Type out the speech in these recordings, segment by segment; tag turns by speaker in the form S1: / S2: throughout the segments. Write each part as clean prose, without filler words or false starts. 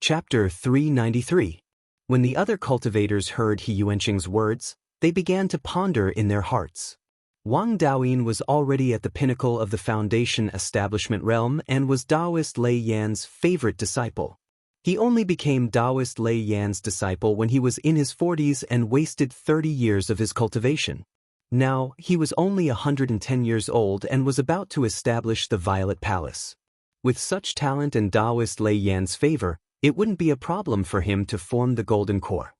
S1: Chapter 393. When the other cultivators heard He Yuanqing's words, they began to ponder in their hearts. Wang Daoyin was already at the pinnacle of the foundation establishment realm and was Daoist Lei Yan's favorite disciple. He only became Daoist Lei Yan's disciple when he was in his 40s and wasted 30 years of his cultivation. Now, he was only 110 years old and was about to establish the Violet Palace. With such talent and Daoist Lei Yan's favor, it wouldn't be a problem for him to form the Golden Core.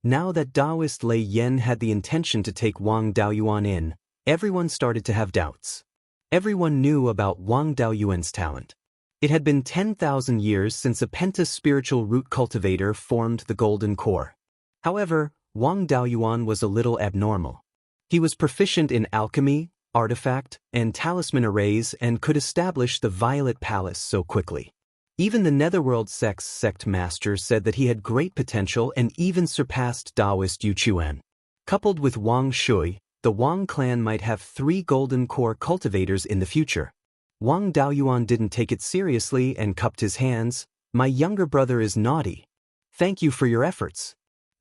S1: Now that Daoist Lei Yan had the intention to take Wang Daoyuan in, everyone started to have doubts. Everyone knew about Wang Daoyuan's talent. It had been 10,000 years since a penta-spiritual root cultivator formed the Golden Core. However, Wang Daoyuan was a little abnormal. He was proficient in alchemy, artifact, and talisman arrays and could establish the Violet Palace so quickly. Even the Netherworld Sect's sect master said that he had great potential and even surpassed Daoist Yuquan. Coupled with Wang Shui, the Wang clan might have 3 Golden Core cultivators in the future. Wang Daoyuan didn't take it seriously and cupped his hands. "My younger brother is naughty. Thank you for your efforts.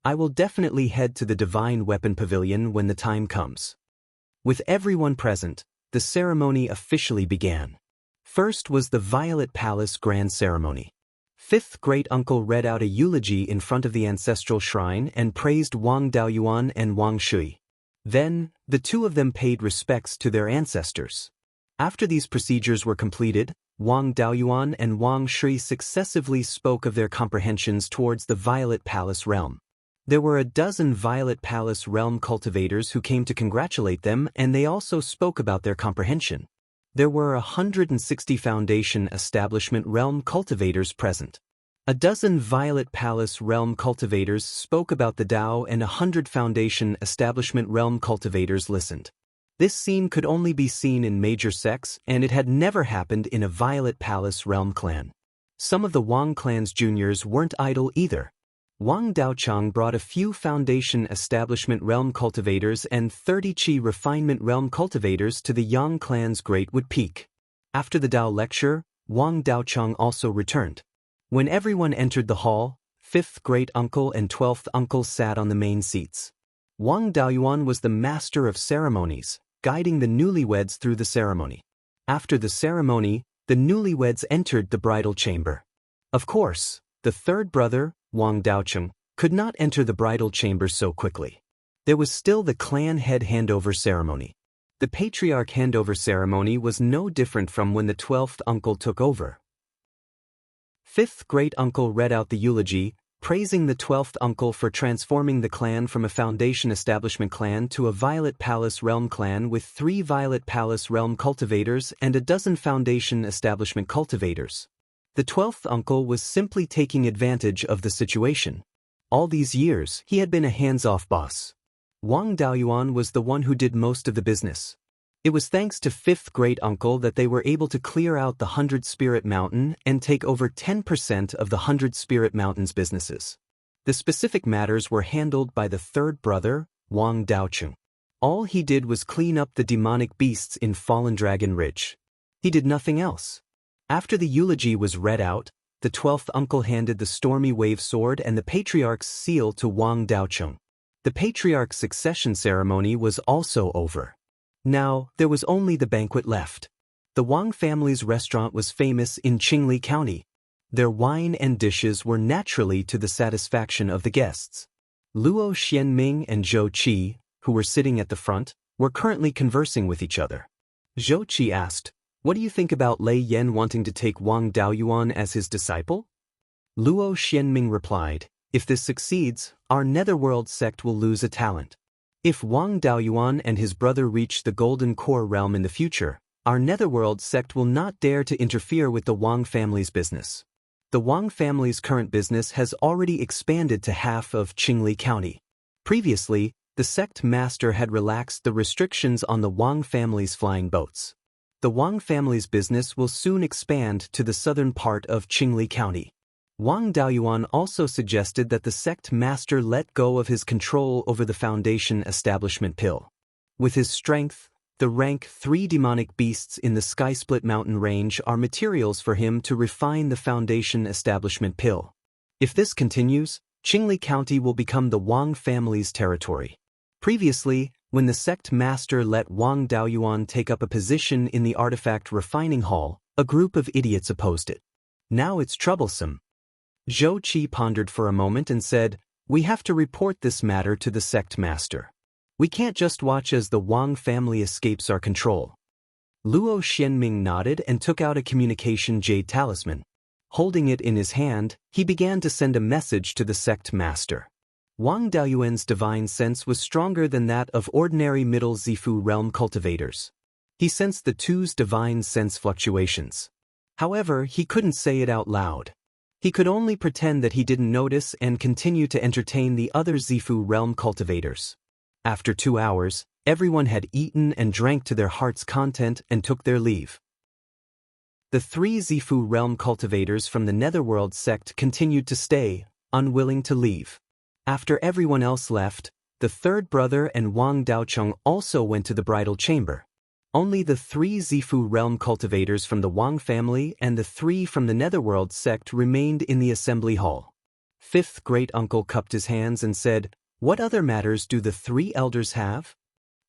S1: I will definitely head to the Divine Weapon Pavilion when the time comes." With everyone present, the ceremony officially began. First was the Violet Palace Grand Ceremony. Fifth great-uncle read out a eulogy in front of the ancestral shrine and praised Wang Daoyuan and Wang Shui. Then, the two of them paid respects to their ancestors. After these procedures were completed, Wang Daoyuan and Wang Shui successively spoke of their comprehensions towards the Violet Palace realm. There were a dozen Violet Palace realm cultivators who came to congratulate them, and they also spoke about their comprehension. There were 160 Foundation Establishment realm cultivators present. A dozen Violet Palace realm cultivators spoke about the Dao and 100 Foundation Establishment realm cultivators listened. This scene could only be seen in major sects, and it had never happened in a Violet Palace realm clan. Some of the Wang clan's juniors weren't idle either. Wang Daochang brought a few Foundation Establishment realm cultivators and 30 Qi Refinement realm cultivators to the Yang clan's Greatwood Peak. After the Dao lecture, Wang Daochang also returned. When everyone entered the hall, 5th great-uncle and 12th uncle sat on the main seats. Wang Daoyuan was the master of ceremonies, guiding the newlyweds through the ceremony. After the ceremony, the newlyweds entered the bridal chamber. Of course, the third brother, Wang Daocheng, could not enter the bridal chamber so quickly. There was still the clan head handover ceremony. The patriarch handover ceremony was no different from when the 12th uncle took over. 5th great-uncle read out the eulogy, praising the 12th uncle for transforming the clan from a Foundation Establishment clan to a Violet Palace realm clan with 3 Violet Palace realm cultivators and a dozen Foundation Establishment cultivators. The 12th uncle was simply taking advantage of the situation. All these years, he had been a hands-off boss. Wang Daoyuan was the one who did most of the business. It was thanks to 5th great-uncle that they were able to clear out the 100 Spirit Mountain and take over 10% of the 100 Spirit Mountain's businesses. The specific matters were handled by the third brother, Wang Daocheng. All he did was clean up the demonic beasts in Fallen Dragon Ridge. He did nothing else. After the eulogy was read out, the 12th uncle handed the Stormy Wave Sword and the Patriarch's seal to Wang Daocheng. The Patriarch's succession ceremony was also over. Now, there was only the banquet left. The Wang family's restaurant was famous in Qingli County. Their wine and dishes were naturally to the satisfaction of the guests. Luo Xianming and Zhou Qi, who were sitting at the front, were currently conversing with each other. Zhou Qi asked, "What do you think about Lei Yan wanting to take Wang Daoyuan as his disciple?" Luo Xianming replied, "If this succeeds, our Netherworld sect will lose a talent. If Wang Daoyuan and his brother reach the Golden Core realm in the future, our Netherworld sect will not dare to interfere with the Wang family's business. The Wang family's current business has already expanded to half of Qingli County. Previously, the sect master had relaxed the restrictions on the Wang family's flying boats. The Wang family's business will soon expand to the southern part of Qingli County." Wang Daoyuan also suggested that the sect master let go of his control over the Foundation Establishment Pill. With his strength, the rank 3 demonic beasts in the Skysplit Mountain range are materials for him to refine the Foundation Establishment Pill. If this continues, Qingli County will become the Wang family's territory. Previously, when the sect master let Wang Daoyuan take up a position in the artifact refining hall, a group of idiots opposed it. Now it's troublesome. Zhou Qi pondered for a moment and said, "We have to report this matter to the sect master. We can't just watch as the Wang family escapes our control." Luo Xianming nodded and took out a communication jade talisman. Holding it in his hand, he began to send a message to the sect master. Wang Daoyuan's divine sense was stronger than that of ordinary Middle Zifu realm cultivators. He sensed the two's divine sense fluctuations. However, he couldn't say it out loud. He could only pretend that he didn't notice and continue to entertain the other Zifu realm cultivators. After 2 hours, everyone had eaten and drank to their heart's content and took their leave. The 3 Zifu realm cultivators from the Netherworld sect continued to stay, unwilling to leave. After everyone else left, the third brother and Wang Daocheng also went to the bridal chamber. Only the 3 Zifu realm cultivators from the Wang family and the 3 from the Netherworld sect remained in the assembly hall. Fifth great-uncle cupped his hands and said, "What other matters do the 3 elders have?"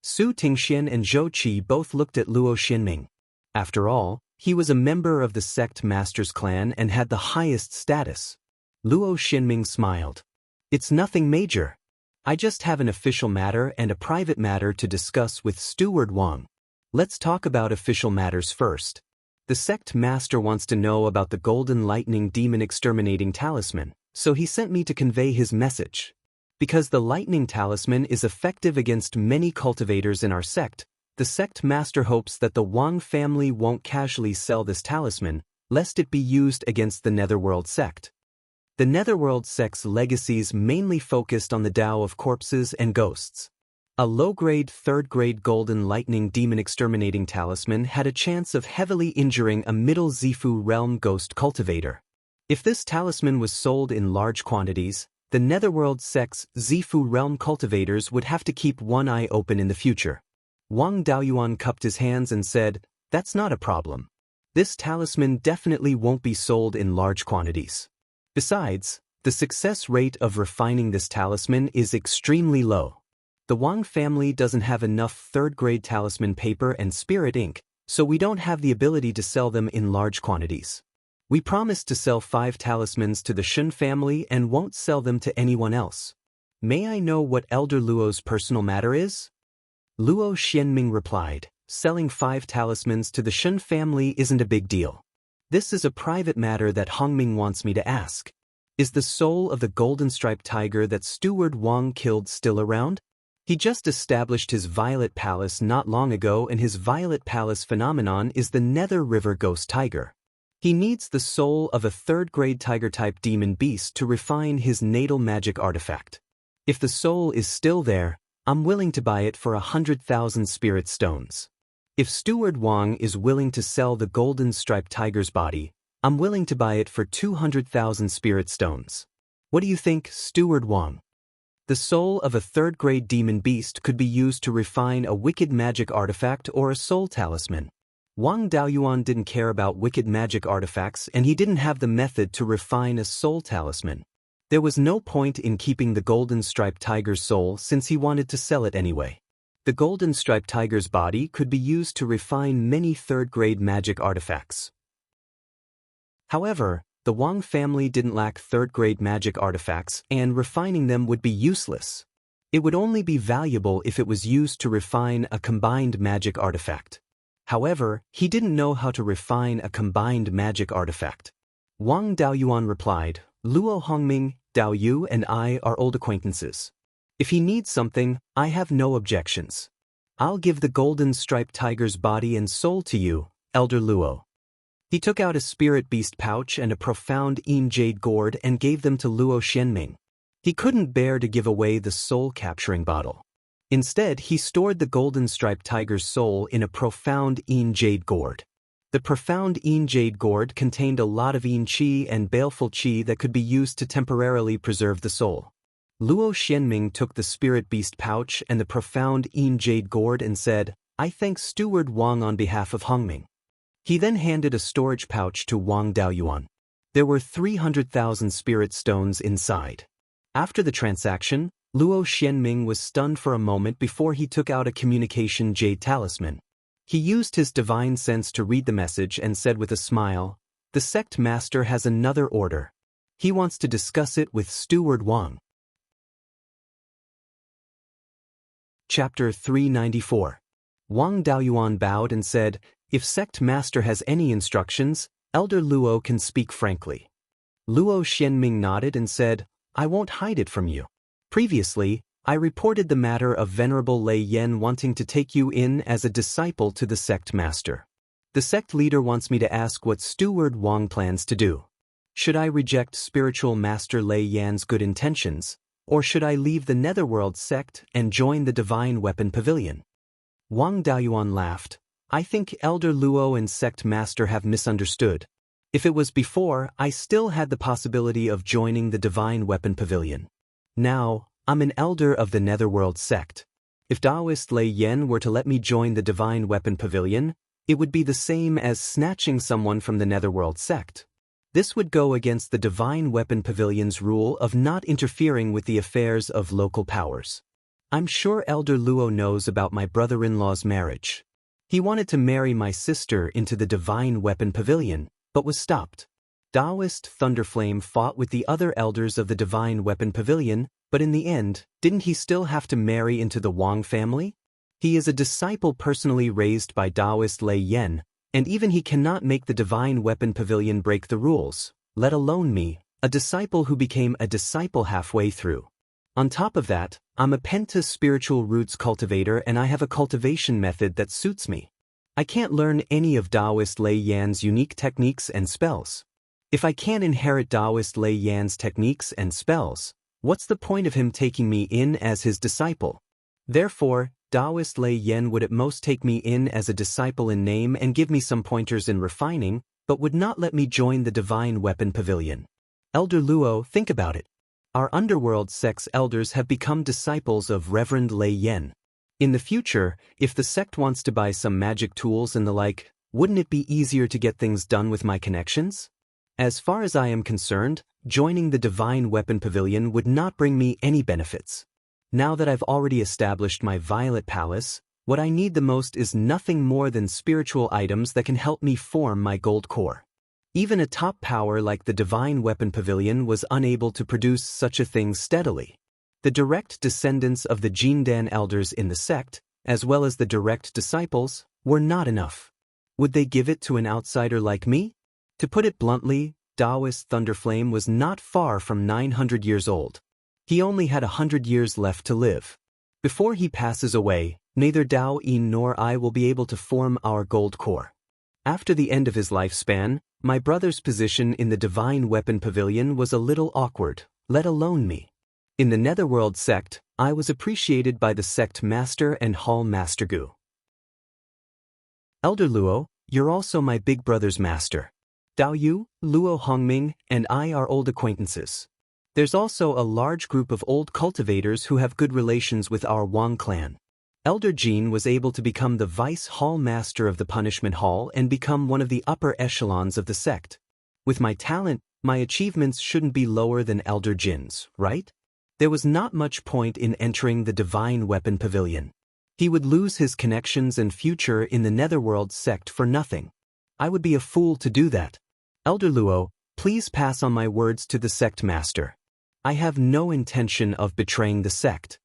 S1: Su Tingxian and Zhou Qi both looked at Luo Xianming. After all, he was a member of the sect master's clan and had the highest status. Luo Xianming smiled. "It's nothing major. I just have an official matter and a private matter to discuss with Steward Wang. Let's talk about official matters first. The sect master wants to know about the Golden Lightning Demon Exterminating Talisman, so he sent me to convey his message. Because the Lightning Talisman is effective against many cultivators in our sect, the sect master hopes that the Wang family won't casually sell this talisman, lest it be used against the Netherworld sect. The Netherworld sect's legacies mainly focused on the Tao of corpses and ghosts. A low-grade, third-grade Golden Lightning Demon Exterminating Talisman had a chance of heavily injuring a Middle Zifu realm ghost cultivator. If this talisman was sold in large quantities, the Netherworld sect's Zifu realm cultivators would have to keep one eye open in the future. Wang Daoyuan cupped his hands and said, "That's not a problem. This talisman definitely won't be sold in large quantities. Besides, the success rate of refining this talisman is extremely low. The Wang family doesn't have enough third-grade talisman paper and spirit ink, so we don't have the ability to sell them in large quantities. We promised to sell 5 talismans to the Shun family and won't sell them to anyone else. May I know what Elder Luo's personal matter is?" Luo Xianming replied, "Selling 5 talismans to the Shun family isn't a big deal. This is a private matter that Hongming wants me to ask. Is the soul of the golden-striped tiger that Steward Wang killed still around? He just established his Violet Palace not long ago, and his Violet Palace phenomenon is the Nether River Ghost Tiger. He needs the soul of a third-grade tiger-type demon beast to refine his natal magic artifact. If the soul is still there, I'm willing to buy it for 100,000 spirit stones. If Steward Wang is willing to sell the golden-striped tiger's body, I'm willing to buy it for 200,000 spirit stones. What do you think, Steward Wang?" The soul of a third-grade demon beast could be used to refine a wicked magic artifact or a soul talisman. Wang Daoyuan didn't care about wicked magic artifacts, and he didn't have the method to refine a soul talisman. There was no point in keeping the golden-striped tiger's soul since he wanted to sell it anyway. The golden-striped tiger's body could be used to refine many third-grade magic artifacts. However, the Wang family didn't lack third-grade magic artifacts, and refining them would be useless. It would only be valuable if it was used to refine a combined magic artifact. However, he didn't know how to refine a combined magic artifact. Wang Daoyuan replied, "Luo Hongming, Dao Yu and I are old acquaintances. If he needs something, I have no objections. I'll give the golden-striped tiger's body and soul to you, Elder Luo." He took out a spirit beast pouch and a profound jade gourd and gave them to Luo Xianming. He couldn't bear to give away the soul-capturing bottle. Instead, he stored the golden-striped tiger's soul in a profound jade gourd. The profound jade gourd contained a lot of qi and baleful qi that could be used to temporarily preserve the soul. Luo Xianming took the spirit beast pouch and the profound jade gourd and said, "I thank Steward Wang on behalf of Hongming." He then handed a storage pouch to Wang Daoyuan. There were 300,000 spirit stones inside. After the transaction, Luo Xianming was stunned for a moment before he took out a communication jade talisman. He used his divine sense to read the message and said with a smile, "The sect master has another order. He wants to discuss it with Steward Wang." Chapter 394. Wang Daoyuan bowed and said, "If sect master has any instructions, Elder Luo can speak frankly." Luo Xianming nodded and said, "I won't hide it from you. Previously, I reported the matter of Venerable Lei Yen wanting to take you in as a disciple to the sect master. The sect leader wants me to ask what Steward Wang plans to do. Should I reject spiritual master Lei Yan's good intentions, or should I leave the Netherworld sect and join the Divine Weapon Pavilion?" Wang Daoyuan laughed. "I think Elder Luo and sect master have misunderstood. If it was before, I still had the possibility of joining the Divine Weapon Pavilion. Now, I'm an elder of the Netherworld sect. If Daoist Lei Yen were to let me join the Divine Weapon Pavilion, it would be the same as snatching someone from the Netherworld sect. This would go against the Divine Weapon Pavilion's rule of not interfering with the affairs of local powers. I'm sure Elder Luo knows about my brother-in-law's marriage. He wanted to marry my sister into the Divine Weapon Pavilion, but was stopped. Daoist Thunderflame fought with the other elders of the Divine Weapon Pavilion, but in the end, didn't he still have to marry into the Wang family? He is a disciple personally raised by Daoist Lei Yen, and even he cannot make the Divine Weapon Pavilion break the rules, let alone me, a disciple who became a disciple halfway through. On top of that, I'm a Penta spiritual roots cultivator and I have a cultivation method that suits me. I can't learn any of Daoist Lei Yan's unique techniques and spells. If I can't inherit Daoist Lei Yan's techniques and spells, what's the point of him taking me in as his disciple? Therefore, Daoist Lei Yen would at most take me in as a disciple in name and give me some pointers in refining, but would not let me join the Divine Weapon Pavilion. Elder Luo, think about it. Our underworld sect's elders have become disciples of Reverend Lei Yen. In the future, if the sect wants to buy some magic tools and the like, wouldn't it be easier to get things done with my connections? As far as I am concerned, joining the Divine Weapon Pavilion would not bring me any benefits. Now that I've already established my Violet Palace, what I need the most is nothing more than spiritual items that can help me form my gold core. Even a top power like the Divine Weapon Pavilion was unable to produce such a thing steadily. The direct descendants of the Jindan elders in the sect, as well as the direct disciples, were not enough. Would they give it to an outsider like me? To put it bluntly, Daoist Thunderflame was not far from 900 years old. He only had 100 years left to live. Before he passes away, neither Dao Yin nor I will be able to form our gold core. After the end of his lifespan, my brother's position in the Divine Weapon Pavilion was a little awkward, let alone me. In the Netherworld sect, I was appreciated by the sect master and hall master Gu. Elder Luo, you're also my big brother's master. Dao Yu, Luo Hongming, and I are old acquaintances. There's also a large group of old cultivators who have good relations with our Wang clan. Elder Jin was able to become the vice hall master of the punishment hall and become one of the upper echelons of the sect. With my talent, my achievements shouldn't be lower than Elder Jin's, right? There was not much point in entering the Divine Weapon Pavilion. He would lose his connections and future in the Netherworld sect for nothing. I would be a fool to do that. Elder Luo, please pass on my words to the sect master. I have no intention of betraying the sect.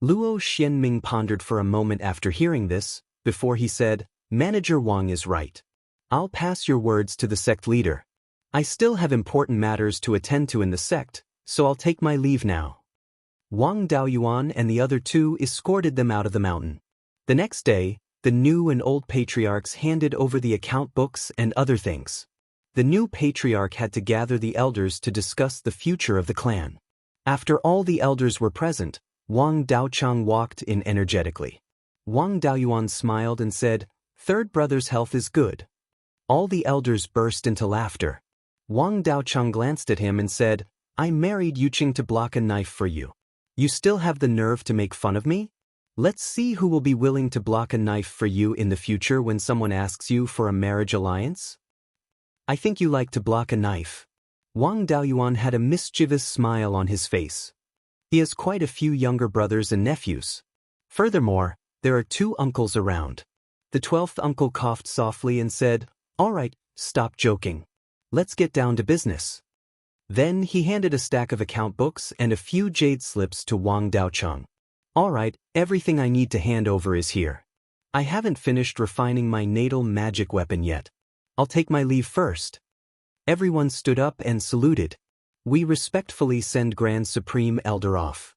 S1: Luo Xianming pondered for a moment after hearing this, before he said, Manager Wang is right. I'll pass your words to the sect leader. I still have important matters to attend to in the sect, so I'll take my leave now. Wang Daoyuan and the other two escorted them out of the mountain. The next day, the new and old patriarchs handed over the account books and other things. The new patriarch had to gather the elders to discuss the future of the clan. After all the elders were present, Wang Daochang walked in energetically. Wang Daoyuan smiled and said, Third brother's health is good. All the elders burst into laughter. Wang Daochang glanced at him and said, I married Yuqing to block a knife for you. You still have the nerve to make fun of me? Let's see who will be willing to block a knife for you in the future when someone asks you for a marriage alliance. I think you like to block a knife. Wang Daoyuan had a mischievous smile on his face. He has quite a few younger brothers and nephews. Furthermore, there are 2 uncles around. The 12th uncle coughed softly and said, "All right, stop joking. Let's get down to business." Then he handed a stack of account books and a few jade slips to Wang Daochang. "All right, everything I need to hand over is here. I haven't finished refining my natal magic weapon yet. I'll take my leave first." Everyone stood up and saluted. "We respectfully send Grand Supreme Elder off."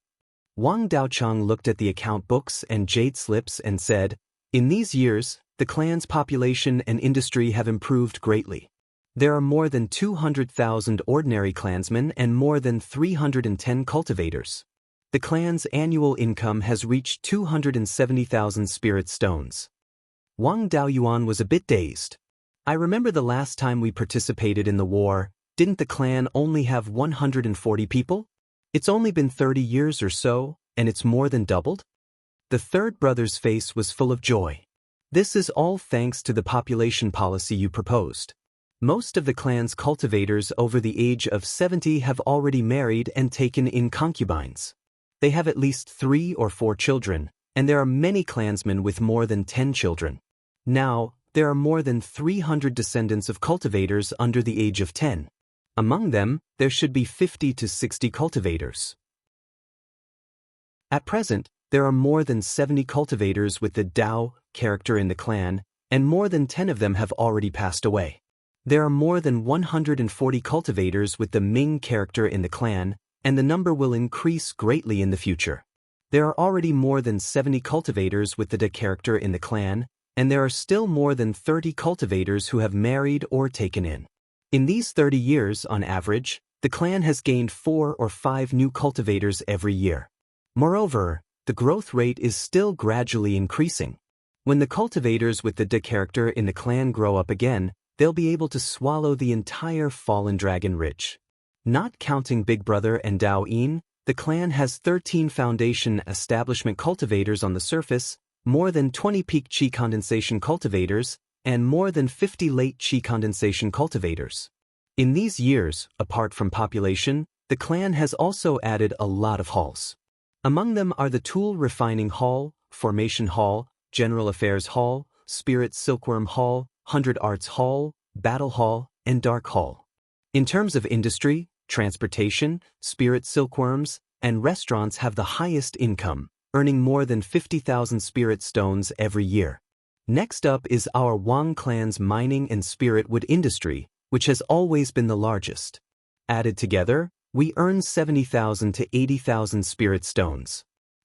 S1: Wang Daochang looked at the account books and jade slips and said, "In these years, the clan's population and industry have improved greatly. There are more than 200,000 ordinary clansmen and more than 310 cultivators. The clan's annual income has reached 270,000 spirit stones." Wang Daoyuan was a bit dazed. "I remember the last time we participated in the war, didn't the clan only have 140 people? It's only been 30 years or so, and it's more than doubled?" The third brother's face was full of joy. "This is all thanks to the population policy you proposed. Most of the clan's cultivators over the age of 70 have already married and taken in concubines. They have at least 3 or 4 children, and there are many clansmen with more than 10 children. Now, there are more than 300 descendants of cultivators under the age of 10. Among them, there should be 50 to 60 cultivators. At present, there are more than 70 cultivators with the Dao character in the clan, and more than 10 of them have already passed away. There are more than 140 cultivators with the Ming character in the clan, and the number will increase greatly in the future. There are already more than 70 cultivators with the Da character in the clan, and there are still more than 30 cultivators who have married or taken in. In these 30 years, on average, the clan has gained 4 or 5 new cultivators every year. Moreover, the growth rate is still gradually increasing. When the cultivators with the Da character in the clan grow up again, they'll be able to swallow the entire Fallen Dragon Ridge. Not counting Big Brother and Daoyin, the clan has 13 foundation establishment cultivators on the surface, more than 20 peak chi condensation cultivators, and more than 50 late chi condensation cultivators. In these years, apart from population, the clan has also added a lot of halls. Among them are the Tool Refining Hall, Formation Hall, General Affairs Hall, Spirit Silkworm Hall, 100 Arts Hall, Battle Hall, and Dark Hall. In terms of industry, transportation, spirit silkworms, and restaurants have the highest income, earning more than 50,000 spirit stones every year. Next up is our Wang clan's mining and spirit wood industry, which has always been the largest. Added together, we earn 70,000 to 80,000 spirit stones.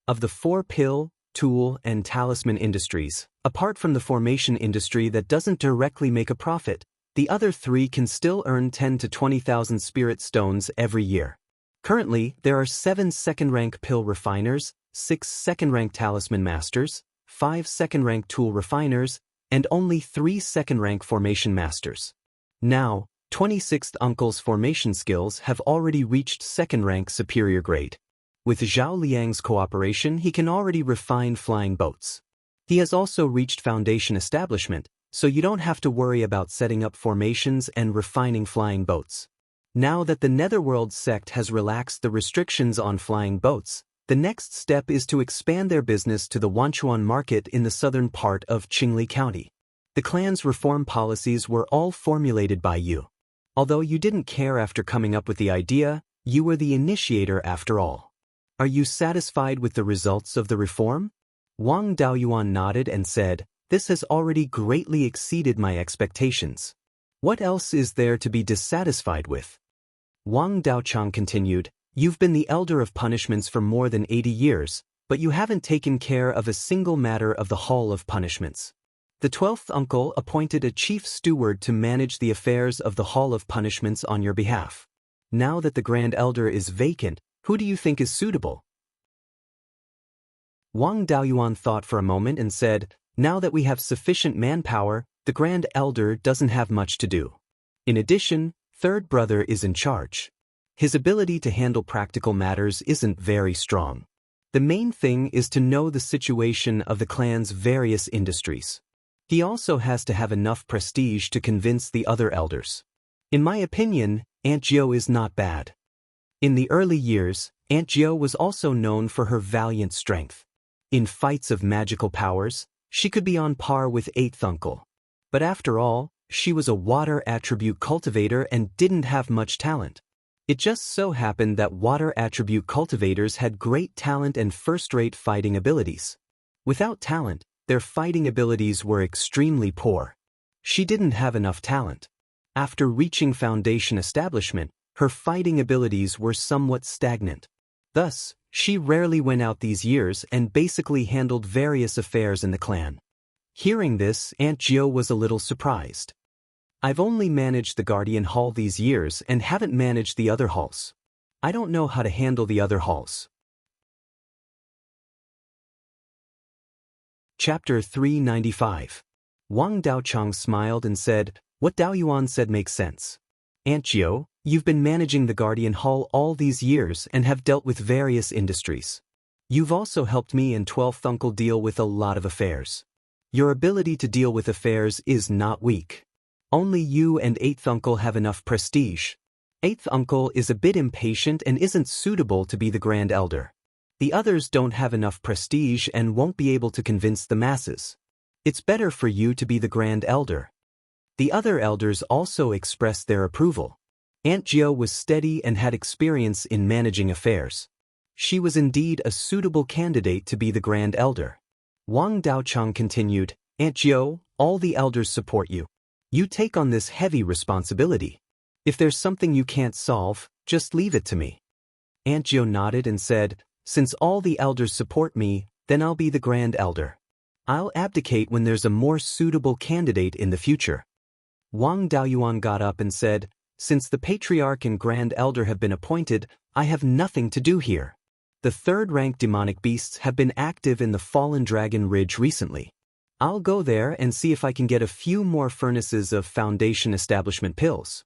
S1: Of the 4 pill, tool, and talisman industries, apart from the formation industry that doesn't directly make a profit, the other 3 can still earn 10 to 20,000 spirit stones every year. Currently, there are 7 second-rank pill refiners, 6 second-rank talisman masters, 5 second-rank tool refiners, and only 3 second-rank formation masters. Now, 26th Uncle's formation skills have already reached second-rank superior grade. With Zhao Liang's cooperation, he can already refine flying boats. He has also reached foundation establishment, so you don't have to worry about setting up formations and refining flying boats. Now that the Netherworld sect has relaxed the restrictions on flying boats, the next step is to expand their business to the Wanchuan market in the southern part of Qingli County. The clan's reform policies were all formulated by you. Although you didn't care after coming up with the idea, you were the initiator after all. Are you satisfied with the results of the reform? Wang Daoyuan nodded and said, "This has already greatly exceeded my expectations. What else is there to be dissatisfied with?" Wang Daochang continued, "You've been the elder of punishments for more than 80 years, but you haven't taken care of a single matter of the Hall of Punishments. The 12th uncle appointed a chief steward to manage the affairs of the Hall of Punishments on your behalf. Now that the Grand Elder is vacant, who do you think is suitable?" Wang Daoyuan thought for a moment and said, "Now that we have sufficient manpower, the Grand Elder doesn't have much to do. In addition, third brother is in charge. His ability to handle practical matters isn't very strong. The main thing is to know the situation of the clan's various industries. He also has to have enough prestige to convince the other elders. In my opinion, Aunt Jiu is not bad. In the early years, Aunt Jiu was also known for her valiant strength. In fights of magical powers, she could be on par with 8th uncle. But after all, she was a water attribute cultivator and didn't have much talent. It just so happened that water attribute cultivators had great talent and first-rate fighting abilities. Without talent, their fighting abilities were extremely poor. She didn't have enough talent. After reaching foundation establishment, her fighting abilities were somewhat stagnant. Thus, she rarely went out these years and basically handled various affairs in the clan. Hearing this, Aunt Jiu was a little surprised. I've only managed the Guardian Hall these years and haven't managed the other halls. I don't know how to handle the other halls. Chapter 395. Wang Daochang smiled and said, "What Daoyuan said makes sense. Aunt Jiu, you've been managing the Guardian Hall all these years and have dealt with various industries. You've also helped me and 12th uncle deal with a lot of affairs. Your ability to deal with affairs is not weak. Only you and 8th uncle have enough prestige. 8th uncle is a bit impatient and isn't suitable to be the Grand Elder. The others don't have enough prestige and won't be able to convince the masses. It's better for you to be the Grand Elder." The other elders also expressed their approval. Aunt Jiu was steady and had experience in managing affairs. She was indeed a suitable candidate to be the Grand Elder. Wang Daochang continued, "Aunt Jiu, all the elders support you. You take on this heavy responsibility. If there's something you can't solve, just leave it to me." Aunt Jiu nodded and said, "Since all the elders support me, then I'll be the Grand Elder. I'll abdicate when there's a more suitable candidate in the future." Wang Daoyuan got up and said, "Since the Patriarch and Grand Elder have been appointed, I have nothing to do here. The third-rank demonic beasts have been active in the Fallen Dragon Ridge recently. I'll go there and see if I can get a few more furnaces of Foundation Establishment pills."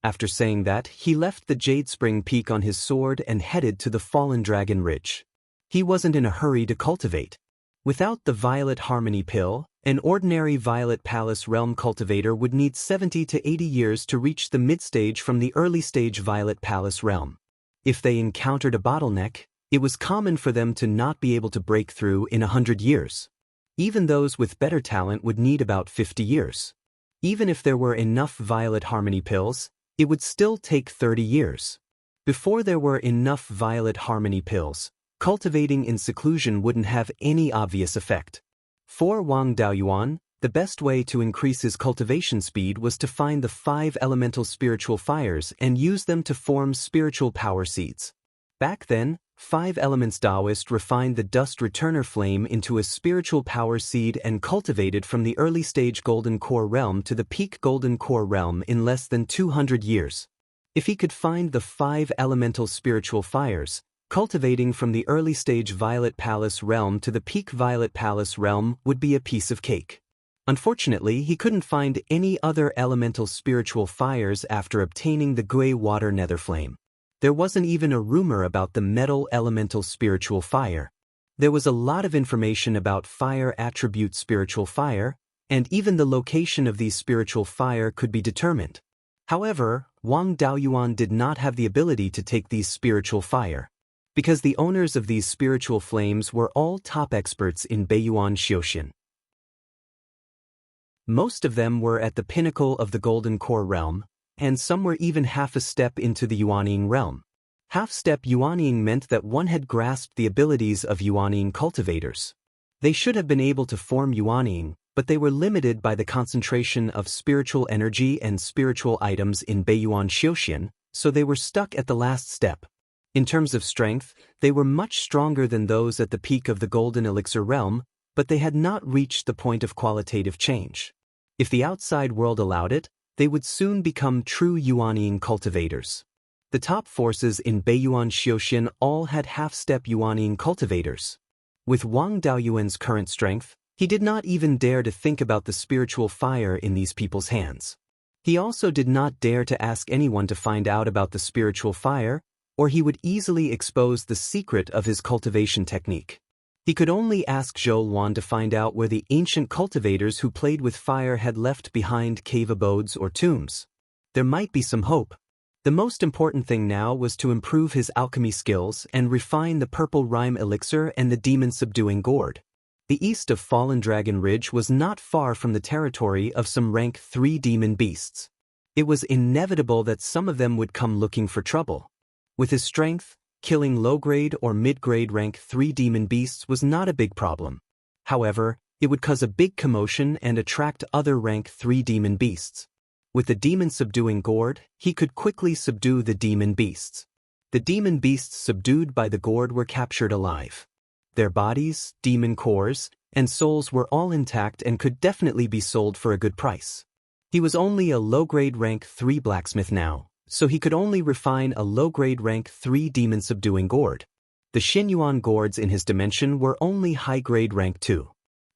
S1: After saying that, he left the Jade Spring Peak on his sword and headed to the Fallen Dragon Ridge. He wasn't in a hurry to cultivate. Without the Violet Harmony pill, an ordinary Violet Palace Realm cultivator would need 70 to 80 years to reach the mid-stage from the early-stage Violet Palace Realm. If they encountered a bottleneck, it was common for them to not be able to break through in 100 years. Even those with better talent would need about 50 years. Even if there were enough Violet Harmony pills, it would still take 30 years. Before there were enough Violet Harmony pills, cultivating in seclusion wouldn't have any obvious effect. For Wang Daoyuan, the best way to increase his cultivation speed was to find the 5 elemental spiritual fires and use them to form spiritual power seeds. Back then, 5 elements Daoist refined the dust returner flame into a spiritual power seed and cultivated from the early stage Golden Core realm to the peak Golden Core realm in less than 200 years. If he could find the 5 elemental spiritual fires, cultivating from the early stage Violet Palace realm to the peak Violet Palace realm would be a piece of cake. Unfortunately, he couldn't find any other elemental spiritual fires after obtaining the Gui Water Nether Flame. There wasn't even a rumor about the metal elemental spiritual fire. There was a lot of information about fire attribute spiritual fire, and even the location of these spiritual fire could be determined. However, Wang Daoyuan did not have the ability to take these spiritual fire, because the owners of these spiritual flames were all top experts in Beiyuan Xiaoxian. Most of them were at the pinnacle of the Golden Core realm, and some were even half a step into the Yuanying realm. Half-step Yuanying meant that one had grasped the abilities of Yuanying cultivators. They should have been able to form Yuanying, but they were limited by the concentration of spiritual energy and spiritual items in Beiyuan Xiaoxian, so they were stuck at the last step. In terms of strength, they were much stronger than those at the peak of the Golden Elixir realm, but they had not reached the point of qualitative change. If the outside world allowed it, they would soon become true Yuanying cultivators. The top forces in Beiyuan Xiaoxian all had half-step Yuanying cultivators. With Wang Daoyuan's current strength, he did not even dare to think about the spiritual fire in these people's hands. He also did not dare to ask anyone to find out about the spiritual fire, or he would easily expose the secret of his cultivation technique. He could only ask Zhou Luan to find out where the ancient cultivators who played with fire had left behind cave abodes or tombs. There might be some hope. The most important thing now was to improve his alchemy skills and refine the purple rime elixir and the demon-subduing gourd. The east of Fallen Dragon Ridge was not far from the territory of some rank 3 demon beasts. It was inevitable that some of them would come looking for trouble. With his strength, killing low-grade or mid-grade rank 3 demon beasts was not a big problem. However, it would cause a big commotion and attract other rank 3 demon beasts. With the demon-subduing gourd, he could quickly subdue the demon beasts. The demon beasts subdued by the gourd were captured alive. Their bodies, demon cores, and souls were all intact and could definitely be sold for a good price. He was only a low-grade rank 3 blacksmith now, so he could only refine a low-grade rank 3 demon-subduing gourd. The Xinyuan gourds in his dimension were only high-grade rank 2.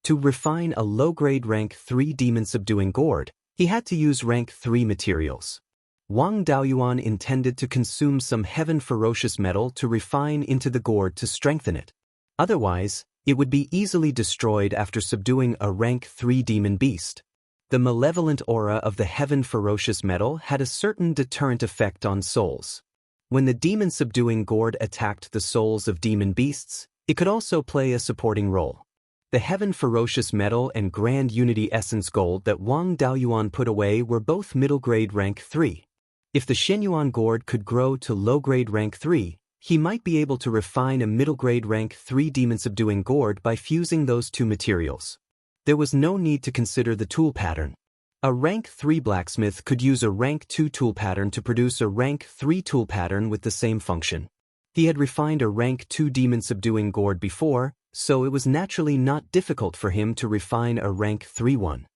S1: To refine a low-grade rank 3 demon-subduing gourd, he had to use rank 3 materials. Wang Daoyuan intended to consume some heaven ferocious metal to refine into the gourd to strengthen it. Otherwise, it would be easily destroyed after subduing a rank 3 demon beast. The malevolent aura of the heaven ferocious metal had a certain deterrent effect on souls. When the demon-subduing gourd attacked the souls of demon beasts, it could also play a supporting role. The heaven ferocious metal and grand unity essence gold that Wang Daoyuan put away were both middle-grade rank 3. If the Xinyuan gourd could grow to low-grade rank 3, he might be able to refine a middle-grade rank 3 demon-subduing gourd by fusing those two materials. There was no need to consider the tool pattern. A rank 3 blacksmith could use a rank 2 tool pattern to produce a rank 3 tool pattern with the same function. He had refined a rank 2 demon-subduing gourd before, so it was naturally not difficult for him to refine a rank 3 one.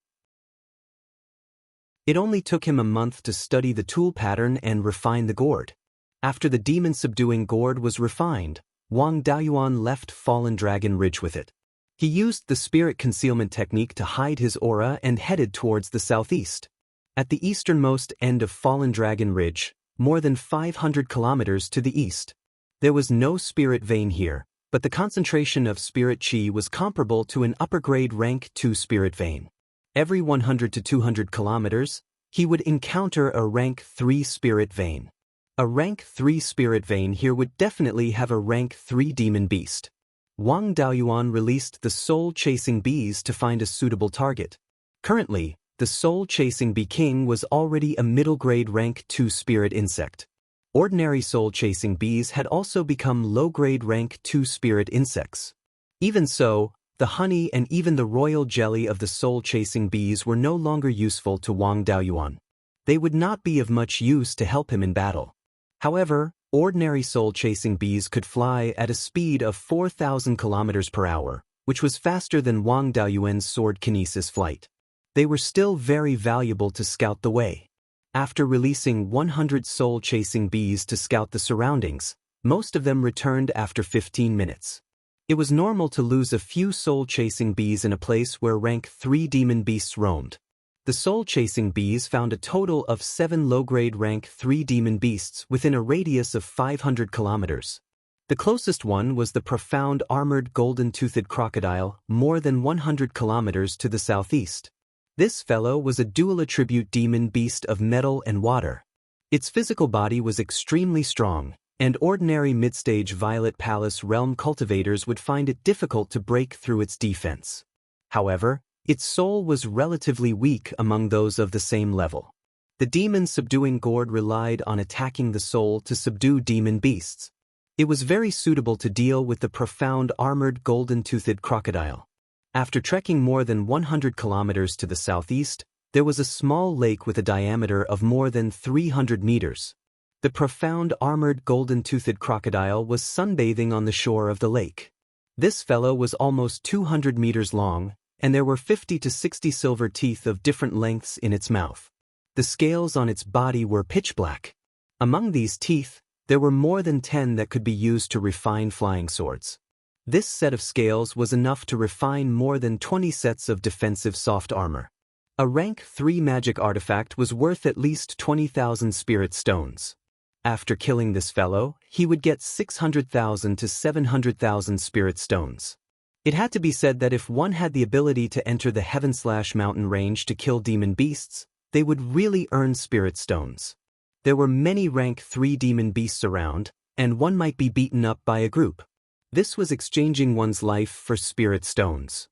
S1: It only took him a month to study the tool pattern and refine the gourd. After the demon-subduing gourd was refined, Wang Daoyuan left Fallen Dragon Ridge with it. He used the spirit concealment technique to hide his aura and headed towards the southeast. At the easternmost end of Fallen Dragon Ridge, more than 500 kilometers to the east. There was no spirit vein here, but the concentration of spirit chi was comparable to an upper-grade rank 2 spirit vein. Every 100 to 200 kilometers, he would encounter a rank 3 spirit vein. A rank 3 spirit vein here would definitely have a rank 3 demon beast. Wang Daoyuan released the soul-chasing bees to find a suitable target. Currently, the soul-chasing bee king was already a middle-grade rank 2 spirit insect. Ordinary soul-chasing bees had also become low-grade rank 2 spirit insects. Even so, the honey and even the royal jelly of the soul-chasing bees were no longer useful to Wang Daoyuan. They would not be of much use to help him in battle. However, ordinary soul-chasing bees could fly at a speed of 4,000 kilometers per hour, which was faster than Wang Daoyuan's sword kinesis flight. They were still very valuable to scout the way. After releasing 100 soul-chasing bees to scout the surroundings, most of them returned after 15 minutes. It was normal to lose a few soul-chasing bees in a place where rank 3 demon beasts roamed. The soul-chasing bees found a total of 7 low-grade rank 3 demon beasts within a radius of 500 kilometers. The closest one was the profound armored golden-toothed crocodile, more than 100 kilometers to the southeast. This fellow was a dual-attribute demon beast of metal and water. Its physical body was extremely strong, and ordinary mid-stage Violet Palace realm cultivators would find it difficult to break through its defense. However, its soul was relatively weak among those of the same level. The demon-subduing gourd relied on attacking the soul to subdue demon beasts. It was very suitable to deal with the profound armored golden-toothed crocodile. After trekking more than 100 kilometers to the southeast, there was a small lake with a diameter of more than 300 meters. The profound armored golden-toothed crocodile was sunbathing on the shore of the lake. This fellow was almost 200 meters long, and there were 50 to 60 silver teeth of different lengths in its mouth. The scales on its body were pitch black. Among these teeth, there were more than 10 that could be used to refine flying swords. This set of scales was enough to refine more than 20 sets of defensive soft armor. A rank 3 magic artifact was worth at least 20,000 spirit stones. After killing this fellow, he would get 600,000 to 700,000 spirit stones. It had to be said that if one had the ability to enter the Heaven/Mountain range to kill demon beasts, they would really earn spirit stones. There were many rank 3 demon beasts around, and one might be beaten up by a group. This was exchanging one's life for spirit stones.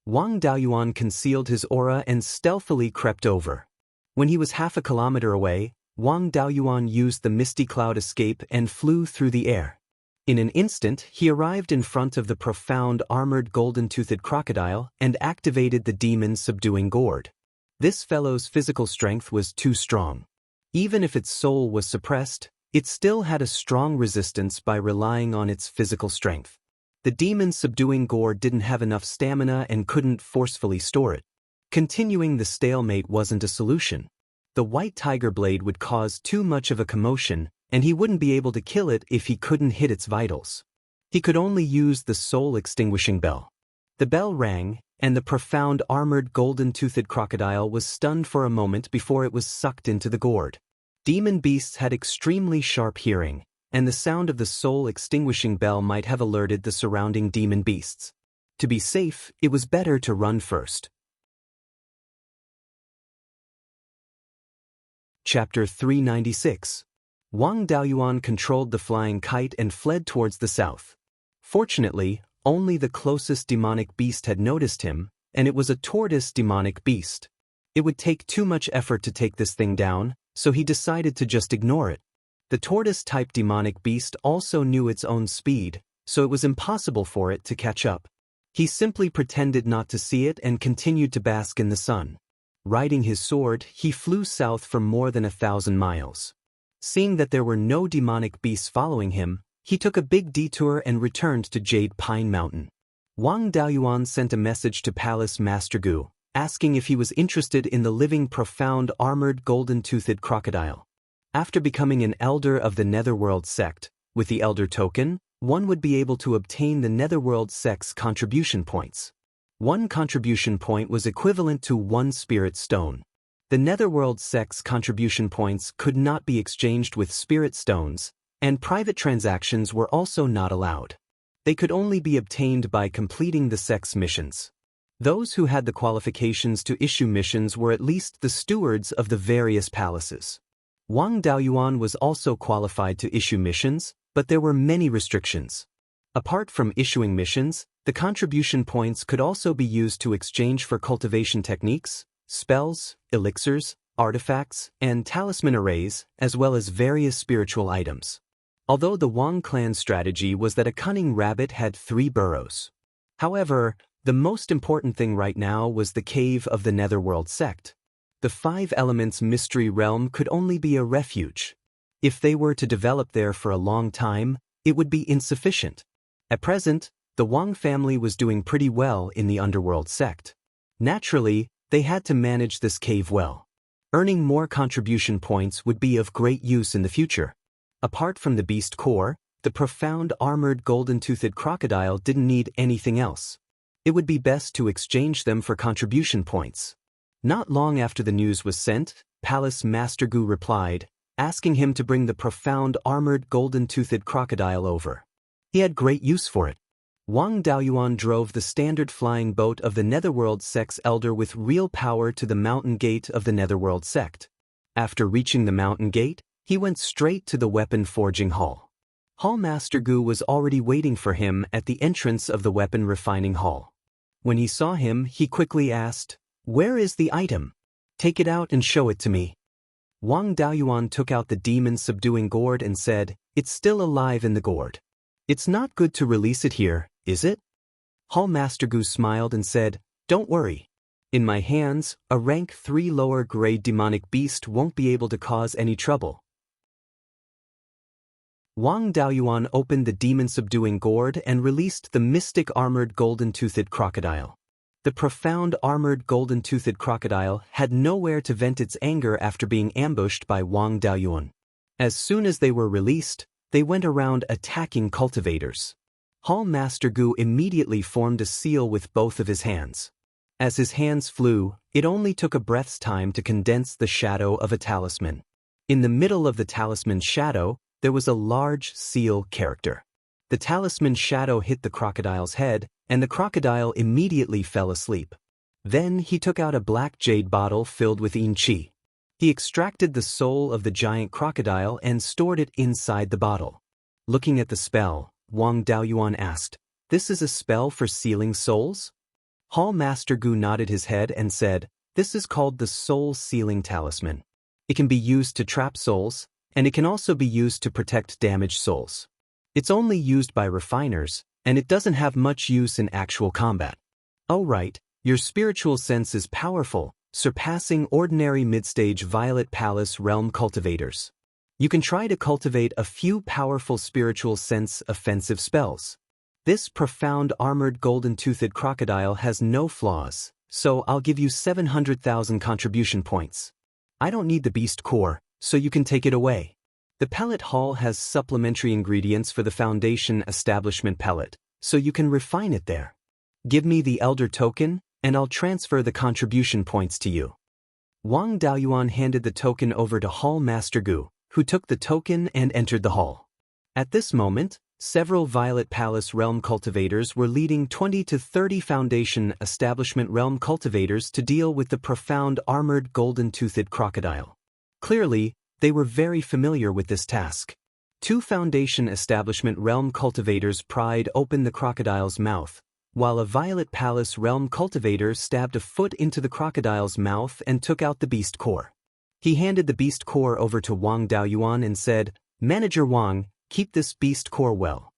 S1: Wang Daoyuan concealed his aura and stealthily crept over. When he was half a kilometer away, Wang Daoyuan used the misty cloud escape and flew through the air. In an instant, he arrived in front of the profound armored golden-toothed crocodile and activated the demon-subduing gourd. This fellow's physical strength was too strong. Even if its soul was suppressed, it still had a strong resistance by relying on its physical strength. The demon-subduing gourd didn't have enough stamina and couldn't forcefully store it. Continuing the stalemate wasn't a solution. The white tiger blade would cause too much of a commotion, and he wouldn't be able to kill it if he couldn't hit its vitals. He could only use the soul-extinguishing bell. The bell rang, and the profound armored golden-toothed crocodile was stunned for a moment before it was sucked into the gourd. Demon beasts had extremely sharp hearing, and the sound of the soul-extinguishing bell might have alerted the surrounding demon beasts. To be safe, it was better to run first. Chapter 396. Wang Daoyuan controlled the flying kite and fled towards the south. Fortunately, only the closest demonic beast had noticed him, and it was a tortoise demonic beast. It would take too much effort to take this thing down, so he decided to just ignore it. The tortoise-type demonic beast also knew its own speed, so it was impossible for it to catch up. He simply pretended not to see it and continued to bask in the sun. Riding his sword, he flew south for more than 1,000 miles. Seeing that there were no demonic beasts following him, he took a big detour and returned to Jade Pine Mountain. Wang Daoyuan sent a message to Palace Master Gu, asking if he was interested in the living profound armored golden-toothed crocodile. After becoming an elder of the Netherworld sect, with the elder token, one would be able to obtain the Netherworld sect's contribution points. 1 contribution point was equivalent to 1 spirit stone. The Netherworld sect's contribution points could not be exchanged with spirit stones, and private transactions were also not allowed. They could only be obtained by completing the sect's missions. Those who had the qualifications to issue missions were at least the stewards of the various palaces. Wang Daoyuan was also qualified to issue missions, but there were many restrictions. Apart from issuing missions, the contribution points could also be used to exchange for cultivation techniques, spells, elixirs, artifacts, and talisman arrays, as well as various spiritual items. Although the Wang clan's strategy was that a cunning rabbit had 3 burrows. However, the most important thing right now was the cave of the Netherworld sect. The 5 elements mystery realm could only be a refuge. If they were to develop there for a long time, it would be insufficient. At present, the Wang family was doing pretty well in the underworld sect. Naturally, they had to manage this cave well. Earning more contribution points would be of great use in the future. Apart from the beast core, the profound armored golden-toothed crocodile didn't need anything else. It would be best to exchange them for contribution points. Not long after the news was sent, Palace Master Gu replied, asking him to bring the profound armored golden-toothed crocodile over. He had great use for it. Wang Daoyuan drove the standard flying boat of the Netherworld sect's elder with real power to the mountain gate of the Netherworld sect. After reaching the mountain gate, he went straight to the weapon forging hall. Hall Master Gu was already waiting for him at the entrance of the weapon refining hall. When he saw him, he quickly asked, "Where is the item? Take it out and show it to me." Wang Daoyuan took out the demon-subduing gourd and said, "It's still alive in the gourd. It's not good to release it here, is it?" Hall Master Gu smiled and said, "Don't worry. In my hands, a rank 3 lower grade demonic beast won't be able to cause any trouble." Wang Daoyuan opened the demon-subduing gourd and released the mystic armored golden-toothed crocodile. The profound armored golden-toothed crocodile had nowhere to vent its anger after being ambushed by Wang Daoyuan. As soon as they were released, they went around attacking cultivators. Hall Master Gu immediately formed a seal with both of his hands. As his hands flew, it only took a breath's time to condense the shadow of a talisman. In the middle of the talisman's shadow, there was a large seal character. The talisman shadow hit the crocodile's head, and the crocodile immediately fell asleep. Then he took out a black jade bottle filled with yin qi. He extracted the soul of the giant crocodile and stored it inside the bottle. Looking at the spell, Wang Daoyuan asked, "This is a spell for sealing souls?" Hall Master Gu nodded his head and said, "This is called the Soul Sealing Talisman. It can be used to trap souls, and it can also be used to protect damaged souls. It's only used by refiners, and it doesn't have much use in actual combat." "Oh right, your spiritual sense is powerful, surpassing ordinary mid-stage Violet Palace realm cultivators. You can try to cultivate a few powerful spiritual sense offensive spells. This profound armored golden-toothed crocodile has no flaws, so I'll give you 700,000 contribution points. I don't need the beast core, so you can take it away. The pellet hall has supplementary ingredients for the foundation establishment pellet, so you can refine it there. Give me the elder token, and I'll transfer the contribution points to you." Wang Daoyuan handed the token over to Hall Master Gu, who took the token and entered the hall. At this moment, several Violet Palace realm cultivators were leading 20 to 30 Foundation Establishment realm cultivators to deal with the profound armored golden-toothed crocodile. Clearly, they were very familiar with this task. 2 Foundation Establishment realm cultivators pried open the crocodile's mouth, while a Violet Palace realm cultivator stabbed a foot into the crocodile's mouth and took out the beast core. He handed the beast core over to Wang Daoyuan and said, "Manager Wang, keep this beast core well."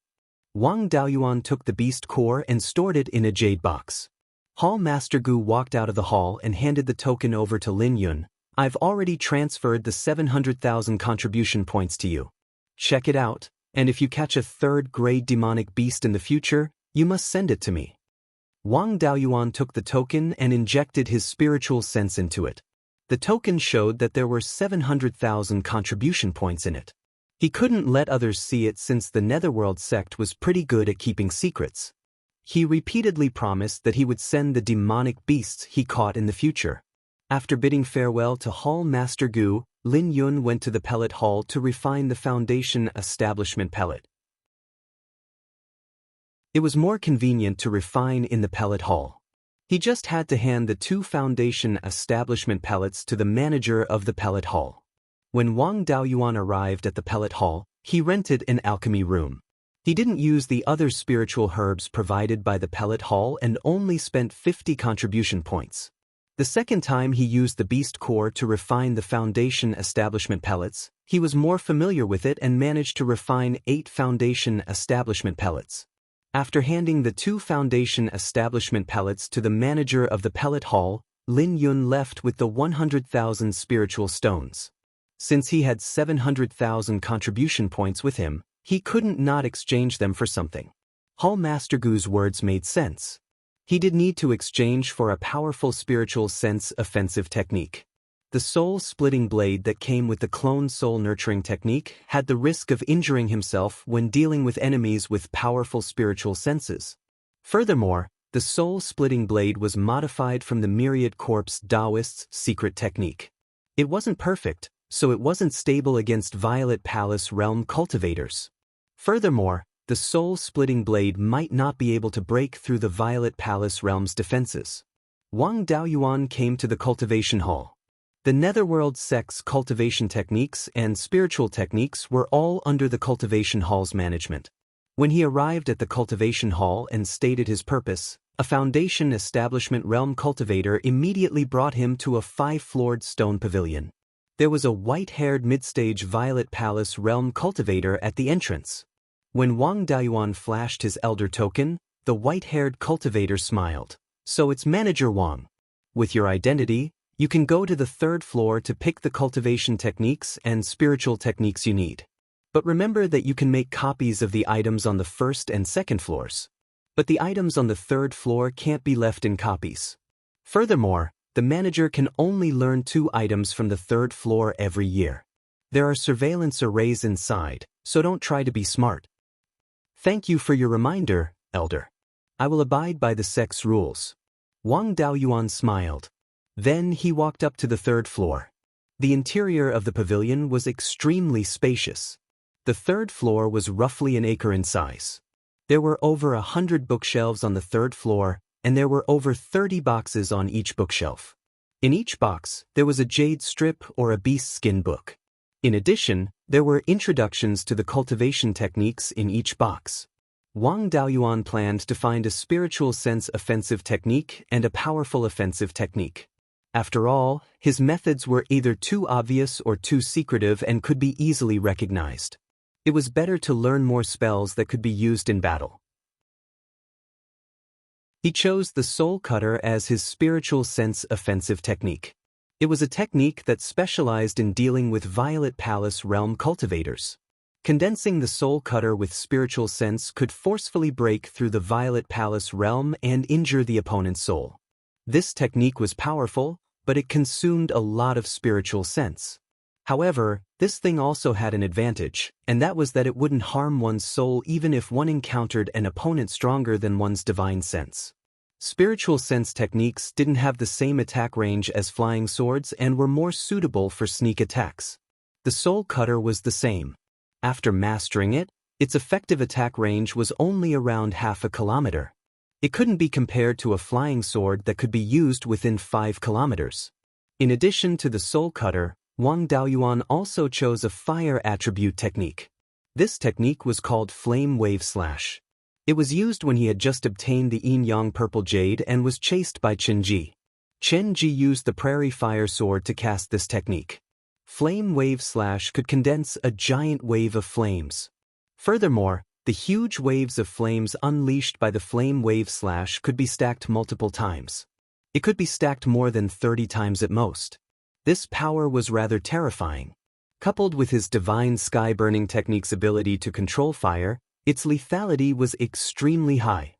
S1: Wang Daoyuan took the beast core and stored it in a jade box. Hall Master Gu walked out of the hall and handed the token over to Lin Yun. "I've already transferred the 700,000 contribution points to you. Check it out, and if you catch a third-grade demonic beast in the future, you must send it to me." Wang Daoyuan took the token and injected his spiritual sense into it. The token showed that there were 700,000 contribution points in it. He couldn't let others see it since the Netherworld sect was pretty good at keeping secrets. He repeatedly promised that he would send the demonic beasts he caught in the future. After bidding farewell to Hall Master Gu, Lin Yun went to the pellet hall to refine the Foundation Establishment pellet. It was more convenient to refine in the pellet hall. He just had to hand the 2 Foundation Establishment pellets to the manager of the pellet hall. When Wang Daoyuan arrived at the pellet hall, he rented an alchemy room. He didn't use the other spiritual herbs provided by the pellet hall and only spent 50 contribution points. The second time he used the beast core to refine the Foundation Establishment pellets, he was more familiar with it and managed to refine 8 Foundation Establishment pellets. After handing the 2 Foundation Establishment pellets to the manager of the pellet hall, Lin Yun left with the 100,000 spiritual stones. Since he had 700,000 contribution points with him, he couldn't not exchange them for something. Hall Master Gu's words made sense. He did need to exchange for a powerful spiritual sense offensive technique. The soul-splitting blade that came with the clone soul-nurturing technique had the risk of injuring himself when dealing with enemies with powerful spiritual senses. Furthermore, the soul-splitting blade was modified from the Myriad Corpse Daoist's secret technique. It wasn't perfect, so it wasn't stable against Violet Palace realm cultivators. Furthermore, the soul-splitting blade might not be able to break through the Violet Palace realm's defenses. Wang Daoyuan came to the cultivation hall. The Netherworld sect's cultivation techniques and spiritual techniques were all under the cultivation hall's management. When he arrived at the cultivation hall and stated his purpose, a Foundation Establishment realm cultivator immediately brought him to a 5-floored stone pavilion. There was a white-haired mid-stage Violet Palace realm cultivator at the entrance. When Wang Daoyuan flashed his elder token, the white-haired cultivator smiled. "So it's Manager Wang. With your identity, you can go to the 3rd floor to pick the cultivation techniques and spiritual techniques you need. But remember that you can make copies of the items on the 1st and 2nd floors. But the items on the 3rd floor can't be left in copies. Furthermore, the manager can only learn 2 items from the 3rd floor every year. There are surveillance arrays inside, so don't try to be smart." "Thank you for your reminder, Elder. I will abide by the sect's rules." Wang Daoyuan smiled. Then he walked up to the 3rd floor. The interior of the pavilion was extremely spacious. The 3rd floor was roughly an acre in size. There were over 100 bookshelves on the 3rd floor, and there were over 30 boxes on each bookshelf. In each box, there was a jade strip or a beast skin book. In addition, there were introductions to the cultivation techniques in each box. Wang Daoyuan planned to find a spiritual sense offensive technique and a powerful offensive technique. After all, his methods were either too obvious or too secretive and could be easily recognized. It was better to learn more spells that could be used in battle. He chose the Soul Cutter as his spiritual sense offensive technique. It was a technique that specialized in dealing with Violet Palace realm cultivators. Condensing the Soul Cutter with spiritual sense could forcefully break through the Violet Palace realm and injure the opponent's soul. This technique was powerful, but it consumed a lot of spiritual sense. However, this thing also had an advantage, and that was that it wouldn't harm one's soul even if one encountered an opponent stronger than one's divine sense. Spiritual sense techniques didn't have the same attack range as flying swords and were more suitable for sneak attacks. The Soul Cutter was the same. After mastering it, its effective attack range was only around half a kilometer. It couldn't be compared to a flying sword that could be used within 5 kilometers. In addition to the Soul Cutter, Wang Daoyuan also chose a fire attribute technique. This technique was called Flame Wave Slash. It was used when he had just obtained the Yin-Yang Purple Jade and was chased by Chen Ji. Chen Ji used the Prairie Fire Sword to cast this technique. Flame Wave Slash could condense a giant wave of flames. Furthermore, the huge waves of flames unleashed by the Flame Wave Slash could be stacked multiple times. It could be stacked more than 30 times at most. This power was rather terrifying. Coupled with his divine sky-burning technique's ability to control fire, its lethality was extremely high.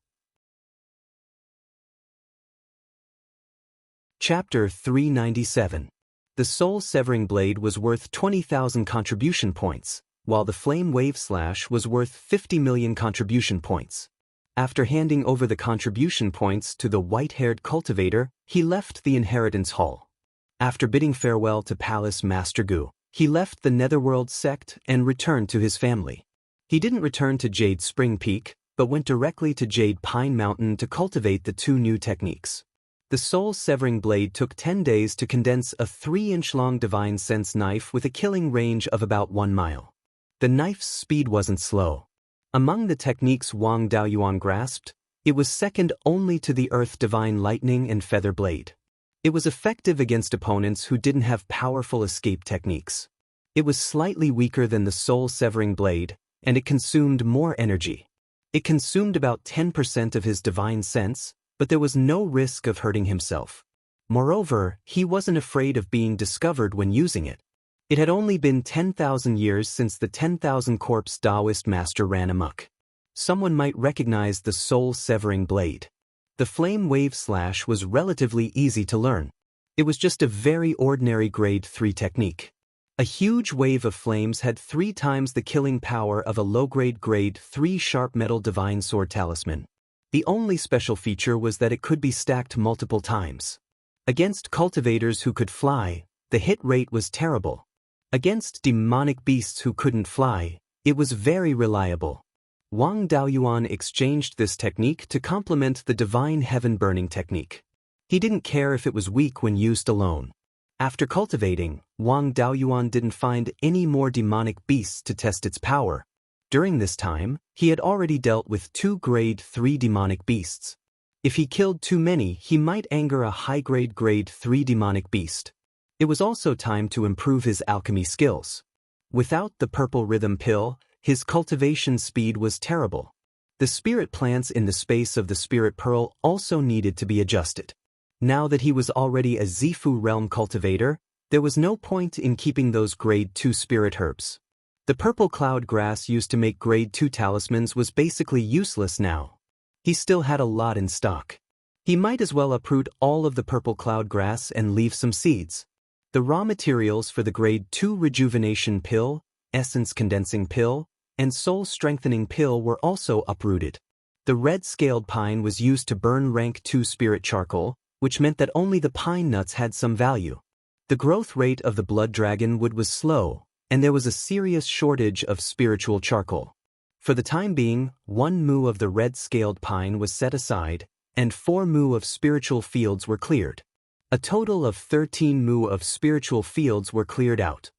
S1: Chapter 397. The Soul-Severing Blade was worth 20,000 contribution points, while the Flame Wave Slash was worth 50 million contribution points. After handing over the contribution points to the white-haired cultivator, he left the inheritance hall. After bidding farewell to Palace Master Gu, he left the Netherworld sect and returned to his family. He didn't return to Jade Spring Peak, but went directly to Jade Pine Mountain to cultivate the 2 new techniques. The Soul-Severing Blade took 10 days to condense a 3-inch-long Divine Sense knife with a killing range of about 1 mile. The knife's speed wasn't slow. Among the techniques Wang Daoyuan grasped, it was second only to the Earth Divine Lightning and Feather Blade. It was effective against opponents who didn't have powerful escape techniques. It was slightly weaker than the Soul-Severing Blade, and it consumed more energy. It consumed about 10% of his divine sense, but there was no risk of hurting himself. Moreover, he wasn't afraid of being discovered when using it. It had only been 10,000 years since the 10,000 corpse Daoist master ran amok. Someone might recognize the Soul-Severing Blade. The Flame Wave Slash was relatively easy to learn. It was just a very ordinary grade 3 technique. A huge wave of flames had 3 times the killing power of a low-grade grade 3 sharp metal divine sword talisman. The only special feature was that it could be stacked multiple times. Against cultivators who could fly, the hit rate was terrible. Against demonic beasts who couldn't fly, it was very reliable. Wang Daoyuan exchanged this technique to complement the Divine Heaven Burning technique. He didn't care if it was weak when used alone. After cultivating, Wang Daoyuan didn't find any more demonic beasts to test its power. During this time, he had already dealt with 2 grade 3 demonic beasts. If he killed too many, he might anger a high-grade grade 3 demonic beast. It was also time to improve his alchemy skills. Without the purple rhythm pill, his cultivation speed was terrible. The spirit plants in the space of the spirit pearl also needed to be adjusted. Now that he was already a Zifu realm cultivator, there was no point in keeping those grade 2 spirit herbs. The purple cloud grass used to make grade 2 talismans was basically useless now. He still had a lot in stock. He might as well uproot all of the purple cloud grass and leave some seeds. The raw materials for the grade 2 rejuvenation pill, essence condensing pill, and soul strengthening pill were also uprooted. The red-scaled pine was used to burn rank 2 spirit charcoal, which meant that only the pine nuts had some value. The growth rate of the blood dragon wood was slow, and there was a serious shortage of spiritual charcoal. For the time being, 1 mu of the red-scaled pine was set aside, and 4 mu of spiritual fields were cleared. A total of 13 mu of spiritual fields were cleared out.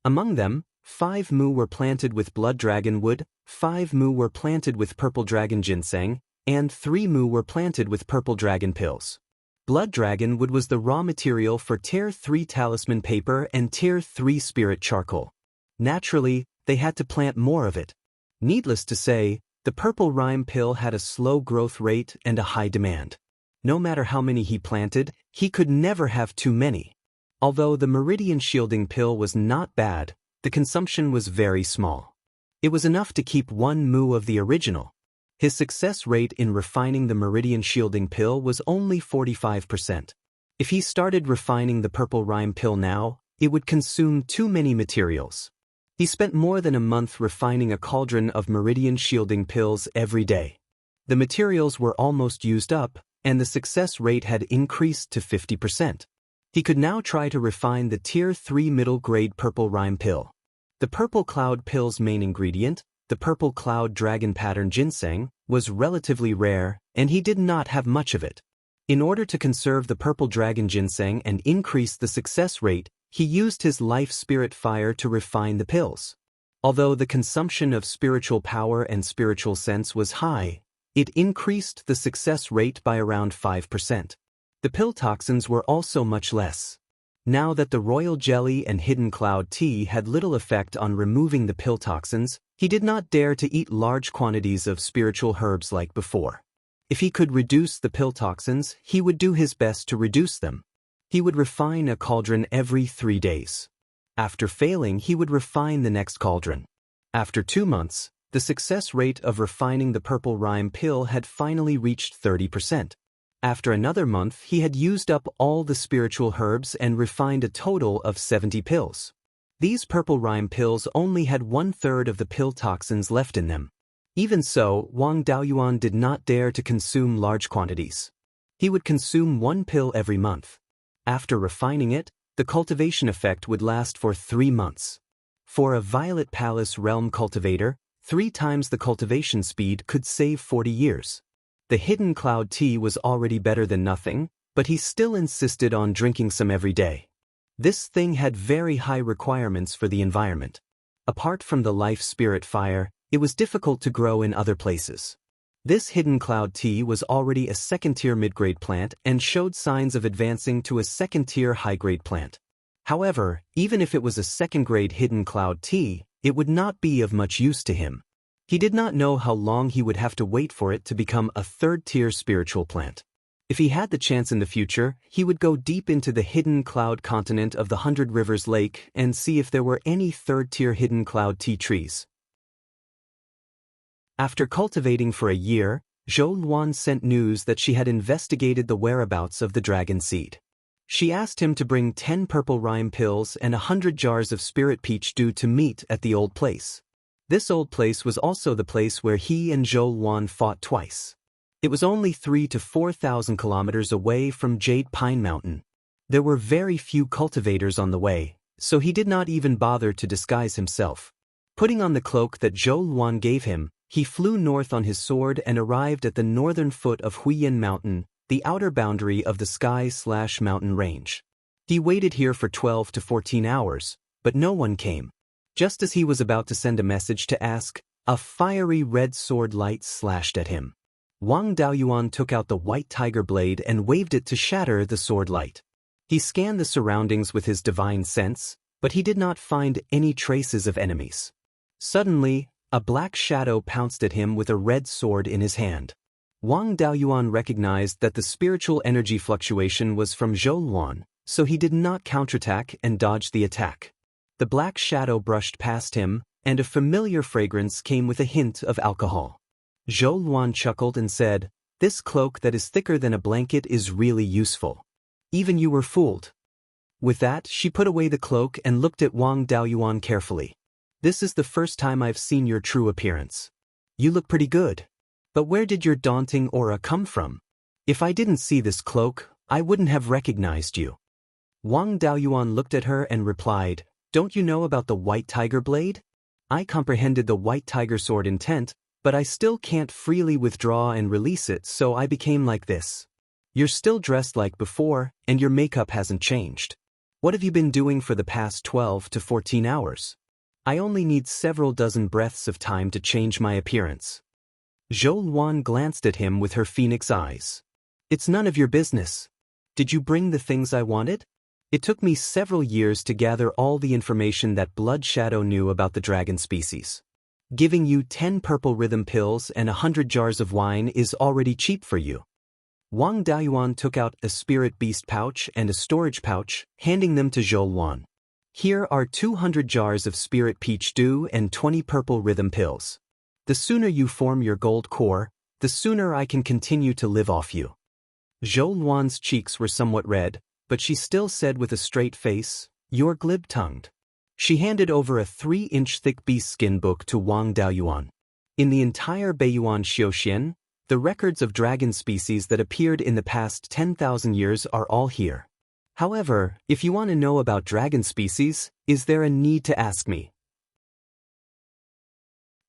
S1: Among them, 5 mu were planted with blood dragon wood, 5 mu were planted with purple dragon ginseng, and 3 mu were planted with purple dragon pills. Blood dragon wood was the raw material for Tier 3 talisman paper and Tier 3 spirit charcoal. Naturally, they had to plant more of it. Needless to say, the purple rime pill had a slow growth rate and a high demand. No matter how many he planted, he could never have too many. Although the meridian shielding pill was not bad, the consumption was very small. It was enough to keep 1 mu of the original. His success rate in refining the meridian shielding pill was only 45%. If he started refining the purple rime pill now, it would consume too many materials. He spent more than a month refining a cauldron of meridian shielding pills every day. The materials were almost used up, and the success rate had increased to 50%. He could now try to refine the Tier 3 middle-grade purple rime pill. The purple cloud pill's main ingredient, the purple cloud dragon pattern ginseng, was relatively rare, and he did not have much of it. In order to conserve the purple dragon ginseng and increase the success rate, he used his life spirit fire to refine the pills. Although the consumption of spiritual power and spiritual sense was high, it increased the success rate by around 5%. The pill toxins were also much less. Now that the royal jelly and hidden cloud tea had little effect on removing the pill toxins, he did not dare to eat large quantities of spiritual herbs like before. If he could reduce the pill toxins, he would do his best to reduce them. He would refine a cauldron every 3 days. After failing, he would refine the next cauldron. After 2 months, the success rate of refining the purple rime pill had finally reached 30%. After another month, he had used up all the spiritual herbs and refined a total of 70 pills. These purple rime pills only had 1/3 of the pill toxins left in them. Even so, Wang Daoyuan did not dare to consume large quantities. He would consume 1 pill every month. After refining it, the cultivation effect would last for 3 months. For a Violet Palace realm cultivator, 3 times the cultivation speed could save 40 years. The hidden cloud tea was already better than nothing, but he still insisted on drinking some every day. This thing had very high requirements for the environment. Apart from the life spirit fire, it was difficult to grow in other places. This hidden cloud tea was already a second-tier mid-grade plant and showed signs of advancing to a second-tier high-grade plant. However, even if it was a second-grade hidden cloud tea, it would not be of much use to him. He did not know how long he would have to wait for it to become a third-tier spiritual plant. If he had the chance in the future, he would go deep into the hidden cloud continent of the 100 Rivers Lake and see if there were any third-tier hidden cloud tea trees. After cultivating for a year, Zhou Luan sent news that she had investigated the whereabouts of the dragon seed. She asked him to bring 10 purple rime pills and 100 jars of spirit peach dew to meet at the old place. This old place was also the place where he and Zhou Luan fought twice. It was only 3,000 to 4,000 kilometers away from Jade Pine Mountain. There were very few cultivators on the way, so he did not even bother to disguise himself. Putting on the cloak that Zhou Luan gave him, he flew north on his sword and arrived at the northern foot of Huiyan Mountain, the outer boundary of the sky/mountain range. He waited here for 12 to 14 hours, but no one came. Just as he was about to send a message to ask, a fiery red sword light slashed at him. Wang Daoyuan took out the white tiger blade and waved it to shatter the sword light. He scanned the surroundings with his divine sense, but he did not find any traces of enemies. Suddenly, a black shadow pounced at him with a red sword in his hand. Wang Daoyuan recognized that the spiritual energy fluctuation was from Zhou Luan, so he did not counterattack and dodged the attack. The black shadow brushed past him, and a familiar fragrance came with a hint of alcohol. Zhou Luan chuckled and said, "This cloak that is thicker than a blanket is really useful. Even you were fooled." With that, she put away the cloak and looked at Wang Daoyuan carefully. "This is the first time I've seen your true appearance. You look pretty good. But where did your daunting aura come from? If I didn't see this cloak, I wouldn't have recognized you." Wang Daoyuan looked at her and replied, "Don't you know about the white tiger blade? I comprehended the white tiger sword intent, but I still can't freely withdraw and release it, so I became like this." You're still dressed like before, and your makeup hasn't changed. What have you been doing for the past 12 to 14 hours? I only need several dozen breaths of time to change my appearance. Zhou Luan glanced at him with her phoenix eyes. It's none of your business. Did you bring the things I wanted? It took me several years to gather all the information that Blood Shadow knew about the dragon species. Giving you 10 purple rhythm pills and 100 jars of wine is already cheap for you. Wang Daoist took out a spirit beast pouch and a storage pouch, handing them to Zhou Luan. Here are 200 jars of spirit peach dew and 20 purple rhythm pills. The sooner you form your gold core, the sooner I can continue to live off you. Zhou Luan's cheeks were somewhat red, but she still said with a straight face, "You're glib-tongued." She handed over a 3-inch thick beast skin book to Wang Daoist. In the entire Beiyuan Xiaoxian, the records of dragon species that appeared in the past 10,000 years are all here. However, if you want to know about dragon species, is there a need to ask me?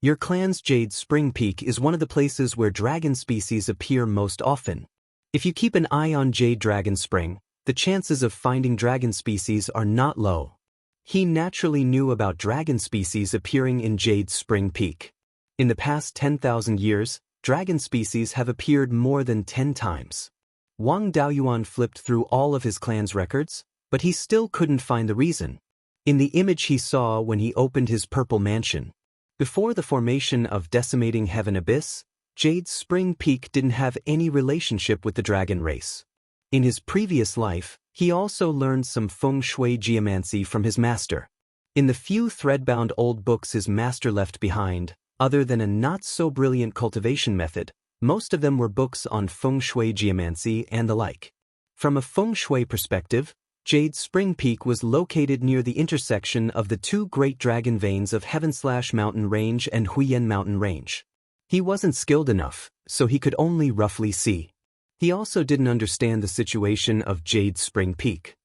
S1: Your clan's Jade Spring Peak is one of the places where dragon species appear most often. If you keep an eye on Jade Dragon Spring, the chances of finding dragon species are not low. He naturally knew about dragon species appearing in Jade Spring Peak. In the past 10,000 years, dragon species have appeared more than 10 times. Wang Daoist flipped through all of his clan's records, but he still couldn't find the reason. In the image he saw when he opened his purple mansion, before the formation of Decimating Heaven Abyss, Jade Spring Peak didn't have any relationship with the dragon race. In his previous life, he also learned some feng shui geomancy from his master. In the few thread-bound old books his master left behind, other than a not-so-brilliant cultivation method, most of them were books on feng shui geomancy and the like. From a feng shui perspective, Jade Spring Peak was located near the intersection of the two great dragon veins of Heaven/Mountain Range and Huiyan Mountain Range. He wasn't skilled enough, so he could only roughly see. He also didn't understand the situation of Jade Spring Peak.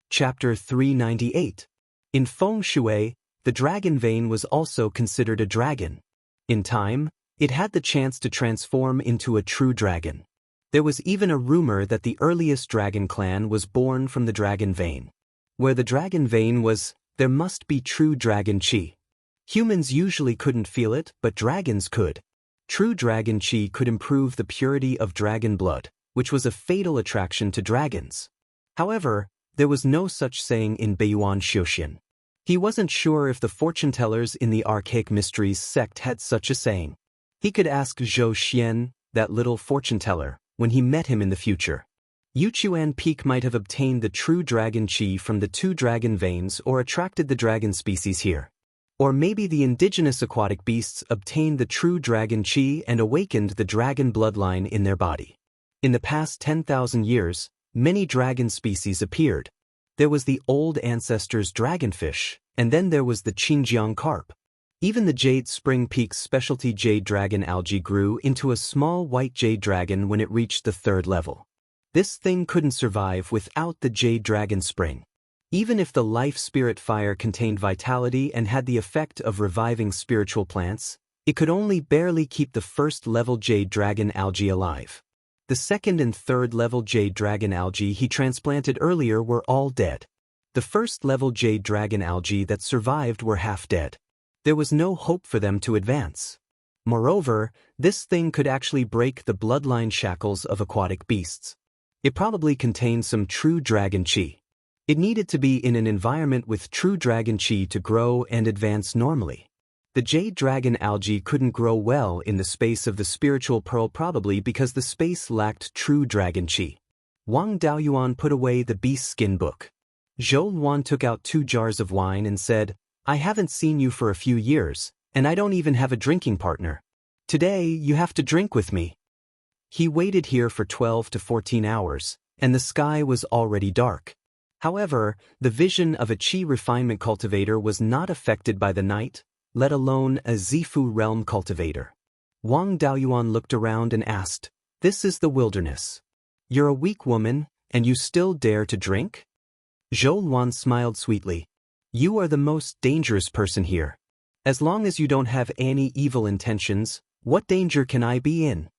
S1: Chapter 398. In Feng Shui, the dragon vein was also considered a dragon. In time, it had the chance to transform into a true dragon. There was even a rumor that the earliest dragon clan was born from the dragon vein. Where the dragon vein was, there must be true dragon chi. Humans usually couldn't feel it, but dragons could. True dragon chi could improve the purity of dragon blood, which was a fatal attraction to dragons. However, there was no such saying in Beiyuan Xiaoxian. He wasn't sure if the fortune-tellers in the Archaic Mysteries sect had such a saying. He could ask Zhou Xian, that little fortune-teller, when he met him in the future. Yuchuan Peak might have obtained the true dragon chi from the two dragon veins or attracted the dragon species here. Or maybe the indigenous aquatic beasts obtained the true dragon chi and awakened the dragon bloodline in their body. In the past 10,000 years, many dragon species appeared. There was the old ancestors' dragonfish, and then there was the Qingjiang carp. Even the Jade Spring Peak's specialty jade dragon algae grew into a small white jade dragon when it reached the 3rd level. This thing couldn't survive without the jade dragon spring. Even if the life spirit fire contained vitality and had the effect of reviving spiritual plants, it could only barely keep the 1st level jade dragon algae alive. The 2nd and 3rd level jade dragon algae he transplanted earlier were all dead. The 1st level jade dragon algae that survived were half dead. There was no hope for them to advance. Moreover, this thing could actually break the bloodline shackles of aquatic beasts. It probably contained some true dragon chi. It needed to be in an environment with true dragon chi to grow and advance normally. The jade dragon algae couldn't grow well in the space of the spiritual pearl, probably because the space lacked true dragon chi. Wang Daoist put away the beast skin book. Zhou Luan took out 2 jars of wine and said, "I haven't seen you for a few years, and I don't even have a drinking partner. Today, you have to drink with me." He waited here for 12 to 14 hours, and the sky was already dark. However, the vision of a chi refinement cultivator was not affected by the night, let alone a Zifu realm cultivator. Wang Daoist looked around and asked, "This is the wilderness. You're a weak woman, and you still dare to drink?" Zhou Luan smiled sweetly. "You are the most dangerous person here. As long as you don't have any evil intentions, What danger can I be in?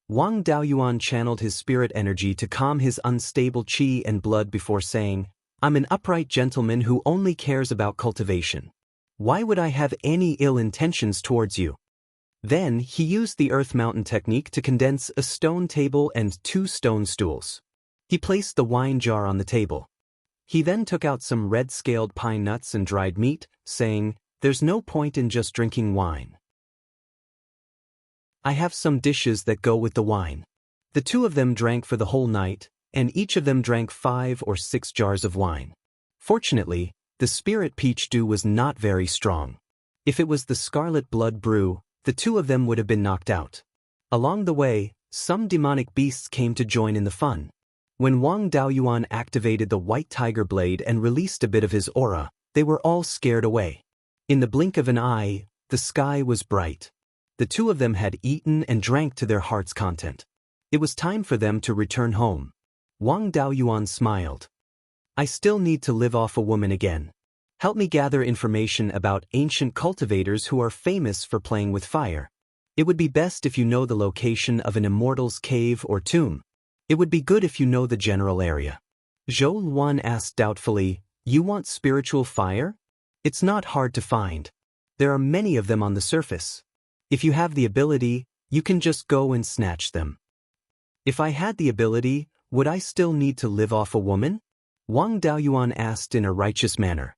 S1: Wang Daoyuan channeled his spirit energy to calm his unstable qi and blood before saying, I'm an upright gentleman who only cares about cultivation. Why would I have any ill intentions towards you? Then he used the earth mountain technique to condense a stone table and 2 stone stools. He placed the wine jar on the table. He then took out some red-scaled pine nuts and dried meat, saying, There's no point in just drinking wine. I have some dishes that go with the wine. The 2 of them drank for the whole night, and each of them drank 5 or 6 jars of wine. Fortunately, the spirit peach dew was not very strong. If it was the scarlet blood brew, the 2 of them would have been knocked out. Along the way, some demonic beasts came to join in the fun. When Wang Daoyuan activated the white tiger blade and released a bit of his aura, they were all scared away. In the blink of an eye, the sky was bright. The 2 of them had eaten and drank to their heart's content. It was time for them to return home. Wang Daoyuan smiled. I still need to live off a woman again. Help me gather information about ancient cultivators who are famous for playing with fire. It would be best if you know the location of an immortal's cave or tomb. It would be good if you know the general area. Zhou Luan asked doubtfully, You want spiritual fire? It's not hard to find. There are many of them on the surface. If you have the ability, you can just go and snatch them. If I had the ability, would I still need to live off a woman? Wang Daoyuan asked in a righteous manner.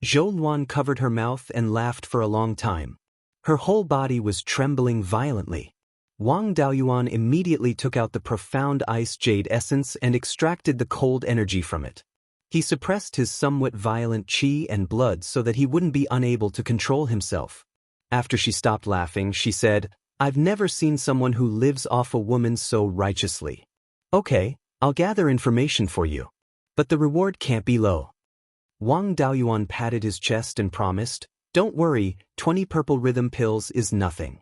S1: Zhou Luan covered her mouth and laughed for a long time. Her whole body was trembling violently. Wang Daoyuan immediately took out the profound ice jade essence and extracted the cold energy from it. He suppressed his somewhat violent qi and blood so that he wouldn't be unable to control himself. After she stopped laughing, she said, I've never seen someone who lives off a woman so righteously. Okay, I'll gather information for you. But the reward can't be low. Wang Daoyuan patted his chest and promised, Don't worry, 20 purple rhythm pills is nothing.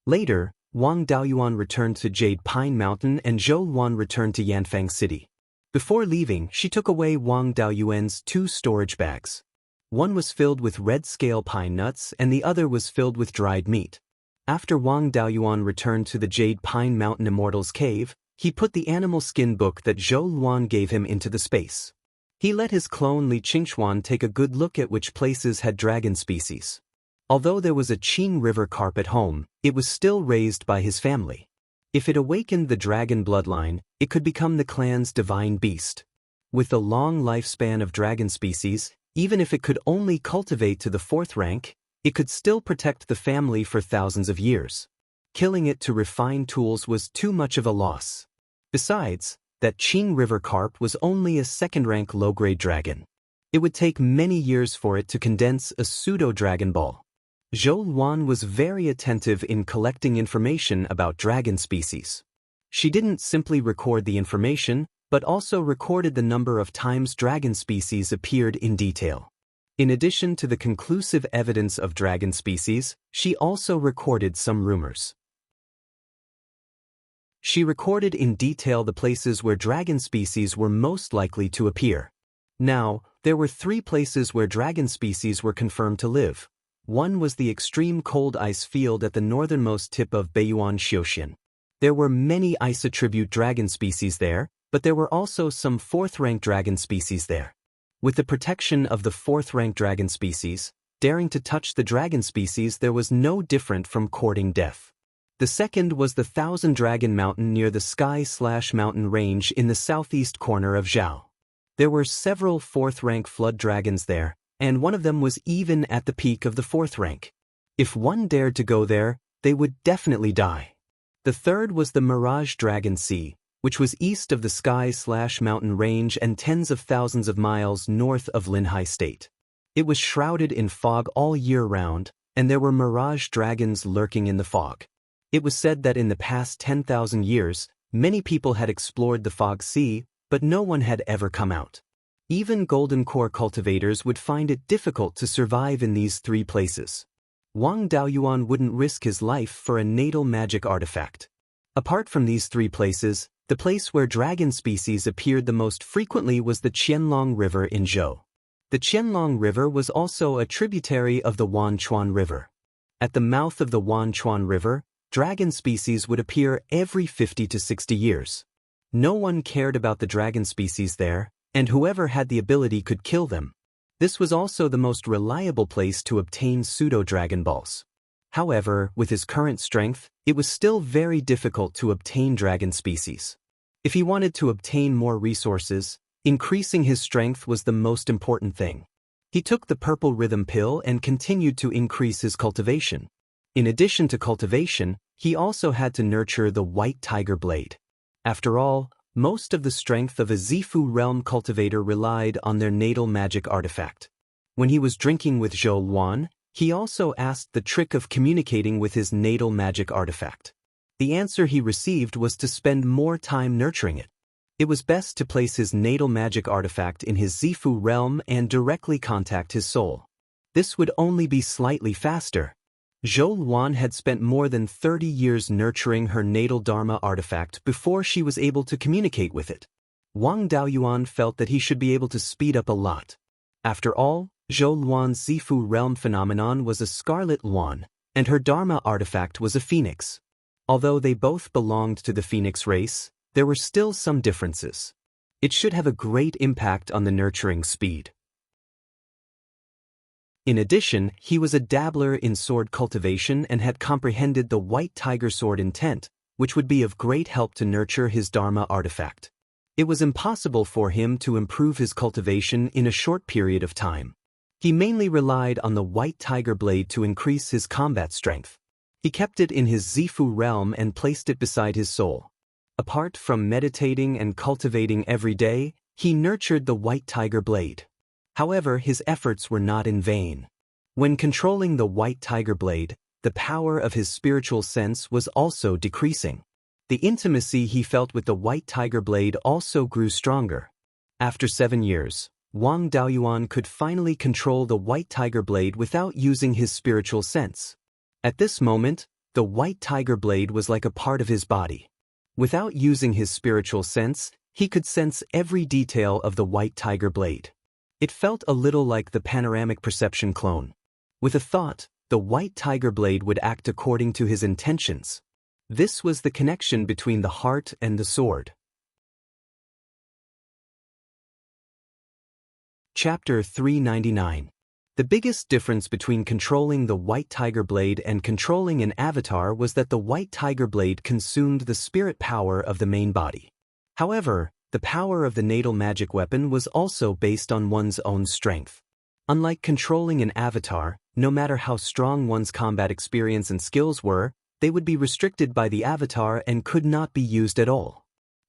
S1: Later, Wang Daoyuan returned to Jade Pine Mountain and Zhou Luan returned to Yanfang City. Before leaving, she took away Wang Daoyuan's 2 storage bags. One was filled with red-scale pine nuts and the other was filled with dried meat. After Wang Daoyuan returned to the Jade Pine Mountain Immortal's cave, he put the animal skin book that Zhou Luan gave him into the space. He let his clone Li Qingxuan take a good look at which places had dragon species. Although there was a Qing River carp at home, it was still raised by his family. If it awakened the dragon bloodline, it could become the clan's divine beast. With the long lifespan of dragon species, even if it could only cultivate to the 4th rank, it could still protect the family for thousands of years. Killing it to refine tools was too much of a loss. Besides, that Qing River carp was only a 2nd-rank low-grade dragon. It would take many years for it to condense a pseudo-dragon ball. Zhou Luan was very attentive in collecting information about dragon species. She didn't simply record the information, but also recorded the number of times dragon species appeared in detail. In addition to the conclusive evidence of dragon species, she also recorded some rumors. She recorded in detail the places where dragon species were most likely to appear. Now, there were 3 places where dragon species were confirmed to live. One was the extreme cold ice field at the northernmost tip of Beiyuan Xiaoxian. There were many ice-attribute dragon species there, but there were also some 4th-rank dragon species there. With the protection of the 4th-rank dragon species, daring to touch the dragon species there was no different from courting death. The second was the Thousand Dragon Mountain near the Sky/Mountain Range in the southeast corner of Zhao. There were several 4th-rank flood dragons there, and one of them was even at the peak of the 4th rank. If one dared to go there, they would definitely die. The third was the Mirage Dragon Sea, which was east of the Sky/Mountain Range and tens of thousands of miles north of Linhai State. It was shrouded in fog all year round, and there were mirage dragons lurking in the fog. It was said that in the past 10,000 years, many people had explored the Fog Sea, but no one had ever come out. Even golden core cultivators would find it difficult to survive in these 3 places. Wang Daoyuan wouldn't risk his life for a natal magic artifact. Apart from these 3 places, the place where dragon species appeared the most frequently was the Qianlong River in Zhou. The Qianlong River was also a tributary of the Wanchuan River. At the mouth of the Wanchuan River, Dragon species would appear every 50 to 60 years. No one cared about the dragon species there, and whoever had the ability could kill them. This was also the most reliable place to obtain pseudo-Dragon Balls. However, with his current strength, it was still very difficult to obtain dragon species. If he wanted to obtain more resources, increasing his strength was the most important thing. He took the purple rhythm pill and continued to increase his cultivation. In addition to cultivation, he also had to nurture the white tiger blade. After all, most of the strength of a Zifu realm cultivator relied on their natal magic artifact. When he was drinking with Zhou Luan, he also asked the trick of communicating with his natal magic artifact. The answer he received was to spend more time nurturing it. It was best to place his natal magic artifact in his Zifu realm and directly contact his soul. This would only be slightly faster. Zhou Luan had spent more than 30 years nurturing her natal Dharma artifact before she was able to communicate with it. Wang Daoyuan felt that he should be able to speed up a lot. After all, Zhou Luan's Zifu realm phenomenon was a scarlet Luan, and her Dharma artifact was a phoenix. Although they both belonged to the phoenix race, there were still some differences. It should have a great impact on the nurturing speed. In addition, he was a dabbler in sword cultivation and had comprehended the white tiger sword intent, which would be of great help to nurture his Dharma artifact. It was impossible for him to improve his cultivation in a short period of time. He mainly relied on the white tiger blade to increase his combat strength. He kept it in his Zifu realm and placed it beside his soul. Apart from meditating and cultivating every day, he nurtured the white tiger blade. However, his efforts were not in vain. When controlling the white tiger blade, the power of his spiritual sense was also decreasing. The intimacy he felt with the white tiger blade also grew stronger. After 7 years, Wang Daoyuan could finally control the white tiger blade without using his spiritual sense. At this moment, the white tiger blade was like a part of his body. Without using his spiritual sense, he could sense every detail of the white tiger blade. It felt a little like the panoramic perception clone. With a thought, the white tiger blade would act according to his intentions. This was the connection between the heart and the sword. Chapter 399. The biggest difference between controlling the white tiger blade and controlling an avatar was that the white tiger blade consumed the spirit power of the main body. However, the power of the natal magic weapon was also based on one's own strength. Unlike controlling an avatar, no matter how strong one's combat experience and skills were, they would be restricted by the avatar and could not be used at all.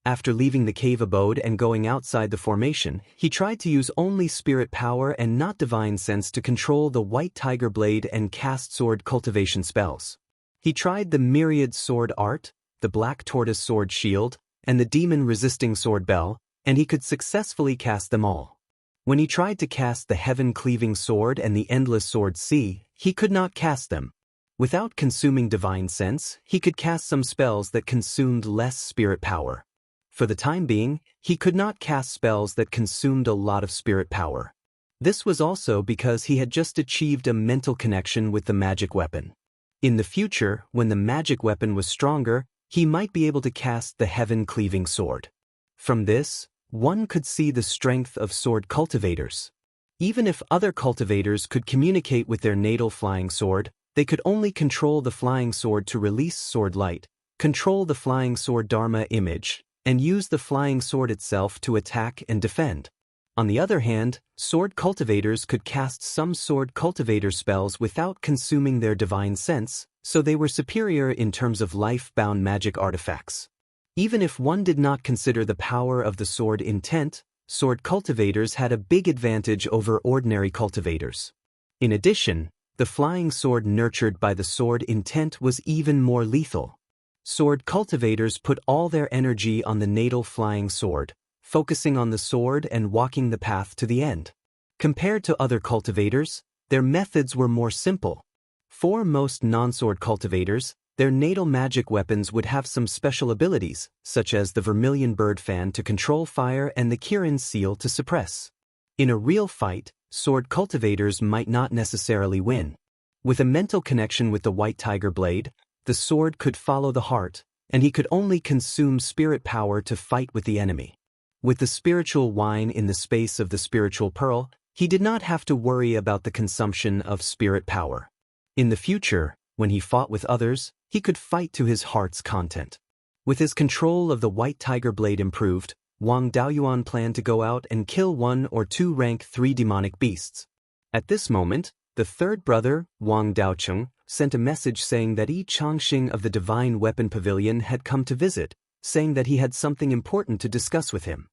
S1: After leaving the cave abode and going outside the formation, he tried to use only spirit power and not divine sense to control the white tiger blade and cast sword cultivation spells. He tried the myriad sword art, the black tortoise sword shield, and the demon-resisting sword bell, and he could successfully cast them all. When he tried to cast the heaven-cleaving sword and the endless sword sea, he could not cast them. Without consuming divine sense, he could cast some spells that consumed less spirit power. For the time being, he could not cast spells that consumed a lot of spirit power. This was also because he had just achieved a mental connection with the magic weapon. In the future, when the magic weapon was stronger, he might be able to cast the heaven-cleaving sword. From this, one could see the strength of sword cultivators. Even if other cultivators could communicate with their natal flying sword, they could only control the flying sword to release sword light, control the flying sword Dharma image, and use the flying sword itself to attack and defend. On the other hand, sword cultivators could cast some sword cultivator spells without consuming their divine sense, so they were superior in terms of life-bound magic artifacts. Even if one did not consider the power of the sword intent, sword cultivators had a big advantage over ordinary cultivators. In addition, the flying sword nurtured by the sword intent was even more lethal. Sword cultivators put all their energy on the natal flying sword, focusing on the sword and walking the path to the end. Compared to other cultivators, their methods were more simple. For most non-sword cultivators, their natal magic weapons would have some special abilities, such as the vermilion bird fan to control fire and the Kirin seal to suppress. In a real fight, sword cultivators might not necessarily win. With a mental connection with the white tiger blade, The sword could follow the heart, and he could only consume spirit power to fight with the enemy. With the spiritual wine in the space of the spiritual pearl, he did not have to worry about the consumption of spirit power. In the future, when he fought with others, he could fight to his heart's content. With his control of the white tiger blade improved, Wang Daoyuan planned to go out and kill 1 or 2 rank 3 demonic beasts. At this moment, the third brother, Wang Daocheng, sent a message saying that Yi Changxing of the Divine Weapon Pavilion had come to visit, saying that he had something important to discuss with him.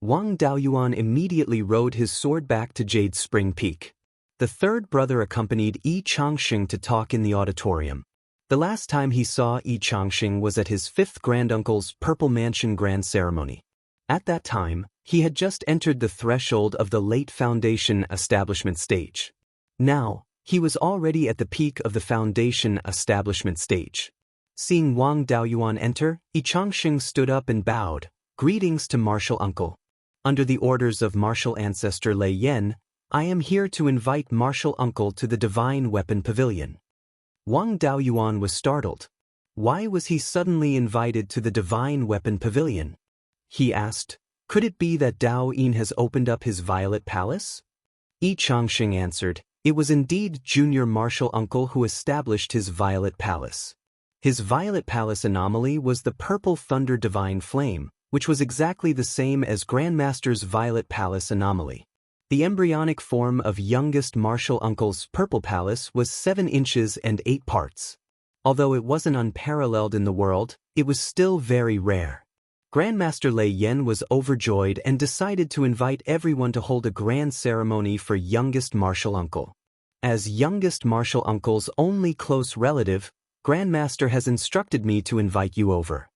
S1: Wang Daoyuan immediately rode his sword back to Jade Spring Peak. The third brother accompanied Yi Changxing to talk in the auditorium. The last time he saw Yi Changxing was at his 5th granduncle's Purple Mansion grand ceremony. At that time, he had just entered the threshold of the late foundation establishment stage. Now, he was already at the peak of the foundation establishment stage. Seeing Wang Daoyuan enter, Yi Changxing stood up and bowed. "Greetings to Martial Uncle. Under the orders of Martial Ancestor Lei Yan, I am here to invite Martial Uncle to the Divine Weapon Pavilion." Wang Daoyuan was startled. Why was he suddenly invited to the Divine Weapon Pavilion? He asked, "Could it be that Daoist has opened up his Violet Palace?" Yi Changxing answered, "It was indeed Junior Martial Uncle who established his Violet Palace. His Violet Palace anomaly was the Purple Thunder Divine Flame, which was exactly the same as Grandmaster's Violet Palace anomaly. The embryonic form of youngest Martial Uncle's Purple Palace was 7 inches and 8 parts. Although it wasn't unparalleled in the world, it was still very rare. Grandmaster Lei Yan was overjoyed and decided to invite everyone to hold a grand ceremony for youngest Martial Uncle. As youngest Martial Uncle's only close relative, Grandmaster has instructed me to invite you over."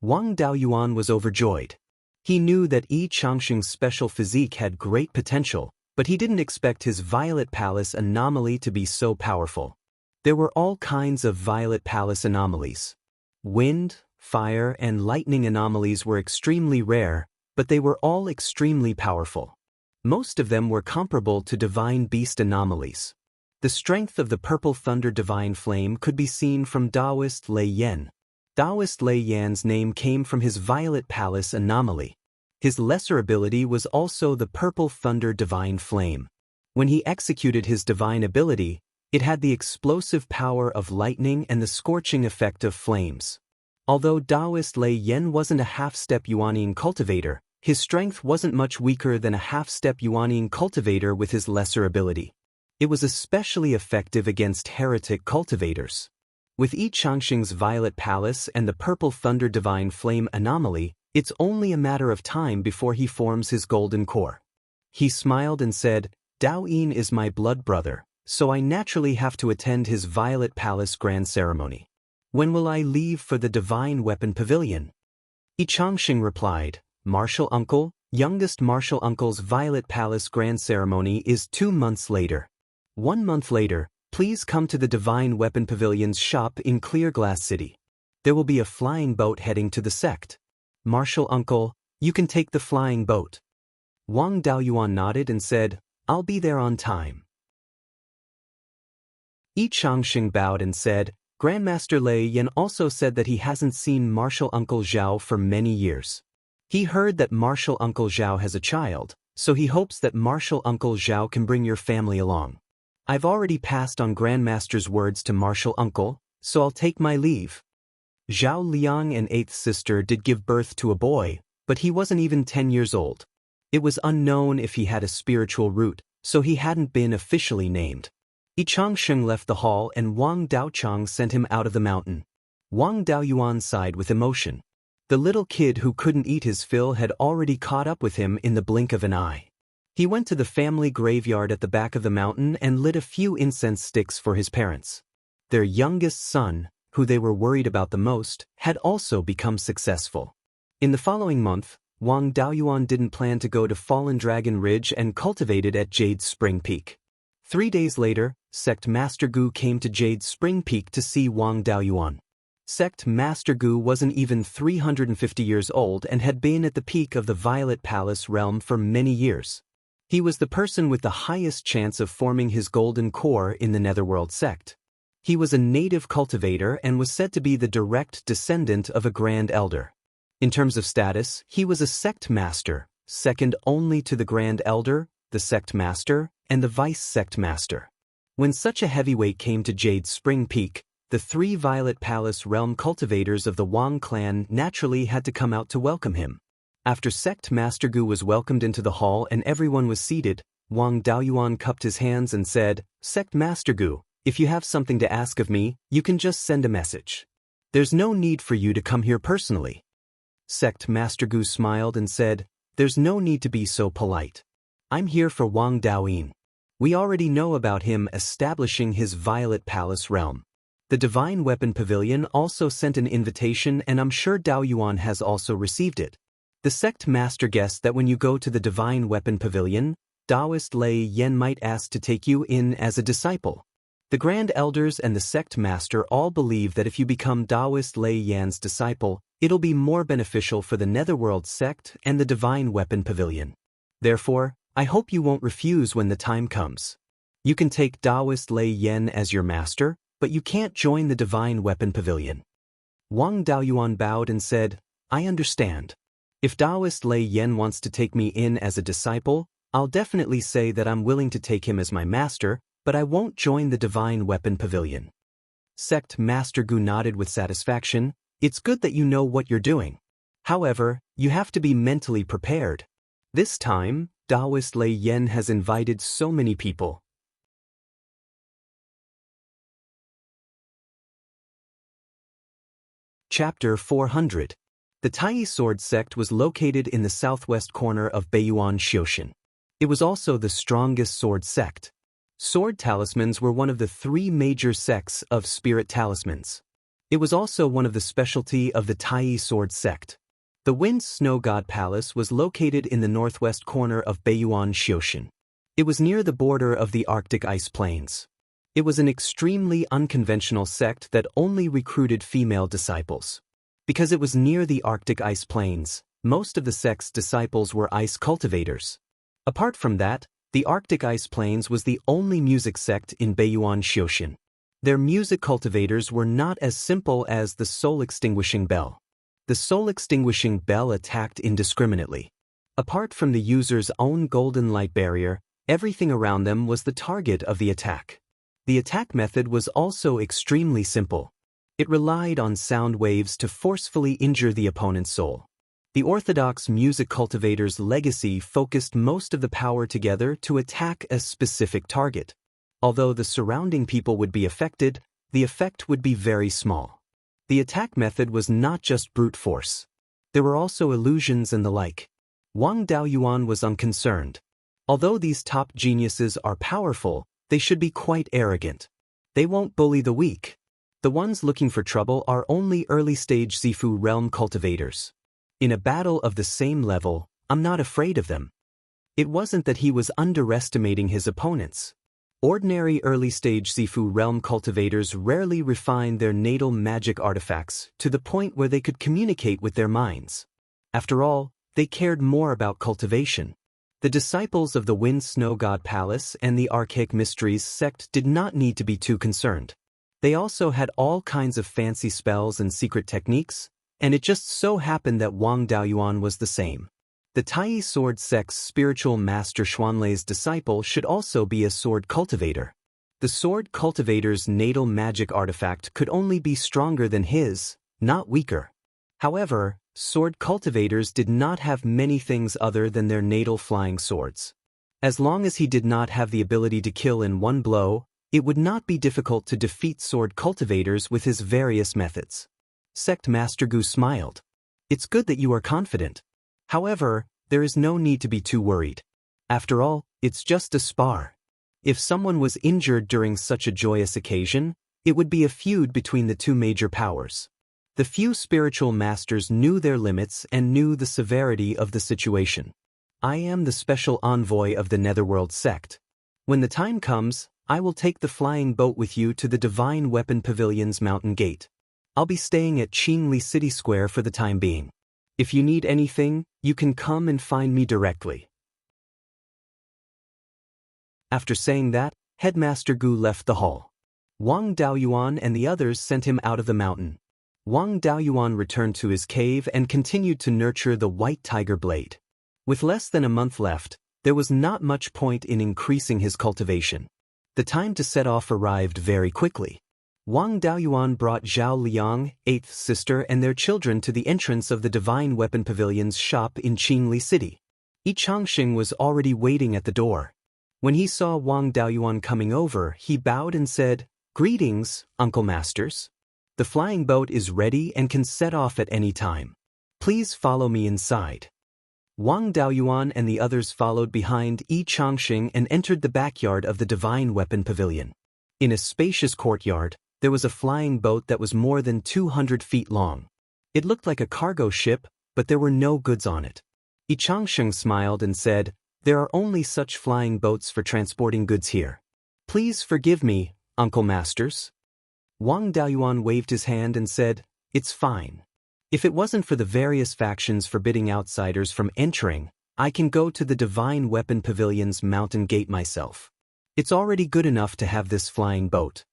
S1: Wang Daoyuan was overjoyed. He knew that Yi Changxing's special physique had great potential, but he didn't expect his Violet Palace anomaly to be so powerful. There were all kinds of Violet Palace anomalies. Wind, fire, and lightning anomalies were extremely rare, but they were all extremely powerful. Most of them were comparable to Divine Beast anomalies. The strength of the Purple Thunder Divine Flame could be seen from Daoist Lei Yan. Daoist Lei Yan's name came from his Violet Palace anomaly. His lesser ability was also the Purple Thunder Divine Flame. When he executed his divine ability, it had the explosive power of lightning and the scorching effect of flames. Although Daoist Lei Yan wasn't a half-step Yuanian cultivator, his strength wasn't much weaker than a half-step Yuanian cultivator with his lesser ability. It was especially effective against heretic cultivators. With Yi Changxing's Violet Palace and the Purple Thunder Divine Flame anomaly, it's only a matter of time before he forms his golden core. He smiled and said, "Daoist is my blood brother, so I naturally have to attend his Violet Palace grand ceremony. When will I leave for the Divine Weapon Pavilion?" Yi Changxing replied, "Martial Uncle, youngest Martial Uncle's Violet Palace grand ceremony is 2 months later. 1 month later, please come to the Divine Weapon Pavilion's shop in Clearglass City. There will be a flying boat heading to the sect. Martial Uncle, you can take the flying boat." Wang Daoyuan nodded and said, "I'll be there on time." Yi Changxing bowed and said, "Grandmaster Lei Yan also said that he hasn't seen Martial Uncle Zhao for many years. He heard that Martial Uncle Zhao has a child, so he hopes that Martial Uncle Zhao can bring your family along. I've already passed on Grandmaster's words to Martial Uncle, so I'll take my leave." Zhao Liang and 8th sister did give birth to a boy, but he wasn't even 10 years old. It was unknown if he had a spiritual root, so he hadn't been officially named. Yi Changxing left the hall and Wang Daocheng sent him out of the mountain. Wang Daoyuan sighed with emotion. The little kid who couldn't eat his fill had already caught up with him in the blink of an eye. He went to the family graveyard at the back of the mountain and lit a few incense sticks for his parents. Their youngest son, who they were worried about the most, had also become successful. In the following month, Wang Daoyuan didn't plan to go to Fallen Dragon Ridge and cultivated at Jade Spring Peak. 3 days later, Sect Master Gu came to Jade Spring Peak to see Wang Daoyuan. Sect Master Gu wasn't even 350 years old and had been at the peak of the Violet Palace realm for many years. He was the person with the highest chance of forming his golden core in the Netherworld sect. He was a native cultivator and was said to be the direct descendant of a Grand Elder. In terms of status, he was a sect master, second only to the Grand Elder, the sect master, and the vice sect master. When such a heavyweight came to Jade's Spring Peak, the 3 Violet Palace realm cultivators of the Wang clan naturally had to come out to welcome him. After Sect Master Gu was welcomed into the hall and everyone was seated, Wang Daoyuan cupped his hands and said, "Sect Master Gu, if you have something to ask of me, you can just send a message. There's no need for you to come here personally." Sect Master Gu smiled and said, "There's no need to be so polite. I'm here for Wang Daoyin. We already know about him establishing his Violet Palace realm. The Divine Weapon Pavilion also sent an invitation and I'm sure Daoyuan has also received it. The sect master guessed that when you go to the Divine Weapon Pavilion, Daoist Lei Yan might ask to take you in as a disciple. The Grand Elders and the sect master all believe that if you become Daoist Lei Yan's disciple, it'll be more beneficial for the Netherworld sect and the Divine Weapon Pavilion. Therefore, I hope you won't refuse when the time comes. You can take Daoist Lei Yan as your master, but you can't join the Divine Weapon Pavilion." Wang Daoyuan bowed and said, "I understand. If Daoist Lei Yan wants to take me in as a disciple, I'll definitely say that I'm willing to take him as my master, but I won't join the Divine Weapon Pavilion." Sect Master Gu nodded with satisfaction. "It's good that you know what you're doing. However, you have to be mentally prepared. This time, Daoist Lei Yan has invited so many people." Chapter 400. The Tai Sword sect was located in the southwest corner of Beiyuan Xioshan. It was also the strongest sword sect. Sword talismans were one of the 3 major sects of spirit talismans. It was also one of the specialty of the Tai Sword sect. The Wind Snow God Palace was located in the northwest corner of Beiyuan Xioshan. It was near the border of the Arctic ice plains. It was an extremely unconventional sect that only recruited female disciples. Because it was near the Arctic ice plains, most of the sect's disciples were ice cultivators. Apart from that, the Arctic ice plains was the only music sect in Beiyuan Xioshan. Their music cultivators were not as simple as the soul-extinguishing bell. The soul-extinguishing bell attacked indiscriminately. Apart from the user's own golden light barrier, everything around them was the target of the attack. The attack method was also extremely simple. It relied on sound waves to forcefully injure the opponent's soul. The orthodox music cultivator's legacy focused most of the power together to attack a specific target. Although the surrounding people would be affected, the effect would be very small. The attack method was not just brute force. There were also illusions and the like. Wang Daoyuan was unconcerned. Although these top geniuses are powerful, they should be quite arrogant. They won't bully the weak. The ones looking for trouble are only early-stage Zifu realm cultivators. In a battle of the same level, I'm not afraid of them. It wasn't that he was underestimating his opponents. Ordinary early-stage Zifu realm cultivators rarely refine their natal magic artifacts to the point where they could communicate with their minds. After all, they cared more about cultivation. The disciples of the Wind Snow God Palace and the Archaic Mysteries sect did not need to be too concerned. They also had all kinds of fancy spells and secret techniques, and it just so happened that Wang Daoyuan was the same. The Tai Sword sect's spiritual master Xuanlei's disciple should also be a sword cultivator. The sword cultivator's natal magic artifact could only be stronger than his, not weaker. However, sword cultivators did not have many things other than their natal flying swords. As long as he did not have the ability to kill in one blow, it would not be difficult to defeat sword cultivators with his various methods. Sect Master Gu smiled. "It's good that you are confident. However, there is no need to be too worried. After all, it's just a spar. If someone was injured during such a joyous occasion, it would be a feud between the 2 major powers." The few spiritual masters knew their limits and knew the severity of the situation. "I am the special envoy of the Netherworld sect. When the time comes, I will take the flying boat with you to the Divine Weapon Pavilion's mountain gate. I'll be staying at Qingli City Square for the time being. If you need anything, you can come and find me directly." After saying that, Headmaster Gu left the hall. Wang Daoyuan and the others sent him out of the mountain. Wang Daoyuan returned to his cave and continued to nurture the white tiger blade. With less than a month left, there was not much point in increasing his cultivation. The time to set off arrived very quickly. Wang Daoyuan brought Zhao Liang, 8th sister, and their children to the entrance of the Divine Weapon Pavilion's shop in Qingli City. Xianxia was already waiting at the door. When he saw Wang Daoyuan coming over, he bowed and said, "Greetings, Uncle Masters. The flying boat is ready and can set off at any time. Please follow me inside." Wang Daoyuan and the others followed behind Xianxia and entered the backyard of the Divine Weapon Pavilion. In a spacious courtyard, there was a flying boat that was more than 200 feet long. It looked like a cargo ship, but there were no goods on it. Xianxia smiled and said, "There are only such flying boats for transporting goods here. Please forgive me, Uncle Masters." Wang Daoyuan waved his hand and said, "It's fine. If it wasn't for the various factions forbidding outsiders from entering, I can go to the Divine Weapon Pavilion's mountain gate myself. It's already good enough to have this flying boat."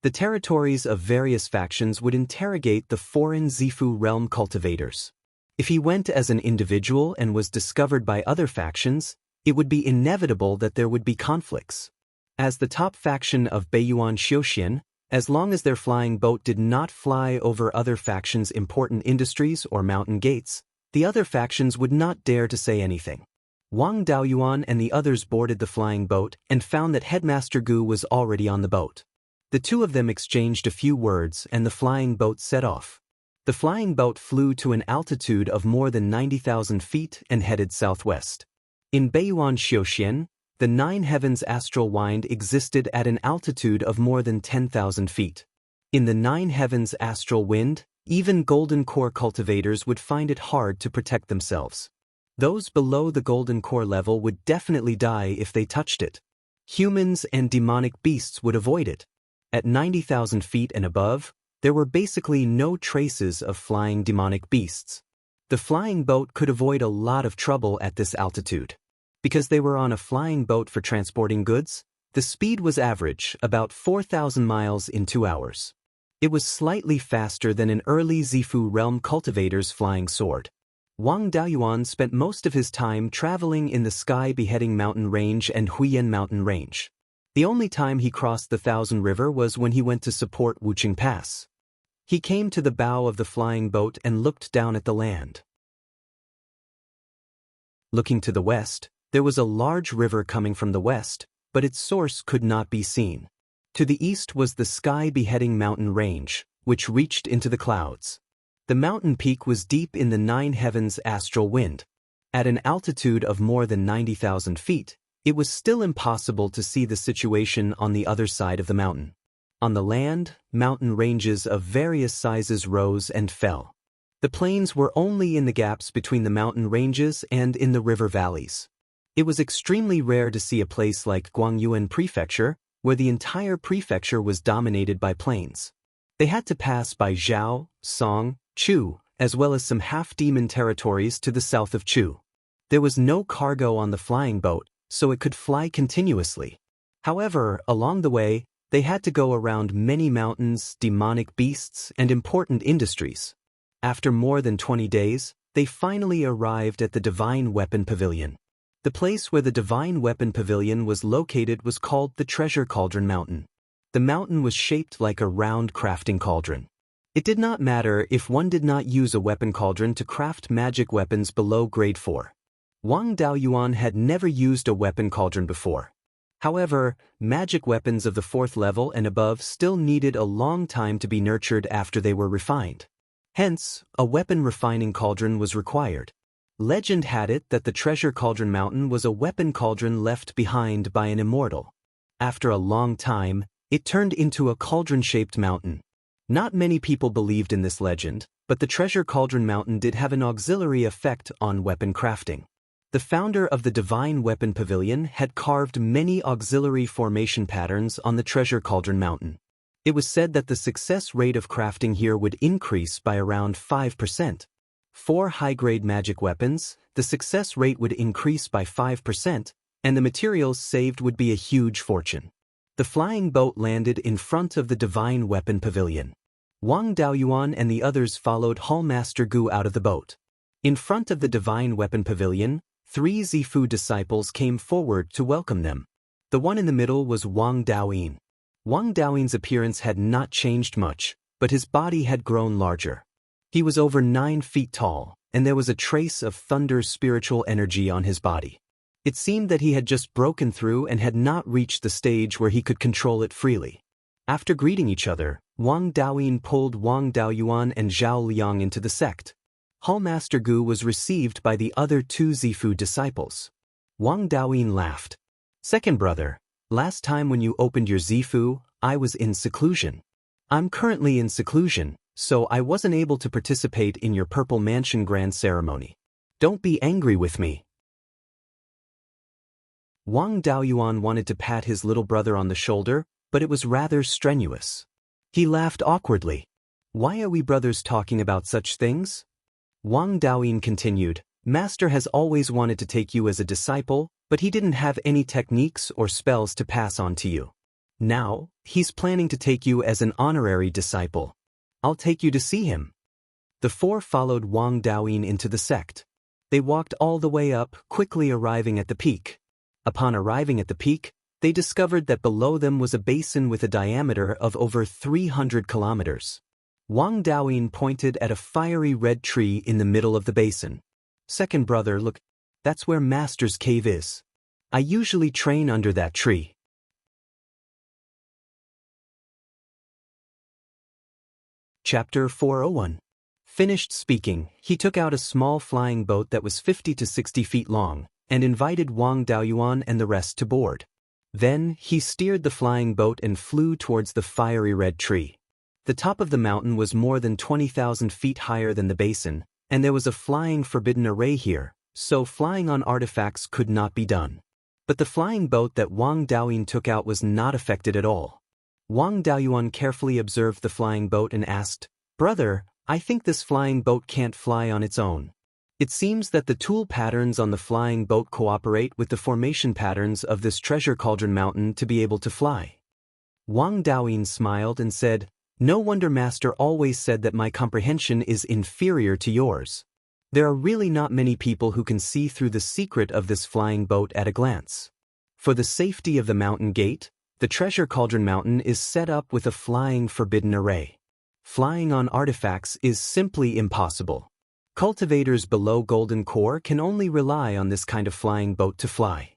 S1: The territories of various factions would interrogate the foreign Zifu realm cultivators. If he went as an individual and was discovered by other factions, it would be inevitable that there would be conflicts. As the top faction of Beiyuan Xiuxian, as long as their flying boat did not fly over other factions' important industries or mountain gates, the other factions would not dare to say anything. Wang Daoyuan and the others boarded the flying boat and found that Headmaster Gu was already on the boat. The two of them exchanged a few words and the flying boat set off. The flying boat flew to an altitude of more than 90,000 feet and headed southwest. In Beiyuan Xiuxian, the Nine Heavens astral wind existed at an altitude of more than 10,000 feet. In the Nine Heavens astral wind, even golden core cultivators would find it hard to protect themselves. Those below the golden core level would definitely die if they touched it. Humans and demonic beasts would avoid it. At 90,000 feet and above, there were basically no traces of flying demonic beasts. The flying boat could avoid a lot of trouble at this altitude. Because they were on a flying boat for transporting goods, the speed was average, about 4,000 miles in 2 hours. It was slightly faster than an early Zifu realm cultivator's flying sword. Wang Daoyuan spent most of his time traveling in the Sky Beheading Mountain Range and Huiyan Mountain Range. The only time he crossed the Thousand River was when he went to support Wuqing Pass. He came to the bow of the flying boat and looked down at the land. Looking to the west, there was a large river coming from the west, but its source could not be seen. To the east was the Sky Beheading Mountain Range, which reached into the clouds. The mountain peak was deep in the Nine Heavens astral wind. At an altitude of more than 90,000 feet, it was still impossible to see the situation on the other side of the mountain. On the land, mountain ranges of various sizes rose and fell. The plains were only in the gaps between the mountain ranges and in the river valleys. It was extremely rare to see a place like Guangyuan Prefecture, where the entire prefecture was dominated by plains. They had to pass by Zhao, Song, Chu, as well as some half-demon territories to the south of Chu. There was no cargo on the flying boat, so it could fly continuously. However, along the way, they had to go around many mountains, demonic beasts, and important industries. After more than 20 days, they finally arrived at the Divine Weapon Pavilion. The place where the Divine Weapon Pavilion was located was called the Treasure Cauldron Mountain. The mountain was shaped like a round crafting cauldron. It did not matter if one did not use a weapon cauldron to craft magic weapons below grade 4. Wang Daoyuan had never used a weapon cauldron before. However, magic weapons of the 4th level and above still needed a long time to be nurtured after they were refined. Hence, a weapon refining cauldron was required. Legend had it that the Treasure Cauldron Mountain was a weapon cauldron left behind by an immortal. After a long time, it turned into a cauldron-shaped mountain. Not many people believed in this legend, but the Treasure Cauldron Mountain did have an auxiliary effect on weapon crafting. The founder of the Divine Weapon Pavilion had carved many auxiliary formation patterns on the Treasure Cauldron Mountain. It was said that the success rate of crafting here would increase by around 5%. For high-grade magic weapons, the success rate would increase by 5%, and the materials saved would be a huge fortune. The flying boat landed in front of the Divine Weapon Pavilion. Wang Daoyuan and the others followed Hallmaster Gu out of the boat. In front of the Divine Weapon Pavilion, 3 Zifu disciples came forward to welcome them. The one in the middle was Wang Daoyin. Wang Daoyin's appearance had not changed much, but his body had grown larger. He was over 9 feet tall, and there was a trace of Thunder's spiritual energy on his body. It seemed that he had just broken through and had not reached the stage where he could control it freely. After greeting each other, Wang Daoyin pulled Wang Daoyuan and Zhao Liang into the sect. Hallmaster Gu was received by the other 2 Zifu disciples. Wang Daoyin laughed. "Second brother, last time when you opened your Zifu, I was in seclusion. I'm currently in seclusion, so I wasn't able to participate in your Purple Mansion Grand Ceremony. Don't be angry with me." Wang Daoyuan wanted to pat his little brother on the shoulder, but it was rather strenuous. He laughed awkwardly. "Why are we brothers talking about such things?" Wang Daoyin continued, "Master has always wanted to take you as a disciple, but he didn't have any techniques or spells to pass on to you. Now, he's planning to take you as an honorary disciple. I'll take you to see him." The 4 followed Wang Daoyin into the sect. They walked all the way up, quickly arriving at the peak. Upon arriving at the peak, they discovered that below them was a basin with a diameter of over 300 kilometers. Wang Daoyin pointed at a fiery red tree in the middle of the basin. "Second brother, look, that's where Master's cave is. I usually train under that tree." Chapter 401. Finished speaking, he took out a small flying boat that was 50 to 60 feet long, and invited Wang Daoyuan and the rest to board. Then, he steered the flying boat and flew towards the fiery red tree. The top of the mountain was more than 20,000 feet higher than the basin, and there was a flying forbidden array here, so flying on artifacts could not be done. But the flying boat that Wang Daoyin took out was not affected at all. Wang Daoyuan carefully observed the flying boat and asked, "Brother, I think this flying boat can't fly on its own. It seems that the tool patterns on the flying boat cooperate with the formation patterns of this treasure cauldron mountain to be able to fly." Wang Daoyin smiled and said, "No wonder Master always said that my comprehension is inferior to yours. There are really not many people who can see through the secret of this flying boat at a glance. For the safety of the mountain gate, the treasure cauldron mountain is set up with a flying forbidden array. Flying on artifacts is simply impossible. Cultivators below Golden Core can only rely on this kind of flying boat to fly."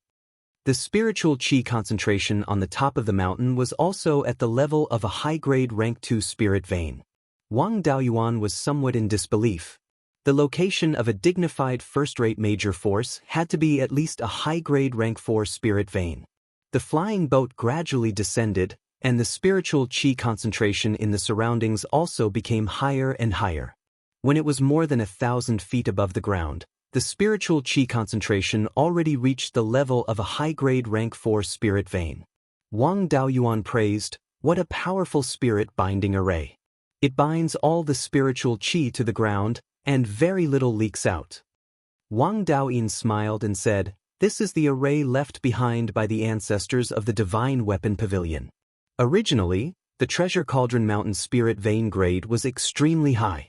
S1: The spiritual chi concentration on the top of the mountain was also at the level of a high-grade rank 2 spirit vein. Wang Daoyuan was somewhat in disbelief. The location of a dignified first-rate major force had to be at least a high-grade rank 4 spirit vein. The flying boat gradually descended, and the spiritual chi concentration in the surroundings also became higher and higher. When it was more than 1,000 feet above the ground, the spiritual chi concentration already reached the level of a high-grade rank 4 spirit vein. Wang Daoyuan praised, "What a powerful spirit binding array. It binds all the spiritual chi to the ground, and very little leaks out." Wang Daoyin smiled and said, "This is the array left behind by the ancestors of the Divine Weapon Pavilion. Originally, the Treasure Cauldron Mountain Spirit Vein grade was extremely high.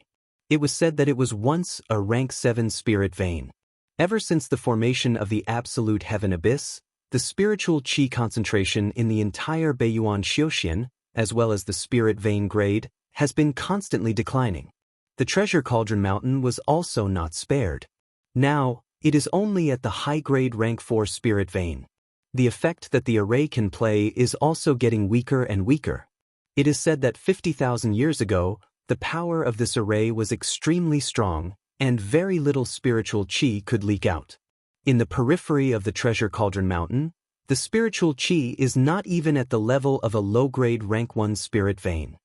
S1: It was said that it was once a rank 7 spirit vein. Ever since the formation of the Absolute Heaven Abyss, the spiritual chi concentration in the entire Beiyuan Xiuxian, as well as the spirit vein grade, has been constantly declining. The Treasure Cauldron Mountain was also not spared. Now, it is only at the high-grade rank 4 spirit vein. The effect that the array can play is also getting weaker and weaker. It is said that 50,000 years ago, the power of this array was extremely strong, and very little spiritual chi could leak out. In the periphery of the Treasure Cauldron Mountain, the spiritual chi is not even at the level of a low-grade rank 1 spirit vein.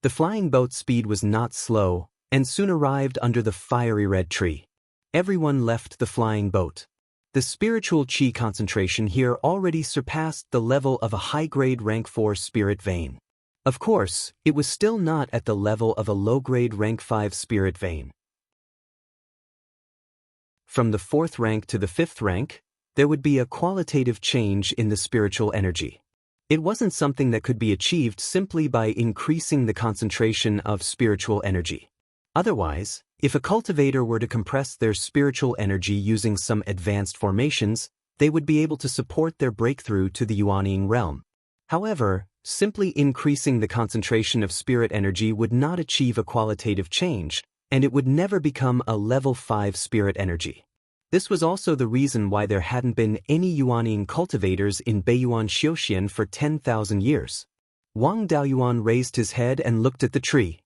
S1: The flying boat's speed was not slow, and soon arrived under the fiery red tree. Everyone left the flying boat. The spiritual chi concentration here already surpassed the level of a high-grade rank 4 spirit vein. Of course, it was still not at the level of a low-grade rank 5 spirit vein. From the 4th rank to the 5th rank, there would be a qualitative change in the spiritual energy. It wasn't something that could be achieved simply by increasing the concentration of spiritual energy. Otherwise, if a cultivator were to compress their spiritual energy using some advanced formations, they would be able to support their breakthrough to the Yuanying realm. However, simply increasing the concentration of spirit energy would not achieve a qualitative change, and it would never become a level 5 spirit energy. This was also the reason why there hadn't been any Yuanying cultivators in Beiyuan Xiuxian for 10,000 years. Wang Daoyuan raised his head and looked at the tree.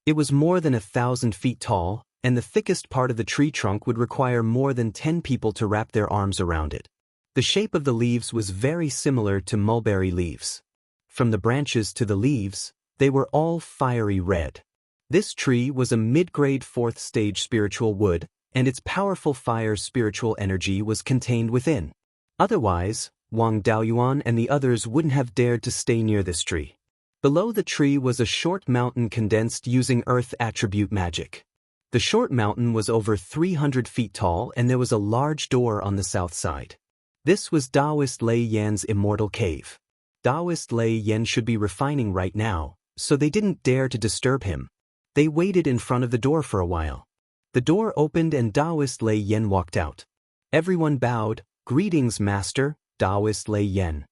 S1: It was more than 1,000 feet tall, and the thickest part of the tree trunk would require more than 10 people to wrap their arms around it. The shape of the leaves was very similar to mulberry leaves. From the branches to the leaves, they were all fiery red. This tree was a mid-grade 4th stage spiritual wood, and its powerful fire spiritual energy was contained within. Otherwise, Wang Daoyuan and the others wouldn't have dared to stay near this tree. Below the tree was a short mountain condensed using earth attribute magic. The short mountain was over 300 feet tall, and there was a large door on the south side. This was Daoist Lei Yan's immortal cave. Daoist Lei Yan should be refining right now, so they didn't dare to disturb him. They waited in front of the door for a while. The door opened and Daoist Lei Yan walked out. Everyone bowed. "Greetings, Master," Daoist Lei Yan.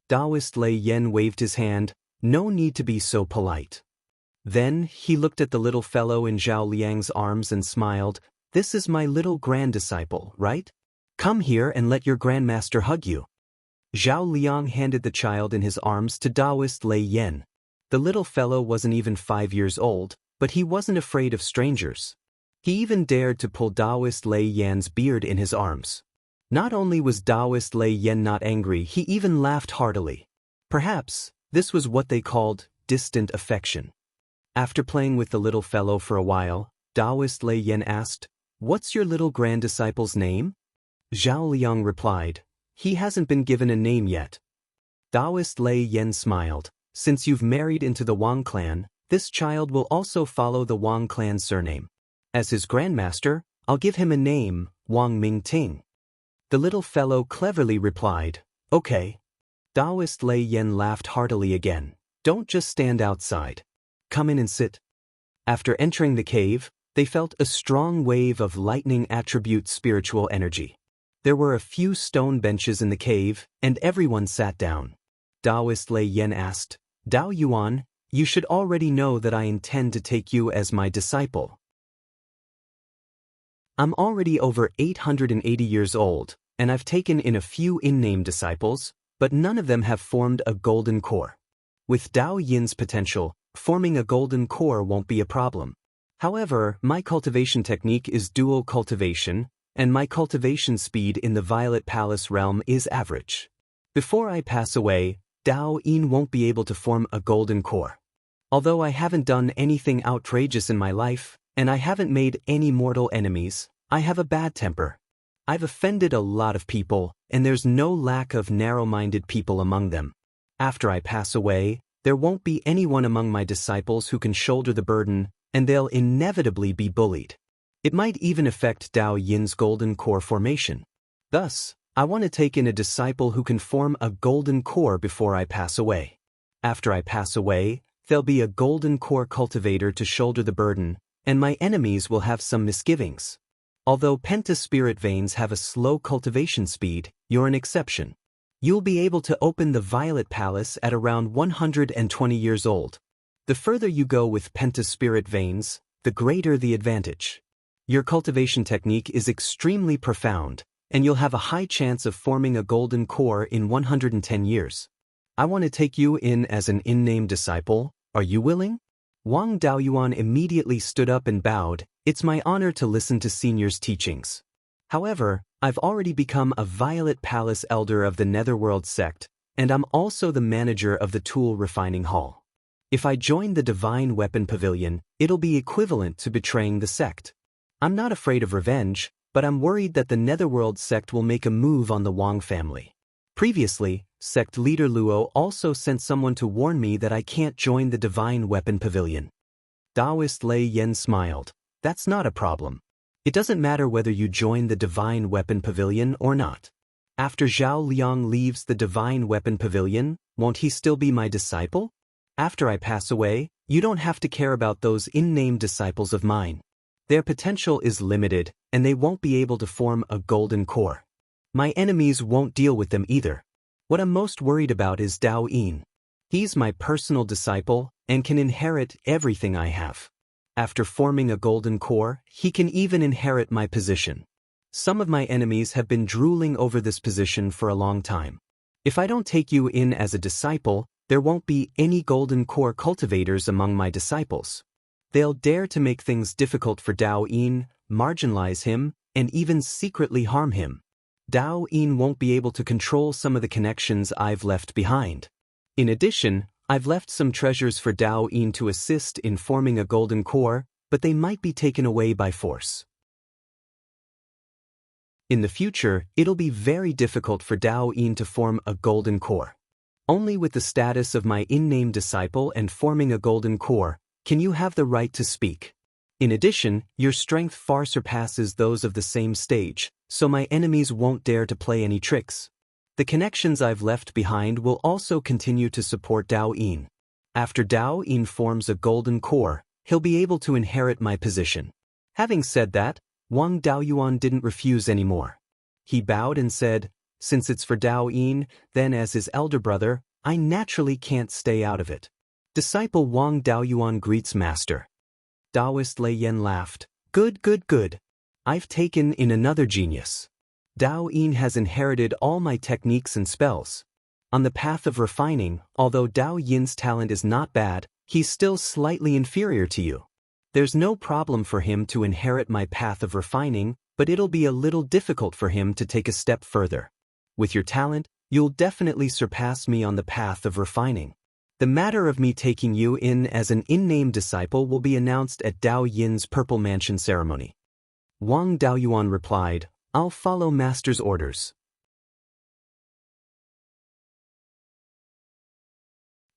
S1: Daoist Lei Yan waved his hand. "No need to be so polite." Then he looked at the little fellow in Zhao Liang's arms and smiled. "This is my little grand disciple, right? Come here and let your grandmaster hug you." Zhao Liang handed the child in his arms to Daoist Lei Yan. The little fellow wasn't even 5 years old, but he wasn't afraid of strangers. He even dared to pull Daoist Lei Yan's beard in his arms. Not only was Daoist Lei Yan not angry, he even laughed heartily. Perhaps this was what they called distant affection. After playing with the little fellow for a while, Daoist Lei Yan asked, "What's your little grand disciple's name?" Zhao Liang replied, "He hasn't been given a name yet." Daoist Lei Yan smiled. "Since you've married into the Wang clan, this child will also follow the Wang clan surname. As his grandmaster, I'll give him a name, Wang Mingting." The little fellow cleverly replied, "Okay." Daoist Lei Yan laughed heartily again. "Don't just stand outside. Come in and sit." After entering the cave, they felt a strong wave of lightning attribute spiritual energy. There were a few stone benches in the cave, and everyone sat down. Daoist Lei Yan asked, "Dao Yuan, you should already know that I intend to take you as my disciple. I'm already over 880 years old, and I've taken in a few in-name disciples, but none of them have formed a golden core. With Dao Yin's potential, forming a golden core won't be a problem. However, my cultivation technique is dual cultivation, and my cultivation speed in the Violet Palace realm is average. Before I pass away, Dao Yin won't be able to form a golden core. Although I haven't done anything outrageous in my life, and I haven't made any mortal enemies, I have a bad temper. I've offended a lot of people, and there's no lack of narrow-minded people among them. After I pass away, there won't be anyone among my disciples who can shoulder the burden, and they'll inevitably be bullied. It might even affect Dao Yin's golden core formation. Thus, I want to take in a disciple who can form a golden core before I pass away. After I pass away, there'll be a golden core cultivator to shoulder the burden, and my enemies will have some misgivings. Although Penta spirit veins have a slow cultivation speed, you're an exception. You'll be able to open the Violet Palace at around 120 years old. The further you go with Penta spirit veins, the greater the advantage. Your cultivation technique is extremely profound, and you'll have a high chance of forming a golden core in 110 years. I want to take you in as an in-name disciple. Are you willing? Wang Daoyuan immediately stood up and bowed. "It's my honor to listen to seniors' teachings. However, I've already become a Violet Palace elder of the Netherworld sect, and I'm also the manager of the Tool Refining Hall. If I join the Divine Weapon Pavilion, it'll be equivalent to betraying the sect. I'm not afraid of revenge, but I'm worried that the Netherworld sect will make a move on the Wang family. Previously, sect leader Luo also sent someone to warn me that I can't join the Divine Weapon Pavilion." Daoist Lei Yan smiled. "That's not a problem. It doesn't matter whether you join the Divine Weapon Pavilion or not. After Zhao Liang leaves the Divine Weapon Pavilion, Won't he still be my disciple? After I pass away, you don't have to care about those unnamed disciples of mine. Their potential is limited, and they won't be able to form a golden core. My enemies won't deal with them either. What I'm most worried about is Daoist. He's my personal disciple and can inherit everything I have. After forming a golden core, he can even inherit my position. Some of my enemies have been drooling over this position for a long time. If I don't take you in as a disciple, there won't be any golden core cultivators among my disciples. They'll dare to make things difficult for Daoist, marginalize him, and even secretly harm him. Daoist won't be able to control some of the connections I've left behind. In addition, I've left some treasures for Daoist to assist in forming a golden core, but they might be taken away by force. In the future, it'll be very difficult for Daoist to form a golden core. Only with the status of my unnamed disciple and forming a golden core can you have the right to speak. In addition, your strength far surpasses those of the same stage, so my enemies won't dare to play any tricks. The connections I've left behind will also continue to support Daoist. After Daoist forms a golden core, he'll be able to inherit my position. Having said that, Wang Daoyuan didn't refuse anymore. He bowed and said, "Since it's for Daoist, then as his elder brother, I naturally can't stay out of it." Disciple Wang Daoyuan greets master. Daoist Lei Yan laughed. Good, good, good. I've taken in another genius. Daoist has inherited all my techniques and spells. On the path of refining, although Daoyin's talent is not bad, he's still slightly inferior to you. There's no problem for him to inherit my path of refining, but it'll be a little difficult for him to take a step further. With your talent, you'll definitely surpass me on the path of refining. The matter of me taking you in as an unnamed disciple will be announced at Daoyin's Purple Mansion ceremony. Wang Daoyuan replied, I'll follow master's orders.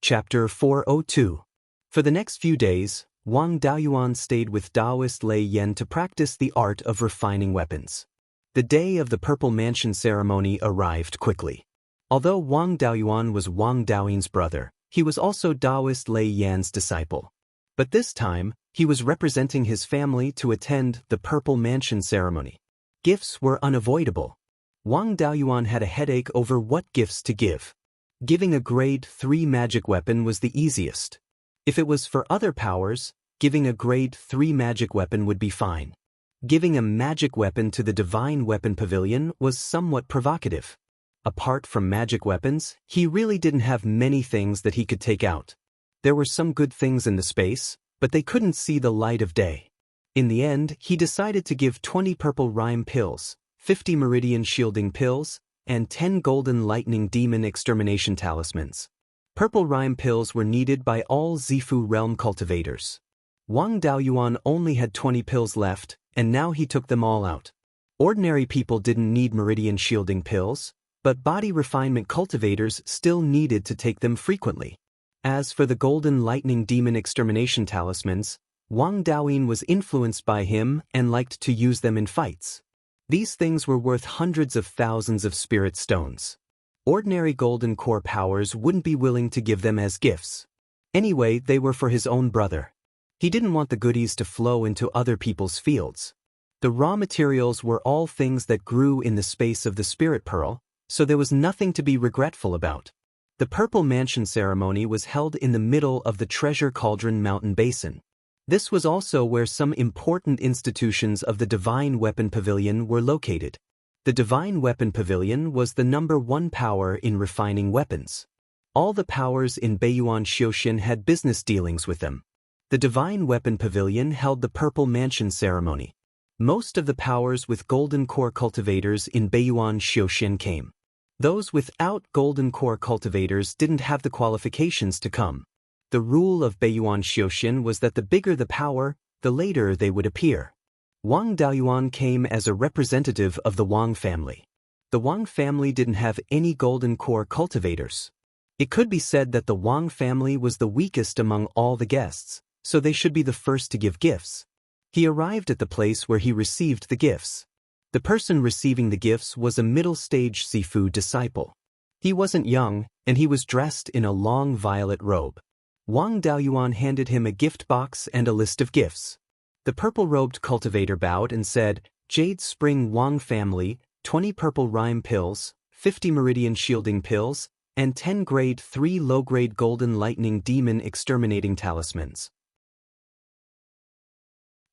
S1: Chapter 402. For the next few days, Wang Daoyuan stayed with Daoist Lei Yan to practice the art of refining weapons. The day of the Purple Mansion ceremony arrived quickly. Although Wang Daoyuan was Wang Daoyin's brother, he was also Daoist Lei Yan's disciple. But this time, he was representing his family to attend the Purple Mansion ceremony. Gifts were unavoidable. Wang Daoyuan had a headache over what gifts to give. Giving a grade 3 magic weapon was the easiest. If it was for other powers, giving a grade 3 magic weapon would be fine. Giving a magic weapon to the Divine Weapon Pavilion was somewhat provocative. Apart from magic weapons, he really didn't have many things that he could take out. There were some good things in the space, but they couldn't see the light of day. In the end, he decided to give 20 purple rhyme pills, 50 meridian shielding pills, and 10 golden lightning demon extermination talismans. Purple rhyme pills were needed by all Zifu realm cultivators. Wang Daoyuan only had 20 pills left, and now he took them all out. Ordinary people didn't need meridian shielding pills, but body refinement cultivators still needed to take them frequently. As for the golden lightning demon extermination talismans, Wang Daoyuan was influenced by him and liked to use them in fights. These things were worth hundreds of thousands of spirit stones. Ordinary golden core powers wouldn't be willing to give them as gifts. Anyway, they were for his own brother. He didn't want the goodies to flow into other people's fields. The raw materials were all things that grew in the space of the spirit pearl, so there was nothing to be regretful about. The Purple Mansion ceremony was held in the middle of the Treasure Cauldron Mountain Basin. This was also where some important institutions of the Divine Weapon Pavilion were located. The Divine Weapon Pavilion was the #1 power in refining weapons. All the powers in Beiyuan Xiaoxian had business dealings with them. The Divine Weapon Pavilion held the Purple Mansion ceremony. Most of the powers with golden core cultivators in Beiyuan Xiaoxian came. Those without golden core cultivators didn't have the qualifications to come. The rule of Beiyuan Xiaoxian was that the bigger the power, the later they would appear. Wang Daoyuan came as a representative of the Wang family. The Wang family didn't have any golden core cultivators. It could be said that the Wang family was the weakest among all the guests, so they should be the first to give gifts. He arrived at the place where he received the gifts. The person receiving the gifts was a middle-stage Sifu disciple. He wasn't young, and he was dressed in a long violet robe. Wang Daoyuan handed him a gift box and a list of gifts. The purple-robed cultivator bowed and said, "Jade Spring Wang family, 20 purple rhyme pills, 50 meridian shielding pills, and 10 grade 3 low-grade golden lightning demon exterminating talismans."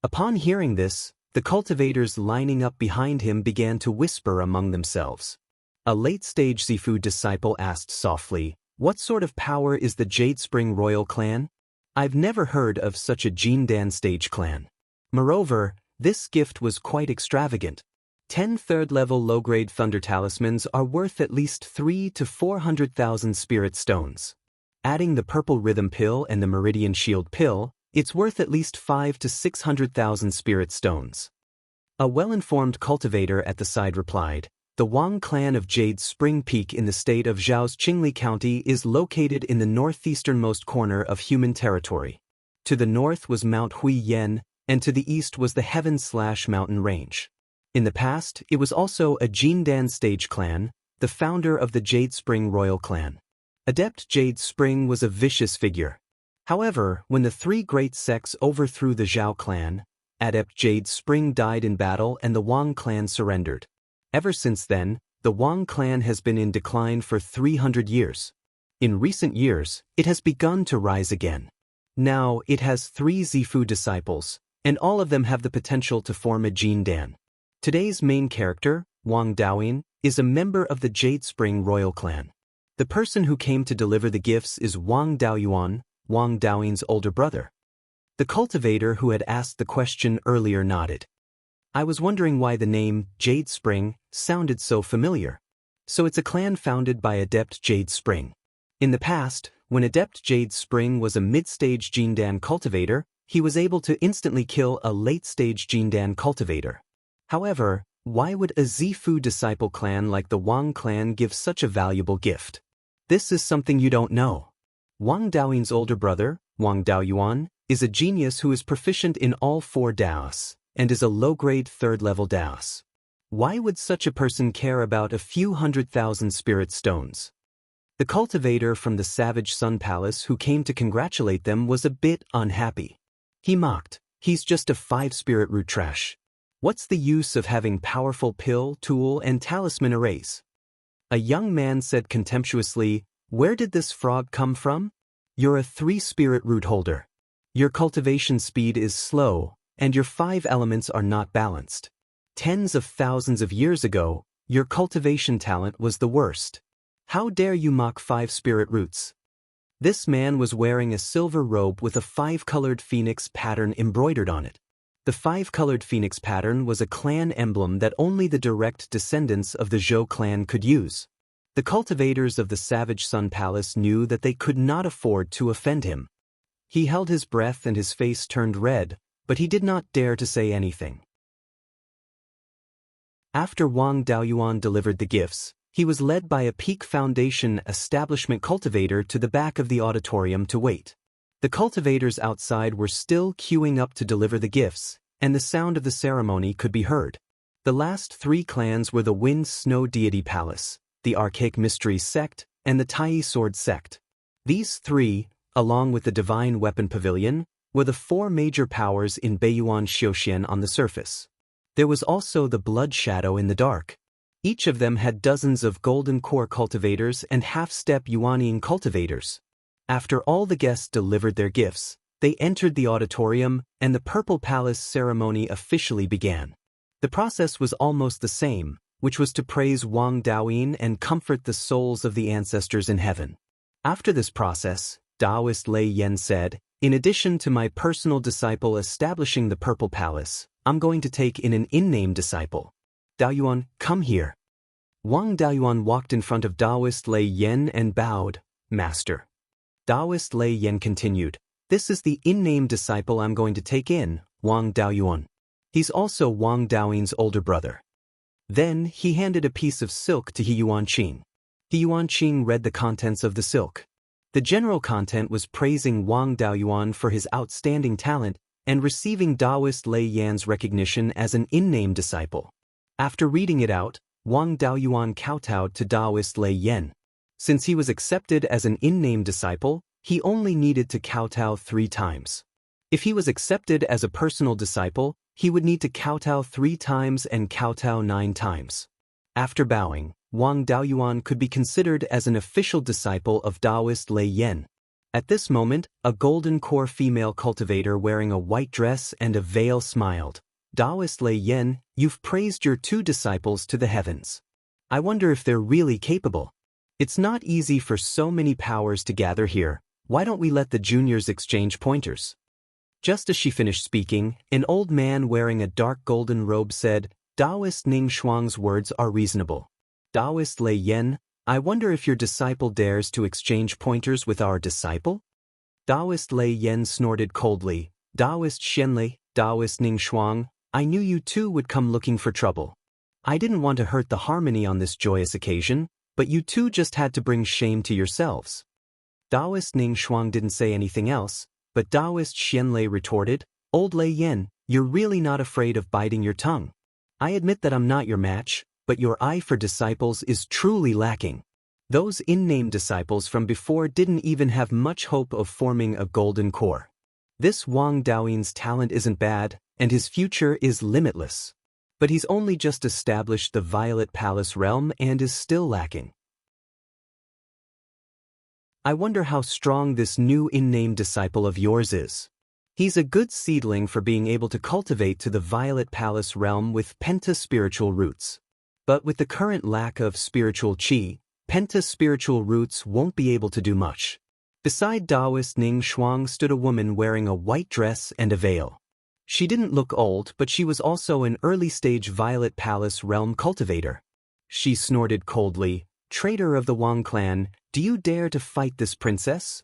S1: Upon hearing this, the cultivators lining up behind him began to whisper among themselves. A late-stage Zifu disciple asked softly, "What sort of power is the Jade Spring royal clan? I've never heard of such a Jindan stage clan. Moreover, this gift was quite extravagant. 10 third-level low-grade thunder talismans are worth at least 3 to 400,000 spirit stones. Adding the purple rhythm pill and the meridian shield pill, it's worth at least 5 to 600,000 spirit stones." A well-informed cultivator at the side replied, "The Wang clan of Jade Spring Peak in the state of Zhao's Qingli County is located in the northeasternmost corner of human territory. To the north was Mount Huiyen, and to the east was the Heaven/Mountain Range. In the past, it was also a Jindan stage clan, the founder of the Jade Spring royal clan. Adept Jade Spring was a vicious figure. However, when the three great sects overthrew the Zhao clan, Adept Jade Spring died in battle and the Wang clan surrendered. Ever since then, the Wang clan has been in decline for 300 years. In recent years, it has begun to rise again. Now, it has 3 Zifu disciples, and all of them have the potential to form a Jindan. Today's main character, Wang Daoyin, is a member of the Jade Spring royal clan. The person who came to deliver the gifts is Wang Daoyuan, Wang Daoyin's older brother." The cultivator who had asked the question earlier nodded. "I was wondering why the name Jade Spring sounded so familiar. So it's a clan founded by Adept Jade Spring. In the past, when Adept Jade Spring was a mid-stage Jindan cultivator, he was able to instantly kill a late-stage Jindan cultivator. However, why would a Zifu disciple clan like the Wang clan give such a valuable gift? This is something you don't know." Wang Daoyin's older brother, Wang Daoyuan, is a genius who is proficient in all 4 Daoists, and is a low-grade 3rd-level Daoist. Why would such a person care about a few 100,000 spirit stones? The cultivator from the Savage Sun Palace who came to congratulate them was a bit unhappy. He mocked, "He's just a 5 spirit root trash. What's the use of having powerful pill, tool, and talisman arrays?" A young man said contemptuously, "Where did this frog come from? You're a 3 spirit root holder. Your cultivation speed is slow, and your 5 elements are not balanced. Tens of thousands of years ago, your cultivation talent was the worst. How dare you mock 5 spirit roots?" This man was wearing a silver robe with a 5-colored phoenix pattern embroidered on it. The 5-colored phoenix pattern was a clan emblem that only the direct descendants of the Zhou clan could use. The cultivators of the Savage Sun Palace knew that they could not afford to offend him. He held his breath and his face turned red, but he did not dare to say anything. After Wang Daoyuan delivered the gifts, he was led by a Peak Foundation establishment cultivator to the back of the auditorium to wait. The cultivators outside were still queuing up to deliver the gifts, and the sound of the ceremony could be heard. The last 3 clans were the Wind Snow Deity Palace, the Archaic Mysteries Sect, and the Tai Sword Sect. These 3, along with the Divine Weapon Pavilion, were the 4 major powers in Beiyuan Xiuxian on the surface. There was also the Blood Shadow in the dark. Each of them had dozens of Golden Core cultivators and half-step Yuanian cultivators. After all the guests delivered their gifts, they entered the auditorium, and the Purple Palace ceremony officially began. The process was almost the same, which was to praise Wang Daoyin and comfort the souls of the ancestors in heaven. After this process, Daoist Lei Yen said, "In addition to my personal disciple establishing the Purple Palace, I'm going to take in an in-name disciple. Daoyuan, come here." Wang Daoyuan walked in front of Daoist Lei Yen and bowed, "Master." Daoist Lei Yen continued, "This is the in-name disciple I'm going to take in, Wang Daoyuan. He's also Wang Daoyin's older brother." Then he handed a piece of silk to He Yuanqing. He Yuanqing read the contents of the silk. The general content was praising Wang Daoyuan for his outstanding talent and receiving Daoist Lei Yan's recognition as an in-name disciple. After reading it out, Wang Daoyuan kowtowed to Daoist Lei Yan. Since he was accepted as an in-name disciple, he only needed to kowtow 3 times. If he was accepted as a personal disciple, he would need to kowtow 3 times and kowtow 9 times. After bowing, Wang Daoyuan could be considered as an official disciple of Daoist Lei Yan. At this moment, a golden core female cultivator wearing a white dress and a veil smiled. Daoist Lei Yan, you've praised your 2 disciples to the heavens. I wonder if they're really capable. It's not easy for so many powers to gather here. Why don't we let the juniors exchange pointers? Just as she finished speaking, an old man wearing a dark golden robe said, Daoist Ning Shuang's words are reasonable. Daoist Lei Yan, I wonder if your disciple dares to exchange pointers with our disciple? Daoist Lei Yan snorted coldly. Daoist Xianxia, Daoist Ning Shuang, I knew you 2 would come looking for trouble. I didn't want to hurt the harmony on this joyous occasion, but you 2 just had to bring shame to yourselves. Daoist Ning Shuang didn't say anything else, but Daoist Xianxia retorted, Old Lei Yan, you're really not afraid of biting your tongue. I admit that I'm not your match, but your eye for disciples is truly lacking. Those in-name disciples from before didn't even have much hope of forming a golden core. This Wang Daoyuan's talent isn't bad, and his future is limitless. But he's only just established the Violet Palace realm and is still lacking. I wonder how strong this new in-name disciple of yours is. He's a good seedling for being able to cultivate to the Violet Palace realm with penta-spiritual roots. But with the current lack of spiritual qi, penta-spiritual roots won't be able to do much. Beside Daoist Ning Shuang stood a woman wearing a white dress and a veil. She didn't look old, but she was also an early-stage Violet Palace realm cultivator. She snorted coldly, Traitor of the Wang clan, do you dare to fight this princess?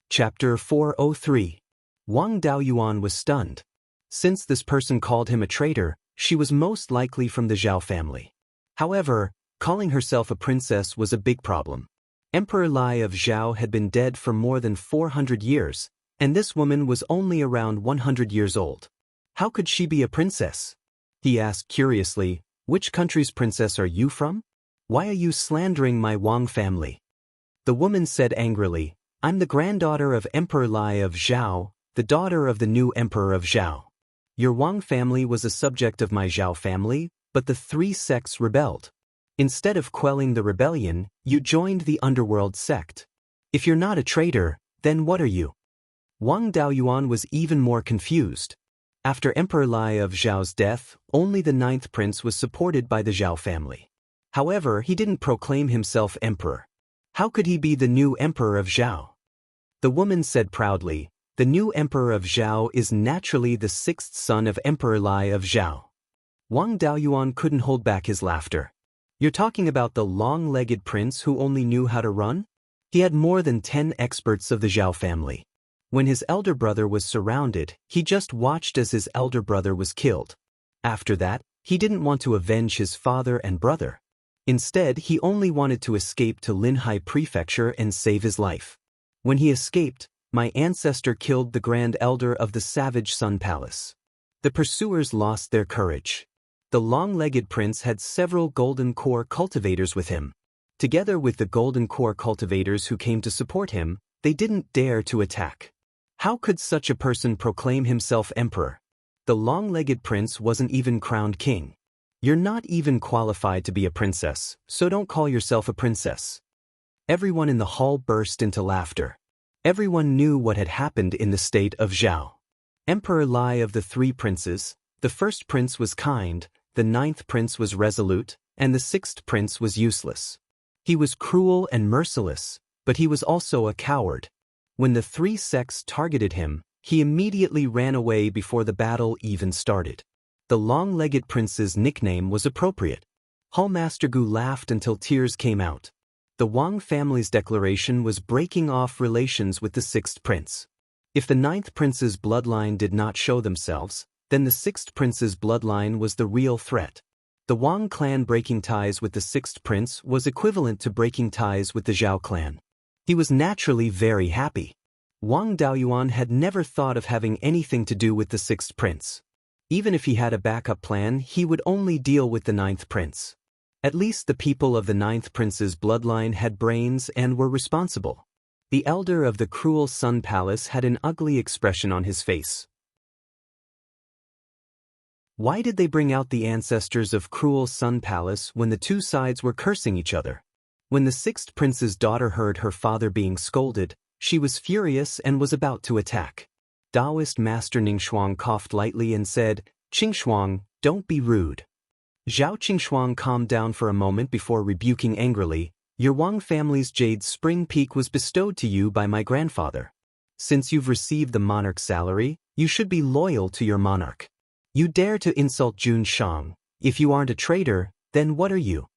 S1: Chapter 403. Wang Daoyuan was stunned. Since this person called him a traitor, she was most likely from the Zhao family. However, calling herself a princess was a big problem. Emperor Lai of Zhao had been dead for more than 400 years, and this woman was only around 100 years old. How could she be a princess? He asked curiously, which country's princess are you from? Why are you slandering my Wang family? The woman said angrily, I'm the granddaughter of Emperor Lai of Zhao, the daughter of the new Emperor of Zhao. Your Wang family was a subject of my Zhao family, but the 3 sects rebelled. Instead of quelling the rebellion, you joined the underworld sect. If you're not a traitor, then what are you? Wang Daoyuan was even more confused. After Emperor Lai of Zhao's death, only the 9th prince was supported by the Zhao family. However, he didn't proclaim himself emperor. How could he be the new emperor of Zhao? The woman said proudly, the new emperor of Zhao is naturally the 6th son of Emperor Lai of Zhao. Wang Daoyuan couldn't hold back his laughter. You're talking about the long-legged prince who only knew how to run? He had more than 10 experts of the Zhao family. When his elder brother was surrounded, he just watched as his elder brother was killed. After that, he didn't want to avenge his father and brother. Instead, he only wanted to escape to Linhai Prefecture and save his life. When he escaped, my ancestor killed the Grand Elder of the Savage Sun Palace. The pursuers lost their courage. The long-legged prince had several golden core cultivators with him. Together with the golden core cultivators who came to support him, they didn't dare to attack. How could such a person proclaim himself emperor? The long-legged prince wasn't even crowned king. You're not even qualified to be a princess, so don't call yourself a princess. Everyone in the hall burst into laughter. Everyone knew what had happened in the state of Zhao. Emperor Lai of the 3 princes, the 1st prince was kind, the 9th prince was resolute, and the 6th prince was useless. He was cruel and merciless, but he was also a coward. When the 3 sects targeted him, he immediately ran away before the battle even started. The long-legged prince's nickname was appropriate. Hallmaster Gu laughed until tears came out. The Wang family's declaration was breaking off relations with the 6th prince. If the 9th prince's bloodline did not show themselves, then the 6th prince's bloodline was the real threat. The Wang clan breaking ties with the 6th prince was equivalent to breaking ties with the Zhao clan. He was naturally very happy. Wang Daoyuan had never thought of having anything to do with the 6th prince. Even if he had a backup plan, he would only deal with the ninth prince. At least the people of the ninth prince's bloodline had brains and were responsible. The elder of the cruel Sun Palace had an ugly expression on his face. Why did they bring out the ancestors of cruel Sun Palace when the two sides were cursing each other? When the sixth prince's daughter heard her father being scolded, she was furious and was about to attack. Daoist Master Ningxuang coughed lightly and said, "Qingxuang, don't be rude." Zhao Qingxuang calmed down for a moment before rebuking angrily, "Your Wang family's jade spring peak was bestowed to you by my grandfather. Since you've received the monarch's salary, you should be loyal to your monarch. You dare to insult Jun Shang. If you aren't a traitor, then what are you?"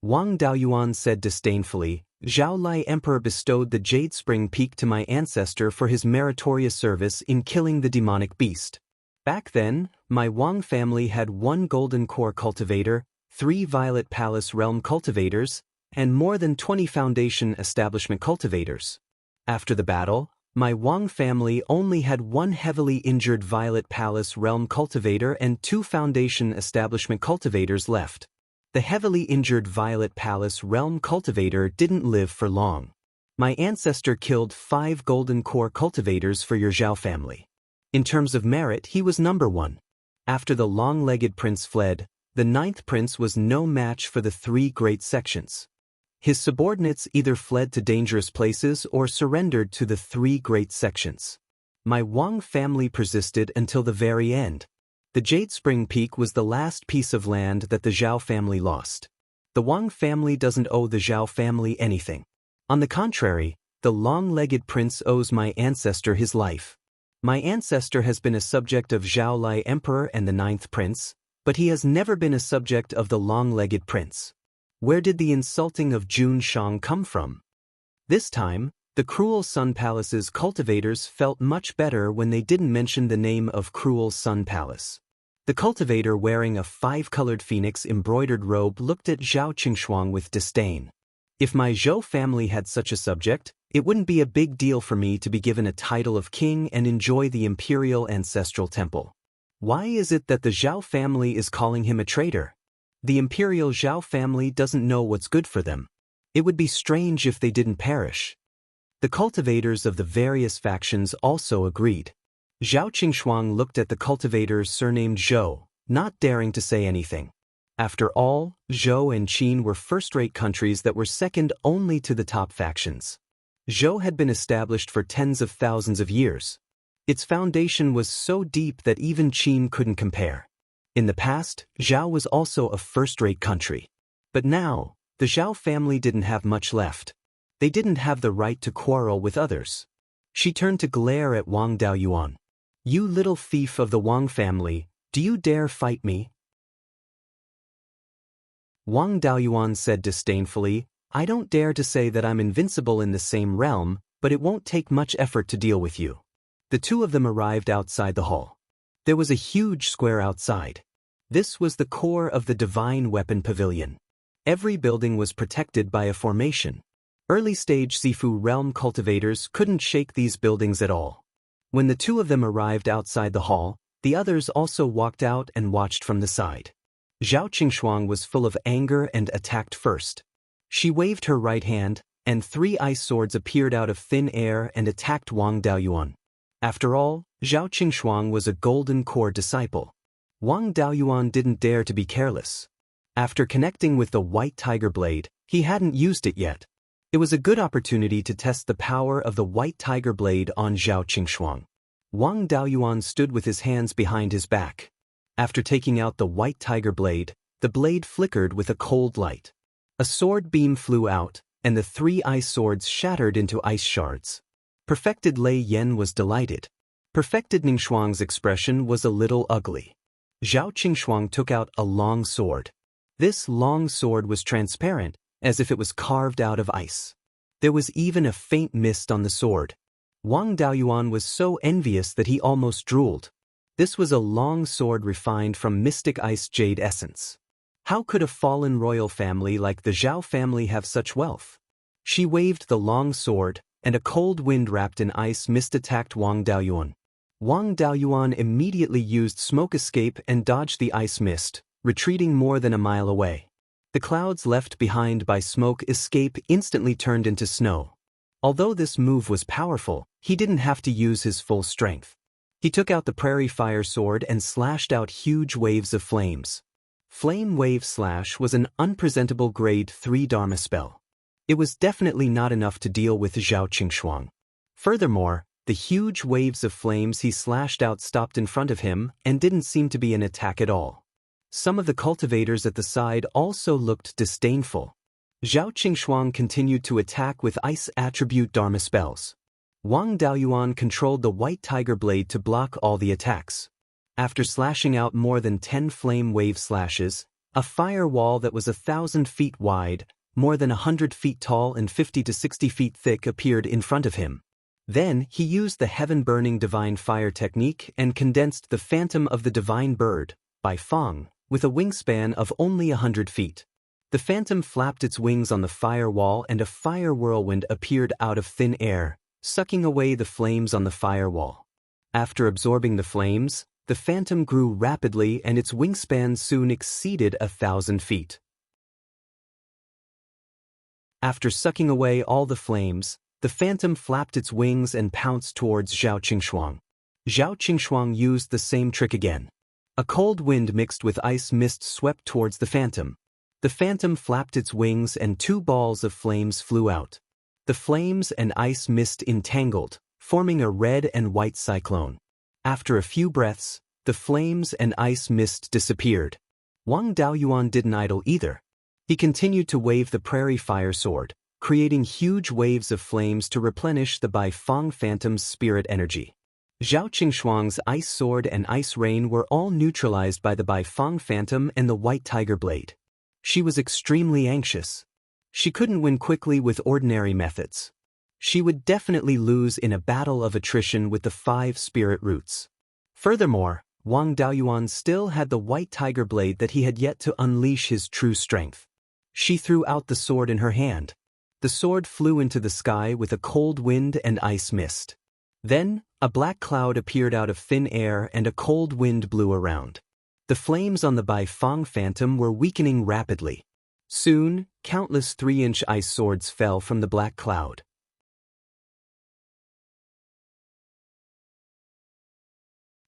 S1: Wang Daoyuan said disdainfully, "Zhao Lai Emperor bestowed the Jade Spring Peak to my ancestor for his meritorious service in killing the demonic beast. Back then, my Wang family had 1 Golden Core cultivator, 3 Violet Palace Realm cultivators, and more than 20 Foundation Establishment cultivators. After the battle, my Wang family only had 1 heavily injured Violet Palace Realm cultivator and 2 Foundation Establishment cultivators left. The heavily injured Violet Palace Realm cultivator didn't live for long. My ancestor killed 5 Golden Core cultivators for your Zhao family. In terms of merit, he was number 1. After the long-legged prince fled, the 9th prince was no match for the 3 great sections. His subordinates either fled to dangerous places or surrendered to the 3 great sections. My Wang family persisted until the very end. The Jade Spring Peak was the last piece of land that the Zhao family lost. The Wang family doesn't owe the Zhao family anything. On the contrary, the long-legged prince owes my ancestor his life. My ancestor has been a subject of Zhao Lai Emperor and the 9th prince, but he has never been a subject of the long-legged prince. Where did the insulting of Jun Shang come from? This time, the cruel Sun Palace's cultivators felt much better when they didn't mention the name of cruel Sun Palace. The cultivator wearing a 5-colored phoenix embroidered robe looked at Zhao Qingxuang with disdain. If my Zhou family had such a subject, it wouldn't be a big deal for me to be given a title of king and enjoy the imperial ancestral temple. Why is it that the Zhao family is calling him a traitor? The imperial Zhao family doesn't know what's good for them. It would be strange if they didn't perish. The cultivators of the various factions also agreed. Zhao Qingxuang looked at the cultivators surnamed Zhou, not daring to say anything. After all, Zhou and Qin were first-rate countries that were second only to the top factions. Zhou had been established for tens of thousands of years. Its foundation was so deep that even Qin couldn't compare. In the past, Zhao was also a first-rate country. But now, the Zhao family didn't have much left. They didn't have the right to quarrel with others. She turned to glare at Wang Daoyuan. "You little thief of the Wang family, do you dare fight me?" Wang Daoyuan said disdainfully, "I don't dare to say that I'm invincible in the same realm, but it won't take much effort to deal with you." The two of them arrived outside the hall. There was a huge square outside. This was the core of the Divine Weapon Pavilion. Every building was protected by a formation. Early-stage Sifu realm cultivators couldn't shake these buildings at all. When the two of them arrived outside the hall, the others also walked out and watched from the side. Zhao Qingxuang was full of anger and attacked first. She waved her right hand, and 3 ice swords appeared out of thin air and attacked Wang Daoyuan. After all, Zhao Qingxuang was a Golden Core disciple. Wang Daoyuan didn't dare to be careless. After connecting with the White Tiger Blade, he hadn't used it yet. It was a good opportunity to test the power of the White Tiger Blade on Zhao Qingxuang. Wang Daoyuan stood with his hands behind his back. After taking out the White Tiger Blade, the blade flickered with a cold light. A sword beam flew out, and the 3 ice swords shattered into ice shards. Perfected Lei Yan was delighted. Perfected Ningxuang's expression was a little ugly. Zhao Qingxuang took out a long sword. This long sword was transparent, as if it was carved out of ice. There was even a faint mist on the sword. Wang Daoyuan was so envious that he almost drooled. This was a long sword refined from mystic ice jade essence. How could a fallen royal family like the Zhao family have such wealth? She waved the long sword, and a cold wind wrapped in ice mist attacked Wang Daoyuan. Wang Daoyuan immediately used smoke escape and dodged the ice mist, retreating more than a mile away. The clouds left behind by smoke escape instantly turned into snow. Although this move was powerful, he didn't have to use his full strength. He took out the prairie fire sword and slashed out huge waves of flames. Flame Wave Slash was an unpresentable grade 3 Dharma spell. It was definitely not enough to deal with Zhao Qingxuang. Furthermore, the huge waves of flames he slashed out stopped in front of him and didn't seem to be an attack at all. Some of the cultivators at the side also looked disdainful. Zhao Qingxuang continued to attack with ice attribute Dharma spells. Wang Daoyuan controlled the white tiger blade to block all the attacks. After slashing out more than 10 flame wave slashes, a fire wall that was 1,000 feet wide, more than 100 feet tall and 50 to 60 feet thick appeared in front of him. Then he used the heaven-burning divine fire technique and condensed the phantom of the divine bird, Bai Fang, with a wingspan of only 100 feet. The phantom flapped its wings on the fire wall and a fire whirlwind appeared out of thin air, sucking away the flames on the firewall. After absorbing the flames, the phantom grew rapidly and its wingspan soon exceeded 1,000 feet. After sucking away all the flames, the phantom flapped its wings and pounced towards Zhao Qingxuang. Zhao Qingxuang used the same trick again. A cold wind mixed with ice mist swept towards the phantom. The phantom flapped its wings and 2 balls of flames flew out. The flames and ice mist entangled, forming a red and white cyclone. After a few breaths, the flames and ice mist disappeared. Wang Daoyuan didn't idle either. He continued to wave the prairie fire sword, creating huge waves of flames to replenish the Bai Fang phantom's spirit energy. Zhao Qingxuang's ice sword and ice rain were all neutralized by the Bai Fang phantom and the white tiger blade. She was extremely anxious. She couldn't win quickly with ordinary methods. She would definitely lose in a battle of attrition with the 5 spirit roots. Furthermore, Wang Daoyuan still had the white tiger blade that he had yet to unleash his true strength. She threw out the sword in her hand. The sword flew into the sky with a cold wind and ice mist. Then, a black cloud appeared out of thin air and a cold wind blew around. The flames on the Bai Fang phantom were weakening rapidly. Soon, countless 3-inch ice swords fell from the black cloud.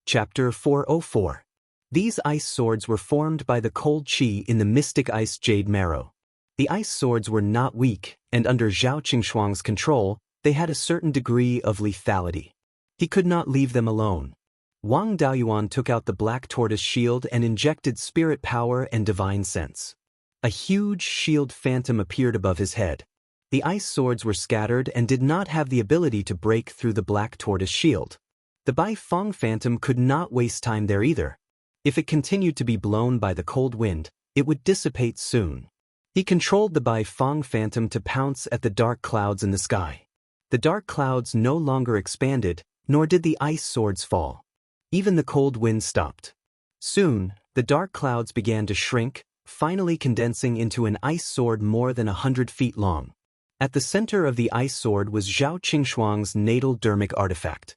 S1: Chapter 404. These ice swords were formed by the cold chi in the mystic ice jade marrow. The ice swords were not weak, and under Zhao Qingxuang's control, they had a certain degree of lethality. He could not leave them alone. Wang Daoyuan took out the black tortoise shield and injected spirit power and divine sense. A huge shield phantom appeared above his head. The ice swords were scattered and did not have the ability to break through the black tortoise shield. The Bai Fang phantom could not waste time there either. If it continued to be blown by the cold wind, it would dissipate soon. He controlled the Bai Fang phantom to pounce at the dark clouds in the sky. The dark clouds no longer expanded, nor did the ice swords fall. Even the cold wind stopped. Soon, the dark clouds began to shrink, finally condensing into an ice sword more than 100 feet long. At the center of the ice sword was Zhao Qingxuang's natal dermic artifact.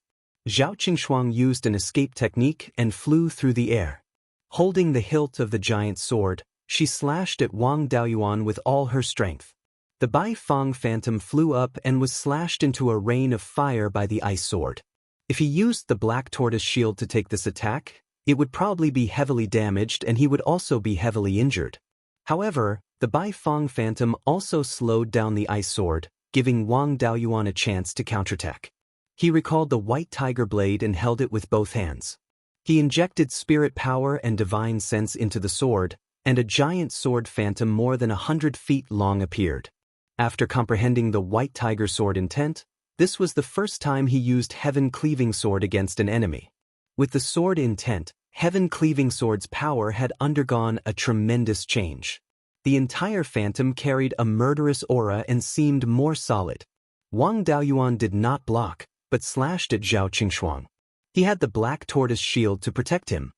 S1: Zhao Qingxuang used an escape technique and flew through the air. Holding the hilt of the giant sword, she slashed at Wang Daoyuan with all her strength. The Bai Fang phantom flew up and was slashed into a rain of fire by the ice sword. If he used the black tortoise shield to take this attack, it would probably be heavily damaged and he would also be heavily injured. However, the Bai Fang phantom also slowed down the ice sword, giving Wang Daoyuan a chance to counterattack. He recalled the white tiger blade and held it with both hands. He injected spirit power and divine sense into the sword, and a giant sword phantom more than 100 feet long appeared. After comprehending the white tiger sword intent, this was the first time he used Heaven Cleaving Sword against an enemy. With the sword intent, Heaven Cleaving Sword's power had undergone a tremendous change. The entire phantom carried a murderous aura and seemed more solid. Wang Daoyuan did not block, but slashed at Zhao Qingxuang. He had the black tortoise shield to protect him.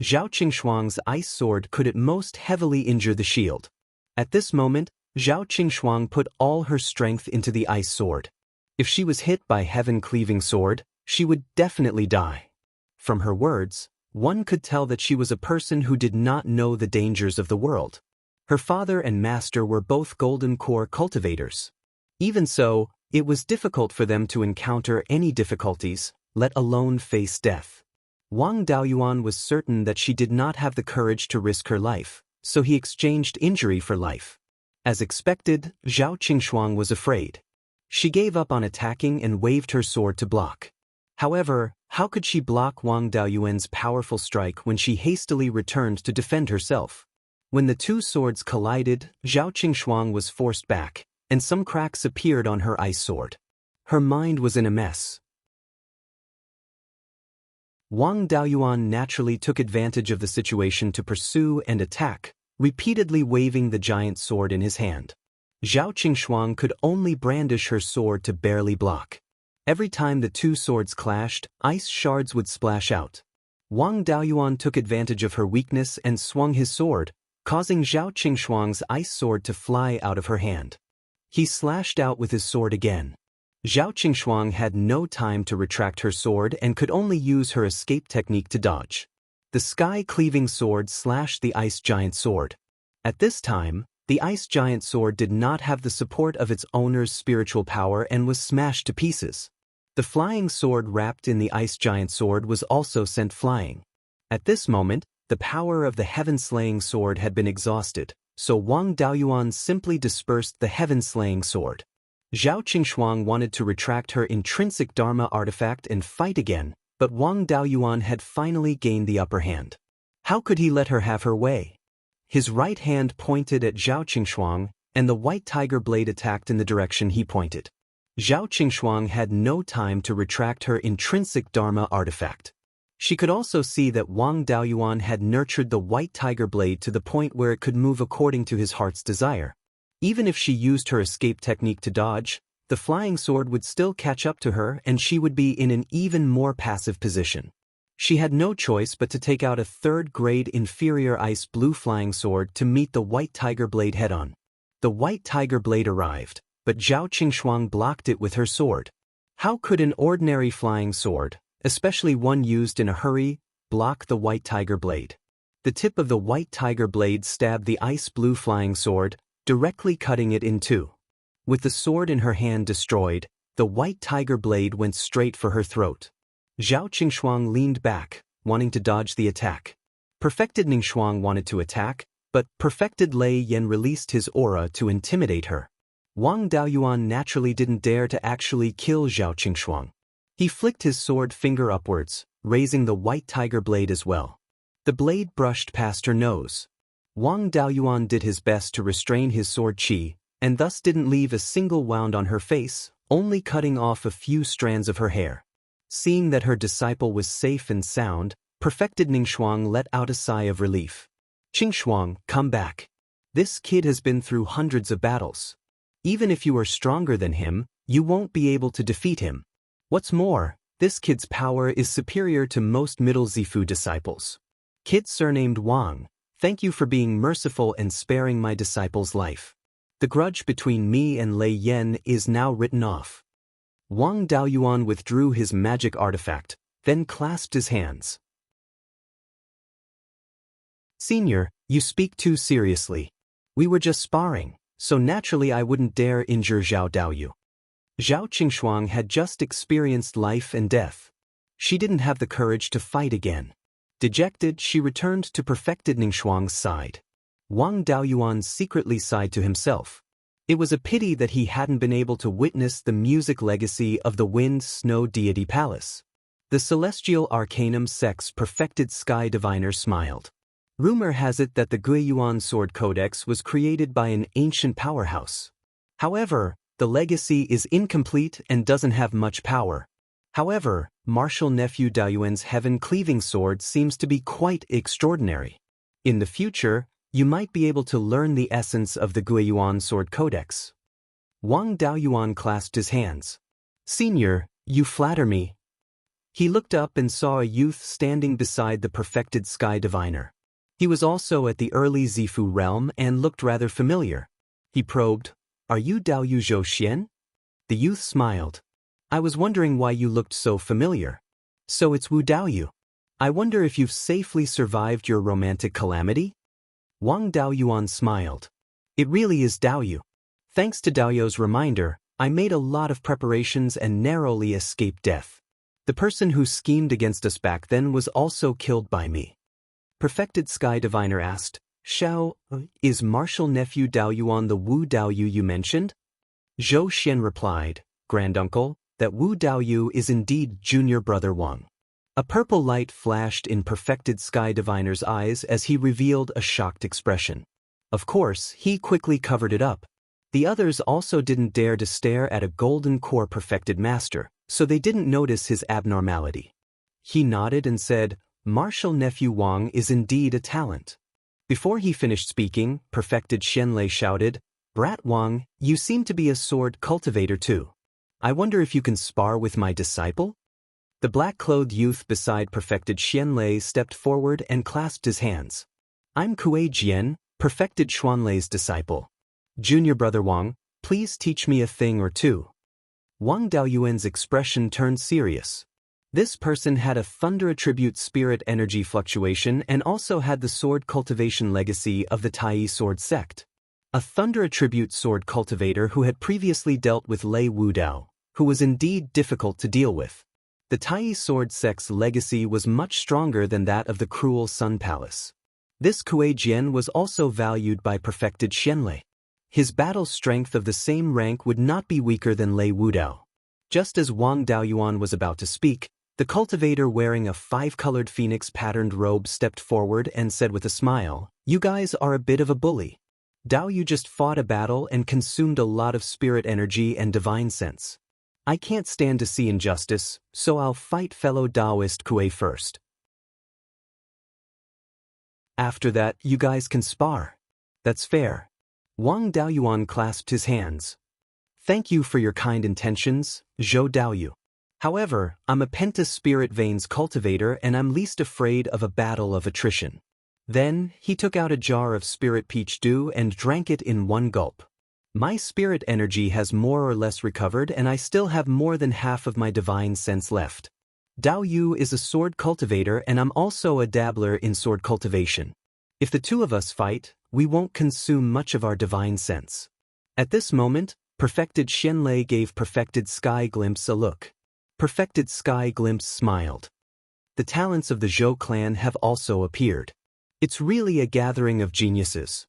S1: Zhao Qingxuang's ice sword could at most heavily injure the shield. At this moment, Zhao Qingxuang put all her strength into the ice sword. If she was hit by Heaven Cleaving Sword, she would definitely die. From her words, one could tell that she was a person who did not know the dangers of the world. Her father and master were both golden core cultivators. Even so, it was difficult for them to encounter any difficulties, let alone face death. Wang Daoyuan was certain that she did not have the courage to risk her life, so he exchanged injury for life. As expected, Zhao Qingxuang was afraid. She gave up on attacking and waved her sword to block. However, how could she block Wang Daoyuan's powerful strike when she hastily returned to defend herself? When the two swords collided, Zhao Qingxuang was forced back, and some cracks appeared on her ice sword. Her mind was in a mess. Wang Daoyuan naturally took advantage of the situation to pursue and attack, repeatedly waving the giant sword in his hand. Zhao Qingxuang could only brandish her sword to barely block. Every time the two swords clashed, ice shards would splash out. Wang Daoyuan took advantage of her weakness and swung his sword, causing Zhao Qingxuang's ice sword to fly out of her hand. He slashed out with his sword again. Zhao Qingxuang had no time to retract her sword and could only use her escape technique to dodge. The sky-cleaving sword slashed the ice giant sword. At this time, the ice giant sword did not have the support of its owner's spiritual power and was smashed to pieces. The flying sword wrapped in the ice giant sword was also sent flying. At this moment, the power of the heaven-slaying sword had been exhausted, so Wang Daoyuan simply dispersed the heaven-slaying sword. Zhao Qingxuang wanted to retract her intrinsic Dharma artifact and fight again, but Wang Daoyuan had finally gained the upper hand. How could he let her have her way? His right hand pointed at Zhao Qingxuang, and the white tiger blade attacked in the direction he pointed. Zhao Qingxuang had no time to retract her intrinsic Dharma artifact. She could also see that Wang Daoyuan had nurtured the white tiger blade to the point where it could move according to his heart's desire. Even if she used her escape technique to dodge, the flying sword would still catch up to her and she would be in an even more passive position. She had no choice but to take out a third-grade inferior ice blue flying sword to meet the white tiger blade head-on. The white tiger blade arrived, but Zhao Qingxuang blocked it with her sword. How could an ordinary flying sword, especially one used in a hurry, block the white tiger blade? The tip of the white tiger blade stabbed the ice blue flying sword, directly cutting it in two. With the sword in her hand destroyed, the white tiger blade went straight for her throat. Zhao Qingxuang leaned back, wanting to dodge the attack. Perfected Ningxuang wanted to attack, but Perfected Lei Yan released his aura to intimidate her. Wang Daoyuan naturally didn't dare to actually kill Zhao Qingxuang. He flicked his sword finger upwards, raising the white tiger blade as well. The blade brushed past her nose. Wang Daoyuan did his best to restrain his sword qi, and thus didn't leave a single wound on her face, only cutting off a few strands of her hair. Seeing that her disciple was safe and sound, Perfected Ningxuang let out a sigh of relief. Qingxuang, come back. This kid has been through hundreds of battles. Even if you are stronger than him, you won't be able to defeat him. What's more, this kid's power is superior to most Middle Zifu disciples. Kid surnamed Wang, thank you for being merciful and sparing my disciple's life. The grudge between me and Lei Yan is now written off. Wang Daoyuan withdrew his magic artifact, then clasped his hands. Senior, you speak too seriously. We were just sparring, so naturally I wouldn't dare injure Zhao Daoyu. Zhao Qingxuang had just experienced life and death. She didn't have the courage to fight again. Dejected, she returned to Perfected Ningxuang's side. Wang Daoyuan secretly sighed to himself. It was a pity that he hadn't been able to witness the music legacy of the Wind Snow Deity Palace. The celestial arcanum sex Perfected Sky Diviner smiled. Rumor has it that the Guiyuan Sword Codex was created by an ancient powerhouse. However, the legacy is incomplete and doesn't have much power. However, martial nephew Daoyuan's heaven-cleaving sword seems to be quite extraordinary. In the future, you might be able to learn the essence of the Guiyuan Sword Codex. Wang Daoyuan clasped his hands. Senior, you flatter me. He looked up and saw a youth standing beside the Perfected Sky Diviner. He was also at the early Zifu realm and looked rather familiar. He probed, Are you Daoyu Zhou Xian? The youth smiled. I was wondering why you looked so familiar. So it's Wu Daoyu. I wonder if you've safely survived your romantic calamity? Wang Daoyuan smiled. It really is Daoyu. Thanks to Daoyu's reminder, I made a lot of preparations and narrowly escaped death. The person who schemed against us back then was also killed by me. Perfected Sky Diviner asked, Xiao, is martial nephew Daoyuan the Wu Daoyu you mentioned? Zhou Xian replied, Granduncle, that Wu Daoyu is indeed junior brother Wang. A purple light flashed in Perfected Sky Diviner's eyes as he revealed a shocked expression. Of course, he quickly covered it up. The others also didn't dare to stare at a golden core perfected master, so they didn't notice his abnormality. He nodded and said, Martial nephew Wang is indeed a talent. Before he finished speaking, Perfected Xianlei shouted, Brat Wang, you seem to be a sword cultivator too. I wonder if you can spar with my disciple? The black-clothed youth beside Perfected Xianlei stepped forward and clasped his hands. I'm Kuei Jian, Perfected Xuanlei's disciple. Junior brother Wang, please teach me a thing or two. Wang Daoyuan's expression turned serious. This person had a thunder attribute spirit energy fluctuation and also had the sword cultivation legacy of the Tai sword sect. A thunder attribute sword cultivator who had previously dealt with Lei Wudao, who was indeed difficult to deal with. The Tai sword sect's legacy was much stronger than that of the cruel Sun Palace. This Kuei Jian was also valued by Perfected Xianlei. His battle strength of the same rank would not be weaker than Lei Wudao. Just as Wang Daoyuan was about to speak, the cultivator wearing a 5-colored phoenix-patterned robe stepped forward and said with a smile, You guys are a bit of a bully. Daoyu just fought a battle and consumed a lot of spirit energy and divine sense. I can't stand to see injustice, so I'll fight fellow Daoist Kuei first. After that, you guys can spar. That's fair. Wang Daoyuan clasped his hands. Thank you for your kind intentions, Zhou Daoyu. However, I'm a Penta Spirit Veins cultivator and I'm least afraid of a battle of attrition. Then, he took out a jar of Spirit Peach Dew and drank it in one gulp. My spirit energy has more or less recovered and I still have more than half of my divine sense left. Daoyu is a sword cultivator and I'm also a dabbler in sword cultivation. If the two of us fight, we won't consume much of our divine sense. At this moment, Perfected Xianlei gave Perfected Sky Glimpse a look. Perfected Sky Glimpse smiled. The talents of the Zhou clan have also appeared. It's really a gathering of geniuses.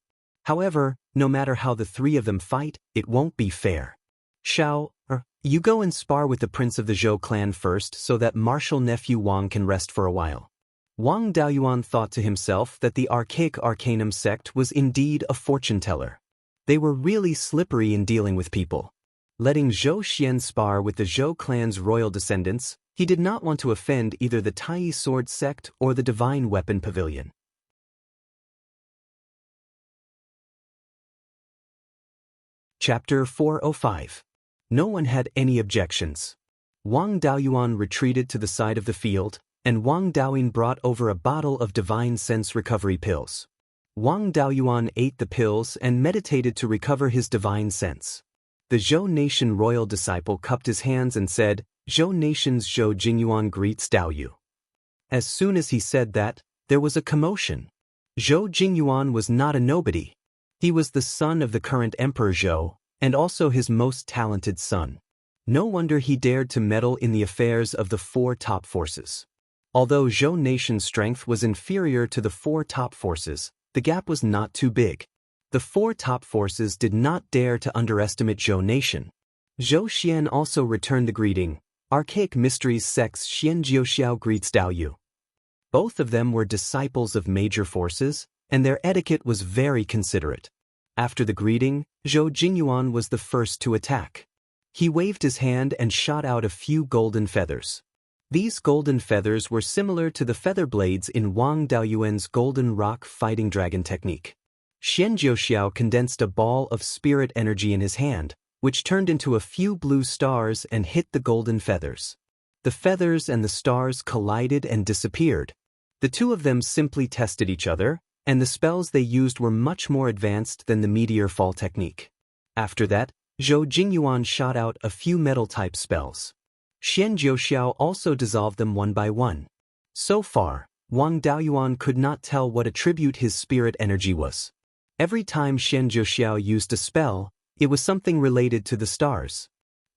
S1: However, no matter how the three of them fight, it won't be fair. Xiao, you go and spar with the prince of the Zhou clan first so that martial nephew Wang can rest for a while. Wang Daoyuan thought to himself that the archaic Arcanum sect was indeed a fortune-teller. They were really slippery in dealing with people. Letting Zhou Xian spar with the Zhou clan's royal descendants, he did not want to offend either the Tai sword sect or the divine weapon pavilion. Chapter 405. No one had any objections. Wang Daoyuan retreated to the side of the field, and Wang Daoyin brought over a bottle of divine sense recovery pills. Wang Daoyuan ate the pills and meditated to recover his divine sense. The Zhou Nation royal disciple cupped his hands and said, Zhou Nation's Zhou Jingyuan greets Daoyu. As soon as he said that, there was a commotion. Zhou Jingyuan was not a nobody. He was the son of the current Emperor Zhou, and also his most talented son. No wonder he dared to meddle in the affairs of the 4 top forces. Although Zhou Nation's strength was inferior to the 4 top forces, the gap was not too big. The 4 top forces did not dare to underestimate Zhou Nation. Zhou Xian also returned the greeting. Archaic Mysteries Sect's Xian Jiuxiao greets Daoyu. Both of them were disciples of major forces, and their etiquette was very considerate. After the greeting, Zhou Jingyuan was the first to attack. He waved his hand and shot out a few golden feathers. These golden feathers were similar to the feather blades in Wang Daoyuan's Golden Rock Fighting Dragon technique. Xian Jiuxiao condensed a ball of spirit energy in his hand, which turned into a few blue stars and hit the golden feathers. The feathers and the stars collided and disappeared. The two of them simply tested each other, and the spells they used were much more advanced than the meteor fall technique. After that, Zhou Jingyuan shot out a few metal-type spells. Xian Jiuxiao also dissolved them one by one. So far, Wang Daoyuan could not tell what attribute his spirit energy was. Every time Xianxia used a spell, it was something related to the stars.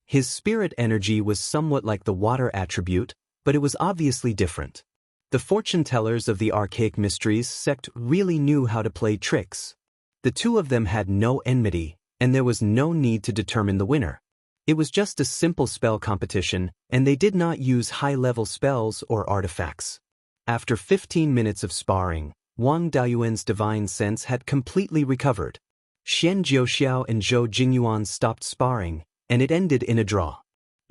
S1: His spirit energy was somewhat like the water attribute, but it was obviously different. The fortune-tellers of the Archaic Mysteries sect really knew how to play tricks. The two of them had no enmity, and there was no need to determine the winner. It was just a simple spell competition, and they did not use high-level spells or artifacts. After 15 minutes of sparring, Wang Daoyuan's divine sense had completely recovered. Xian Jiuxiao and Zhou Jingyuan stopped sparring, and it ended in a draw.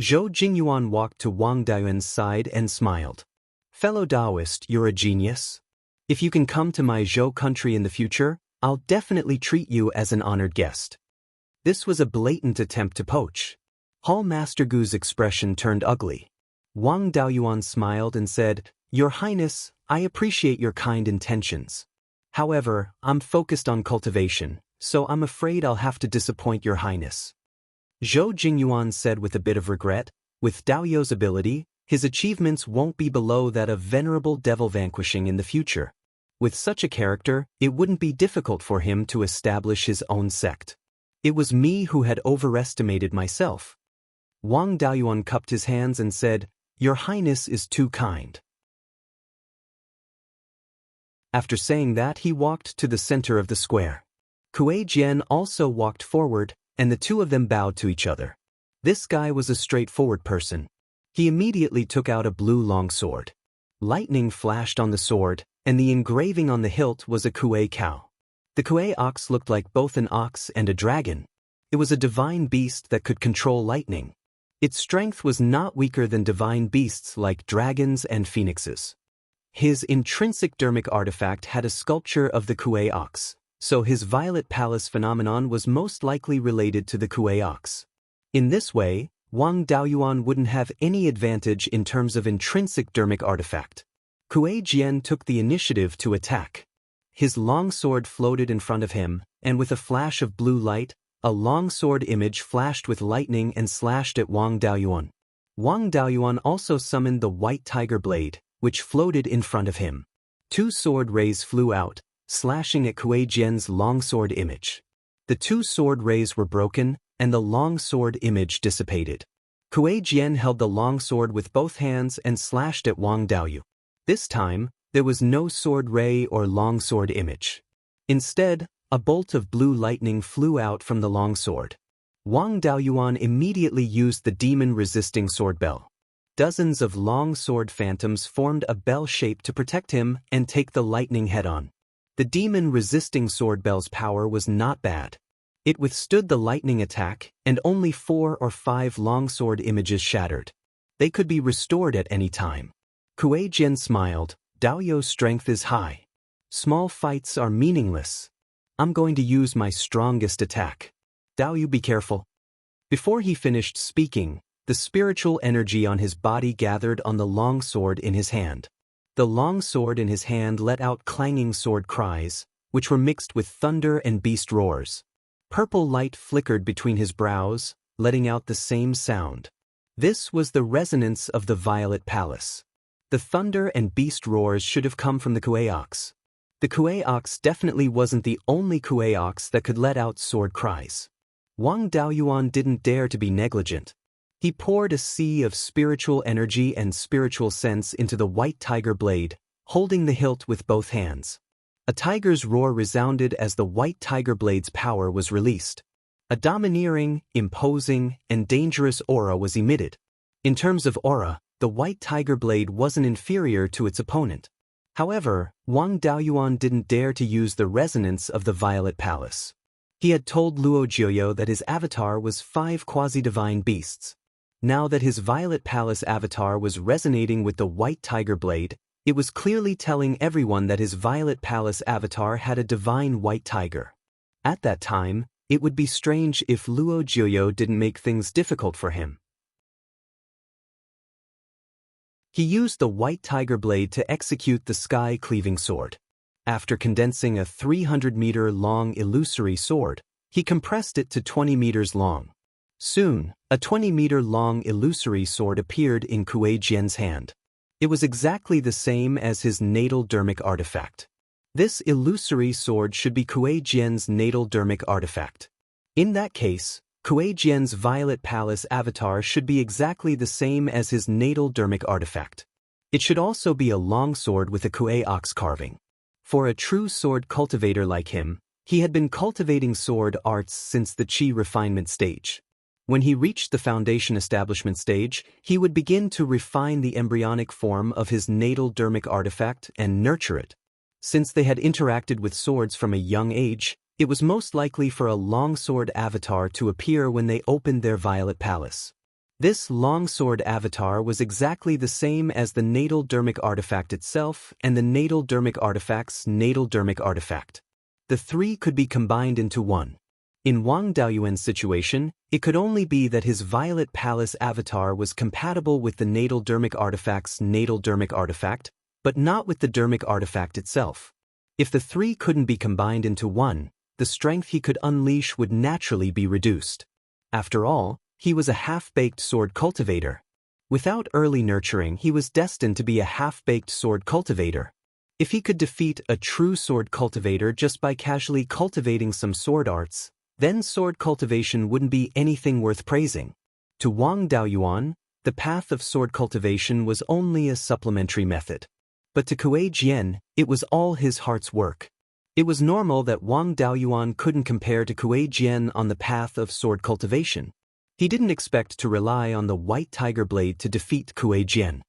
S1: Zhou Jingyuan walked to Wang Daoyuan's side and smiled. "Fellow Daoist, you're a genius. If you can come to my Zhou country in the future, I'll definitely treat you as an honored guest." This was a blatant attempt to poach. Hall Master Gu's expression turned ugly. Wang Daoyuan smiled and said, "Your Highness, I appreciate your kind intentions. However, I'm focused on cultivation, so I'm afraid I'll have to disappoint your Highness." Zhou Jingyuan said with a bit of regret, "With Daoyou's ability, his achievements won't be below that of venerable devil vanquishing in the future. With such a character, it wouldn't be difficult for him to establish his own sect. It was me who had overestimated myself." Wang Daoyuan cupped his hands and said, "Your Highness is too kind." After saying that, he walked to the center of the square. Kuei Jian also walked forward, and the two of them bowed to each other. This guy was a straightforward person. He immediately took out a blue longsword. Lightning flashed on the sword, and the engraving on the hilt was a kuei cow. The kuei ox looked like both an ox and a dragon. It was a divine beast that could control lightning. Its strength was not weaker than divine beasts like dragons and phoenixes. His intrinsic dermic artifact had a sculpture of the kuei ox, so his violet palace phenomenon was most likely related to the kuei ox. In this way, Wang Daoyuan wouldn't have any advantage in terms of intrinsic dermic artifact. Kuei Jian took the initiative to attack. His longsword floated in front of him, and with a flash of blue light, a longsword image flashed with lightning and slashed at Wang Daoyuan. Wang Daoyuan also summoned the white tiger blade, which floated in front of him. Two sword rays flew out, slashing at Kuei Jian's longsword image. The two sword rays were broken, and the longsword image dissipated. Kuei Jian held the longsword with both hands and slashed at Wang Daoyu. This time, there was no sword ray or longsword image. Instead, a bolt of blue lightning flew out from the longsword. Wang Daoyuan immediately used the demon-resisting sword bell. Dozens of longsword phantoms formed a bell shape to protect him and take the lightning head-on. The demon-resisting sword bell's power was not bad. It withstood the lightning attack, and only 4 or 5 longsword images shattered. They could be restored at any time. Kuei Jian smiled. "Daoyou's strength is high. Small fights are meaningless. I'm going to use my strongest attack. Daoyu, be careful." Before he finished speaking, the spiritual energy on his body gathered on the longsword in his hand. The longsword in his hand let out clanging sword cries, which were mixed with thunder and beast roars. Purple light flickered between his brows, letting out the same sound. This was the resonance of the Violet Palace. The thunder and beast roars should have come from the kuei ox. The kuei ox definitely wasn't the only kuei ox that could let out sword cries. Wang Daoyuan didn't dare to be negligent. He poured a sea of spiritual energy and spiritual sense into the white tiger blade, holding the hilt with both hands. A tiger's roar resounded as the white tiger blade's power was released. A domineering, imposing, and dangerous aura was emitted. In terms of aura, the white tiger blade wasn't inferior to its opponent. However, Wang Daoyuan didn't dare to use the resonance of the Violet Palace. He had told Luo Jiuyo that his avatar was 5 quasi-divine beasts. Now that his Violet Palace avatar was resonating with the white tiger blade, it was clearly telling everyone that his Violet Palace avatar had a divine white tiger. At that time, it would be strange if Luo Jiuyo didn't make things difficult for him. He used the white tiger blade to execute the sky-cleaving sword. After condensing a 300-meter-long illusory sword, he compressed it to 20 meters long. Soon, a 20-meter-long illusory sword appeared in Kuei Jian's hand. It was exactly the same as his natal dermic artifact. This illusory sword should be Kuei Jian's natal dermic artifact. In that case, Kuei Jian's Violet Palace avatar should be exactly the same as his natal dermic artifact. It should also be a long sword with a Kuei ox carving. For a true sword cultivator like him, he had been cultivating sword arts since the Qi refinement stage. When he reached the foundation establishment stage, he would begin to refine the embryonic form of his natal dermic artifact and nurture it. Since they had interacted with swords from a young age, it was most likely for a longsword avatar to appear when they opened their Violet Palace. This longsword avatar was exactly the same as the natal dermic artifact itself and the natal dermic artifact's natal dermic artifact. The three could be combined into one. In Wang Daoyuan's situation, it could only be that his Violet Palace avatar was compatible with the natal dermic artifact's natal dermic artifact, but not with the dermic artifact itself. If the three couldn't be combined into one, the strength he could unleash would naturally be reduced. After all, he was a half-baked sword cultivator. Without early nurturing, he was destined to be a half-baked sword cultivator. If he could defeat a true sword cultivator just by casually cultivating some sword arts, then sword cultivation wouldn't be anything worth praising. To Wang Daoyuan, the path of sword cultivation was only a supplementary method. But to Kuei Jian, it was all his heart's work. It was normal that Wang Daoyuan couldn't compare to Kuei Jian on the path of sword cultivation. He didn't expect to rely on the white tiger blade to defeat Kuei Jian.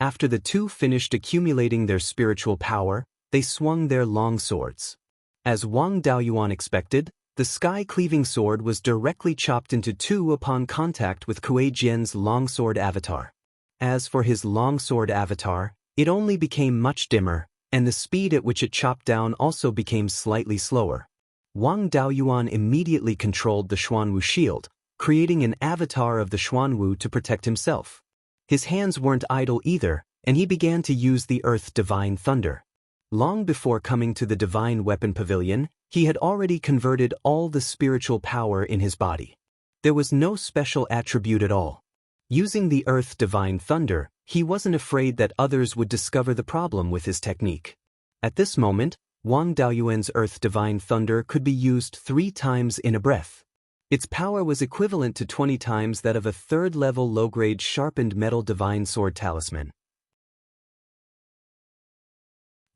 S1: After the two finished accumulating their spiritual power, they swung their long swords. As Wang Daoyuan expected, the sky-cleaving sword was directly chopped into two upon contact with Kuei Jian's longsword avatar. As for his longsword avatar, it only became much dimmer, and the speed at which it chopped down also became slightly slower. Wang Daoyuan immediately controlled the Xuanwu shield, creating an avatar of the Xuanwu to protect himself. His hands weren't idle either, and he began to use the Earth Divine Thunder. Long before coming to the Divine Weapon Pavilion, he had already converted all the spiritual power in his body. There was no special attribute at all. Using the Earth Divine Thunder, he wasn't afraid that others would discover the problem with his technique. At this moment, Wang Daoyuan's Earth Divine Thunder could be used 3 times in a breath. Its power was equivalent to 20 times that of a third-level low-grade sharpened metal divine sword talisman.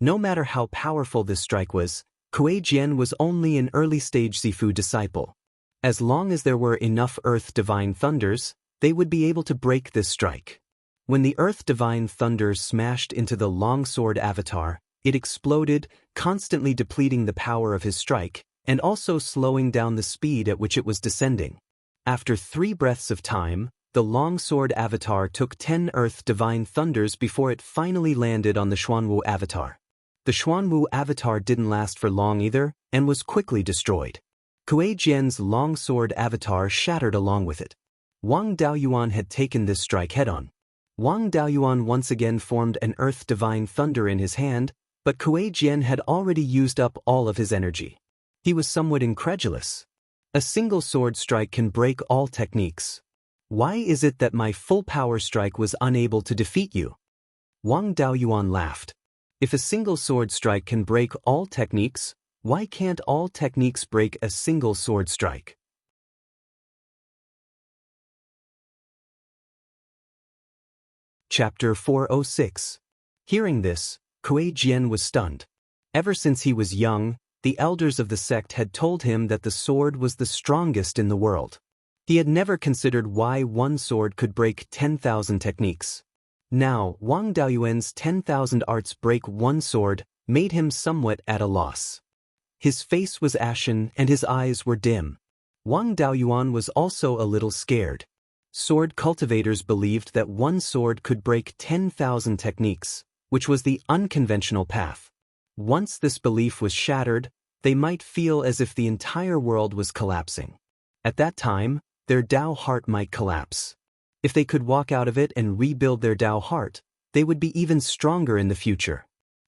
S1: No matter how powerful this strike was, Kuei Jian was only an early-stage Zifu disciple. As long as there were enough Earth Divine Thunders, they would be able to break this strike. When the Earth Divine Thunder smashed into the longsword avatar, it exploded, constantly depleting the power of his strike, and also slowing down the speed at which it was descending. After 3 breaths of time, the longsword avatar took 10 Earth Divine Thunders before it finally landed on the Xuanwu avatar. The Xuanwu avatar didn't last for long either, and was quickly destroyed. Kuei Jian's longsword avatar shattered along with it. Wang Daoyuan had taken this strike head-on. Wang Daoyuan once again formed an Earth Divine Thunder in his hand, but Kuei Jian had already used up all of his energy. He was somewhat incredulous. A single sword strike can break all techniques. Why is it that my full power strike was unable to defeat you? Wang Daoyuan laughed. If a single sword strike can break all techniques, why can't all techniques break a single sword strike? Chapter 406. Hearing this, Kuei Jian was stunned. Ever since he was young, the elders of the sect had told him that the sword was the strongest in the world. He had never considered why one sword could break 10,000 techniques. Now, Wang Daoyuan's 10,000 arts break one sword made him somewhat at a loss. His face was ashen and his eyes were dim. Wang Daoyuan was also a little scared. Sword cultivators believed that one sword could break 10,000 techniques, which was the unconventional path. Once this belief was shattered, they might feel as if the entire world was collapsing. At that time, their Dao heart might collapse. If they could walk out of it and rebuild their Dao heart, they would be even stronger in the future.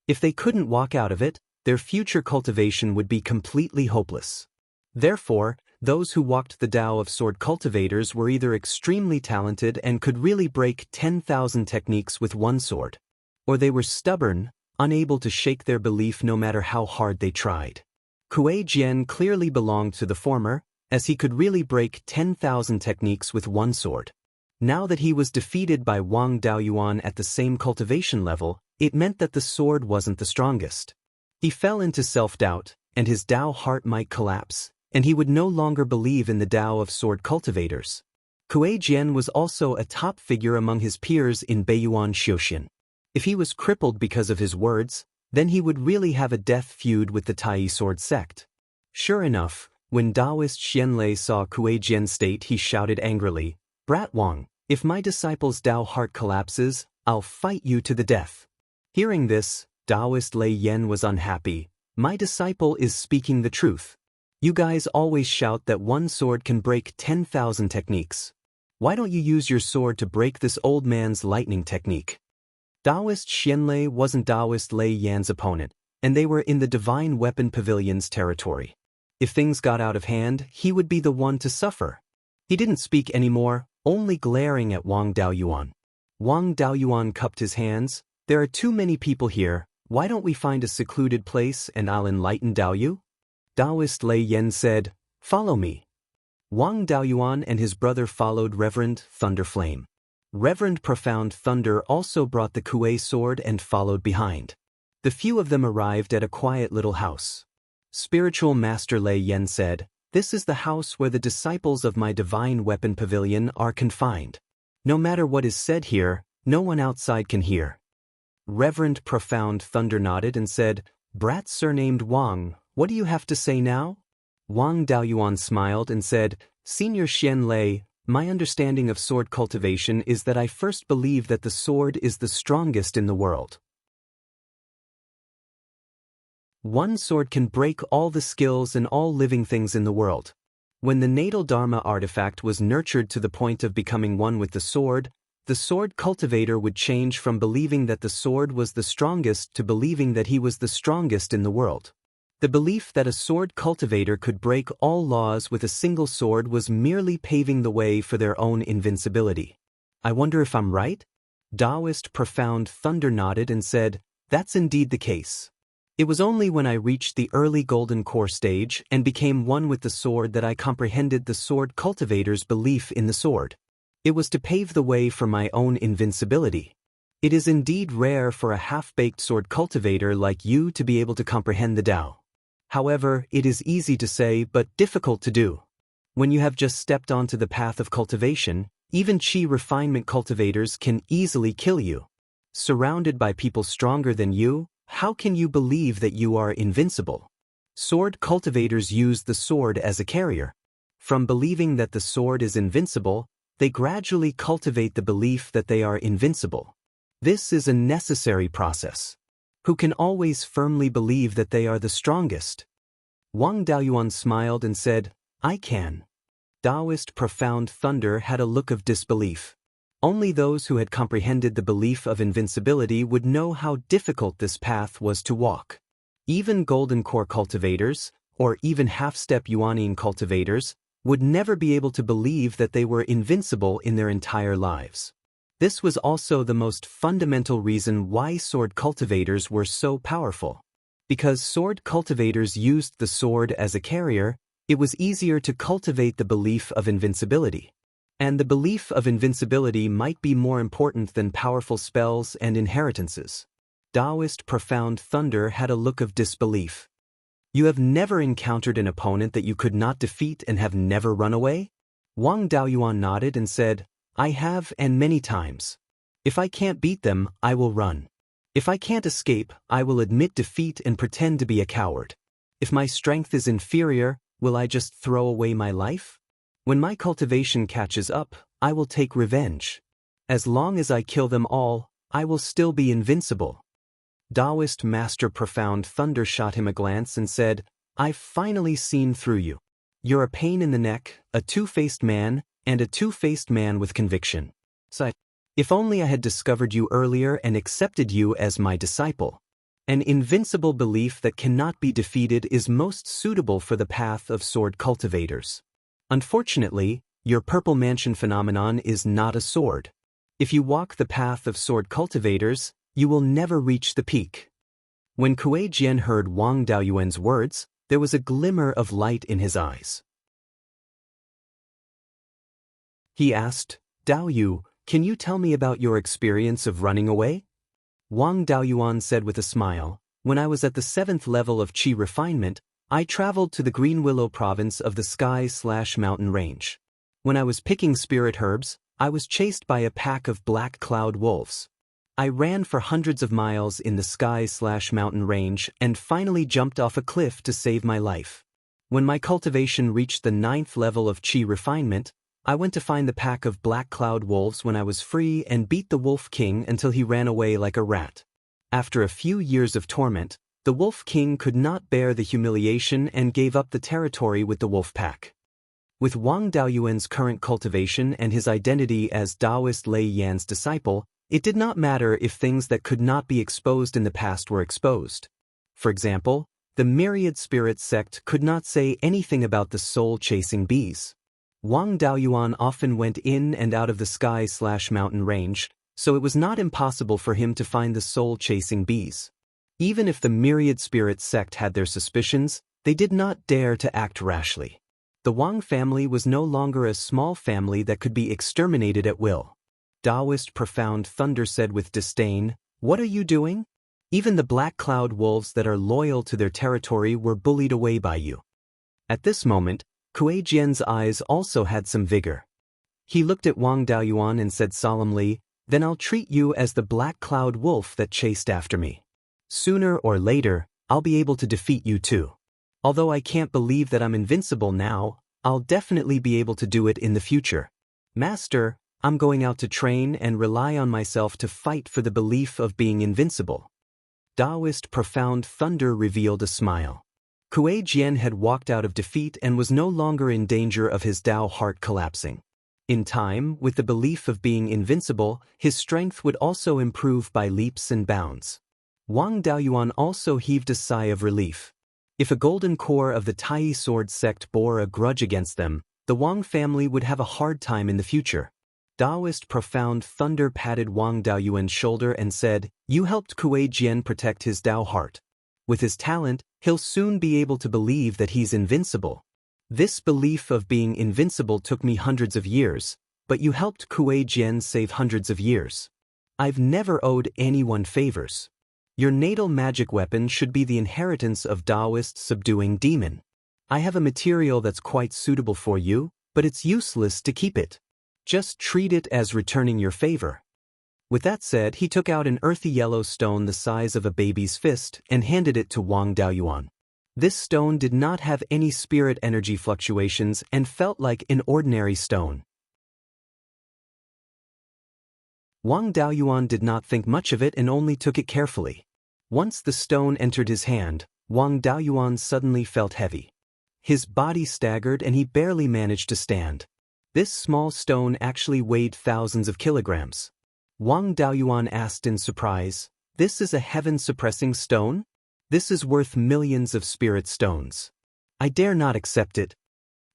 S1: If they couldn't walk out of it, their future cultivation would be completely hopeless. Therefore, those who walked the Dao of sword cultivators were either extremely talented and could really break 10,000 techniques with one sword, or they were stubborn, unable to shake their belief no matter how hard they tried. Kuei Jian clearly belonged to the former, as he could really break 10,000 techniques with one sword. Now that he was defeated by Wang Daoyuan at the same cultivation level, it meant that the sword wasn't the strongest. He fell into self-doubt, and his Dao heart might collapse, and he would no longer believe in the Dao of sword cultivators. Kuei Jian was also a top figure among his peers in Beiyuan Xiuxian. If he was crippled because of his words, then he would really have a death feud with the Tai sword sect. Sure enough, when Daoist Xianlei saw Kuei Jian's state, he shouted angrily, "Brat Wang, if my disciple's Dao heart collapses, I'll fight you to the death." Hearing this, Daoist Lei Yen was unhappy. "My disciple is speaking the truth. You guys always shout that one sword can break 10,000 techniques. Why don't you use your sword to break this old man's lightning technique?" Daoist Xianlei wasn't Daoist Lei Yan's opponent, and they were in the Divine Weapon Pavilion's territory. If things got out of hand, he would be the one to suffer. He didn't speak anymore, only glaring at Wang Daoyuan. Wang Daoyuan cupped his hands. "There are too many people here. Why don't we find a secluded place and I'll enlighten Daoyu?" Daoist Lei Yen said, "Follow me." Wang Daoyuan and his brother followed Reverend Thunderflame. Reverend Profound Thunder also brought the Kuei sword and followed behind. The few of them arrived at a quiet little house. Spiritual Master Lei Yen said, "This is the house where the disciples of my Divine Weapon Pavilion are confined. No matter what is said here, no one outside can hear." Reverend Profound Thunder nodded and said, "Brat surnamed Wang, what do you have to say now?" Wang Daoyuan smiled and said, "Senior Xian Lei, my understanding of sword cultivation is that I first believe that the sword is the strongest in the world. One sword can break all the skills and all living things in the world. When the natal Dharma artifact was nurtured to the point of becoming one with the sword cultivator would change from believing that the sword was the strongest to believing that he was the strongest in the world. The belief that a sword cultivator could break all laws with a single sword was merely paving the way for their own invincibility. I wonder if I'm right? Daoist Profound Thunder nodded and said, "That's indeed the case. It was only when I reached the early Golden Core stage and became one with the sword that I comprehended the sword cultivator's belief in the sword. It was to pave the way for my own invincibility. It is indeed rare for a half-baked sword cultivator like you to be able to comprehend the Tao. However, it is easy to say but difficult to do. When you have just stepped onto the path of cultivation, even Qi refinement cultivators can easily kill you. Surrounded by people stronger than you, how can you believe that you are invincible? Sword cultivators use the sword as a carrier. From believing that the sword is invincible, they gradually cultivate the belief that they are invincible. This is a necessary process. Who can always firmly believe that they are the strongest?" Wang Daoyuan smiled and said, "I can." Daoist Profound Thunder had a look of disbelief. Only those who had comprehended the belief of invincibility would know how difficult this path was to walk. Even Golden Core cultivators, or even half-step Yuanian cultivators, would never be able to believe that they were invincible in their entire lives. This was also the most fundamental reason why sword cultivators were so powerful. Because sword cultivators used the sword as a carrier, it was easier to cultivate the belief of invincibility. And the belief of invincibility might be more important than powerful spells and inheritances. Daoist Profound Thunder had a look of disbelief. "You have never encountered an opponent that you could not defeat and have never run away?" Wang Daoyuan nodded and said, "I have, and many times. If I can't beat them, I will run. If I can't escape, I will admit defeat and pretend to be a coward. If my strength is inferior, will I just throw away my life? When my cultivation catches up, I will take revenge. As long as I kill them all, I will still be invincible." Daoist Master Profound Thunder shot him a glance and said, "I've finally seen through you. You're a pain in the neck, a two-faced man, and a two-faced man with conviction. So, if only I had discovered you earlier and accepted you as my disciple. An invincible belief that cannot be defeated is most suitable for the path of sword cultivators. Unfortunately, your Purple Mansion phenomenon is not a sword. If you walk the path of sword cultivators, You will never reach the peak. When Kuei Jian heard Wang Daoyuan's words, there was a glimmer of light in his eyes. He asked, Daoyu, can you tell me about your experience of running away? Wang Daoyuan said with a smile, when I was at the 7th level of Qi refinement, I traveled to the Green Willow province of the sky/mountain range. When I was picking spirit herbs, I was chased by a pack of black cloud wolves. I ran for hundreds of miles in the sky/mountain range and finally jumped off a cliff to save my life. When my cultivation reached the 9th level of Qi refinement, I went to find the pack of black cloud wolves when I was free and beat the Wolf King until he ran away like a rat. After a few years of torment, the Wolf King could not bear the humiliation and gave up the territory with the wolf pack. With Wang Daoyuan's current cultivation and his identity as Daoist Lei Yan's disciple, it did not matter if things that could not be exposed in the past were exposed. For example, the myriad spirit sect could not say anything about the soul-chasing bees. Wang Daoyuan often went in and out of the sky/mountain range, so it was not impossible for him to find the soul-chasing bees. Even if the myriad spirit sect had their suspicions, they did not dare to act rashly. The Wang family was no longer a small family that could be exterminated at will. Daoist Profound Thunder said with disdain, What are you doing? Even the black cloud wolves that are loyal to their territory were bullied away by you. At this moment, Kuei Jian's eyes also had some vigor. He looked at Wang Daoyuan and said solemnly, Then I'll treat you as the black cloud wolf that chased after me. Sooner or later, I'll be able to defeat you too. Although I can't believe that I'm invincible now, I'll definitely be able to do it in the future. Master, I'm going out to train and rely on myself to fight for the belief of being invincible. Daoist Profound Thunder revealed a smile. Kuei Jian had walked out of defeat and was no longer in danger of his Dao heart collapsing. In time, with the belief of being invincible, his strength would also improve by leaps and bounds. Wang Daoyuan also heaved a sigh of relief. If a golden core of the Tai Sword sect bore a grudge against them, the Wang family would have a hard time in the future. Daoist Profound Thunder patted Wang Daoyuan's shoulder and said, You helped Kuei Jian protect his Dao heart. With his talent, he'll soon be able to believe that he's invincible. This belief of being invincible took me hundreds of years, but you helped Kuei Jian save hundreds of years. I've never owed anyone favors. Your natal magic weapon should be the inheritance of Daoist subduing demon. I have a material that's quite suitable for you, but it's useless to keep it. Just treat it as returning your favor. With that said, he took out an earthy yellow stone the size of a baby's fist and handed it to Wang Daoyuan. This stone did not have any spirit energy fluctuations and felt like an ordinary stone. Wang Daoyuan did not think much of it and only took it carefully. Once the stone entered his hand, Wang Daoyuan suddenly felt heavy. His body staggered and he barely managed to stand. This small stone actually weighed thousands of kilograms. Wang Daoyuan asked in surprise, This is a heaven-suppressing stone? This is worth millions of spirit stones. I dare not accept it.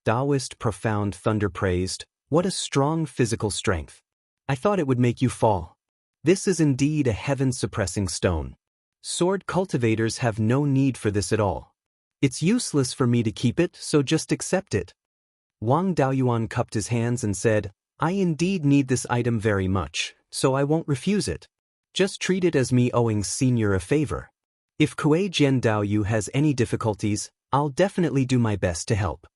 S1: Daoist Profound Thunder praised, What a strong physical strength. I thought it would make you fall. This is indeed a heaven-suppressing stone. Sword cultivators have no need for this at all. It's useless for me to keep it, so just accept it. Wang Daoyuan cupped his hands and said, I indeed need this item very much, so I won't refuse it. Just treat it as me owing Senior a favor. If Kuei Jian Daoyu has any difficulties, I'll definitely do my best to help.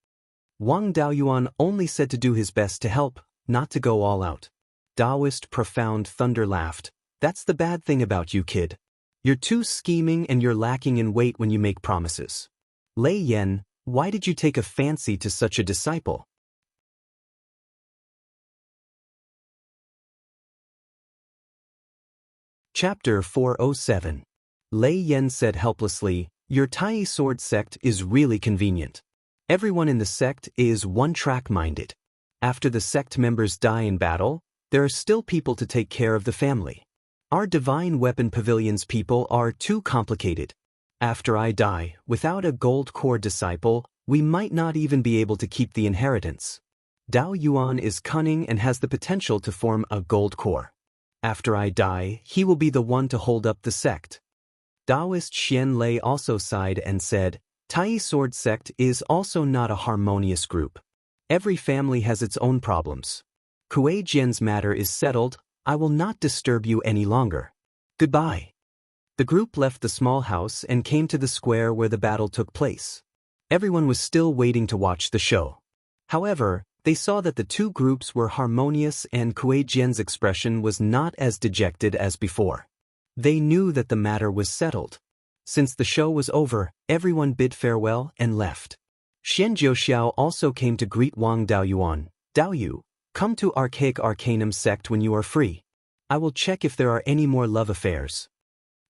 S1: Wang Daoyuan only said to do his best to help, not to go all out. Daoist Profound Thunder laughed, That's the bad thing about you, kid. You're too scheming and you're lacking in weight when you make promises. Lei Yan, why did you take a fancy to such a disciple? Chapter 407. Lei Yan said helplessly, Your Tai Sword sect is really convenient. Everyone in the sect is one-track minded. After the sect members die in battle, there are still people to take care of the family. Our Divine Weapon Pavilion's people are too complicated. After I die, without a gold core disciple, we might not even be able to keep the inheritance. Dao Yuan is cunning and has the potential to form a gold core. After I die, he will be the one to hold up the sect. Daoist Xian Lei also sighed and said, Tai Sword sect is also not a harmonious group. Every family has its own problems. Kuei Jian's matter is settled, I will not disturb you any longer. Goodbye. The group left the small house and came to the square where the battle took place. Everyone was still waiting to watch the show. However, they saw that the two groups were harmonious and Kuei Jian's expression was not as dejected as before. They knew that the matter was settled. Since the show was over, everyone bid farewell and left. Xian Jiuxiao also came to greet Wang Daoyuan. Daoyu, come to Archaic Arcanum sect when you are free. I will check if there are any more love affairs.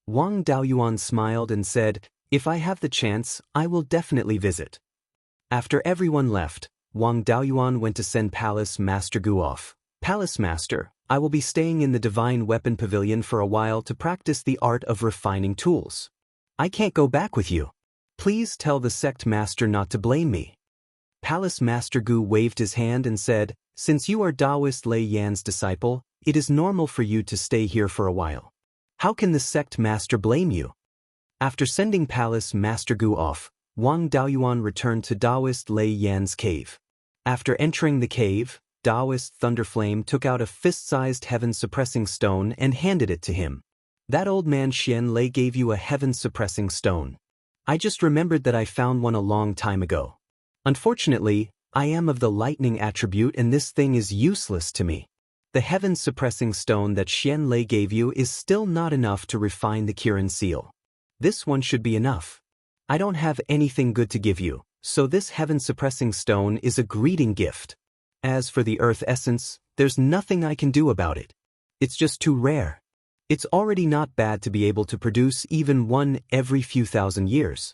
S1: Wang Daoyuan smiled and said, if I have the chance, I will definitely visit. After everyone left, Wang Daoyuan went to send Palace Master Gu off. Palace Master, I will be staying in the Divine Weapon Pavilion for a while to practice the art of refining tools. I can't go back with you. Please tell the sect master not to blame me. Palace Master Gu waved his hand and said, since you are Daoist Lei Yan's disciple, it is normal for you to stay here for a while. How can the sect master blame you? After sending Palace Master Gu off, Wang Daoyuan returned to Daoist Lei Yan's cave. After entering the cave, Daoist Thunderflame took out a fist-sized heaven-suppressing stone and handed it to him. That old man Xian Lei gave you a heaven-suppressing stone. I just remembered that I found one a long time ago. Unfortunately, I am of the lightning attribute and this thing is useless to me. The heaven-suppressing stone that Xian Lei gave you is still not enough to refine the Kirin seal. This one should be enough. I don't have anything good to give you, so this heaven-suppressing stone is a greeting gift. As for the earth essence, there's nothing I can do about it. It's just too rare. It's already not bad to be able to produce even one every few thousand years.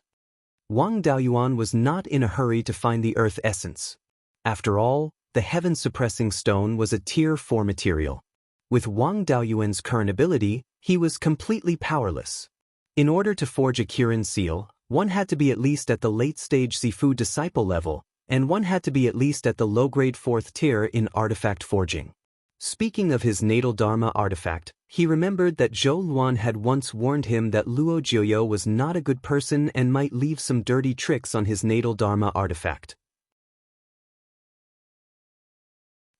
S1: Wang Daoyuan was not in a hurry to find the earth essence. After all, the heaven-suppressing stone was a tier 4 material. With Wang Daoyuan's current ability, he was completely powerless. In order to forge a Kirin seal, one had to be at least at the late-stage Sifu disciple level, and one had to be at least at the low-grade 4th tier in artifact forging. Speaking of his natal Dharma artifact, he remembered that Zhou Luan had once warned him that Luo Jiuyo was not a good person and might leave some dirty tricks on his natal Dharma artifact.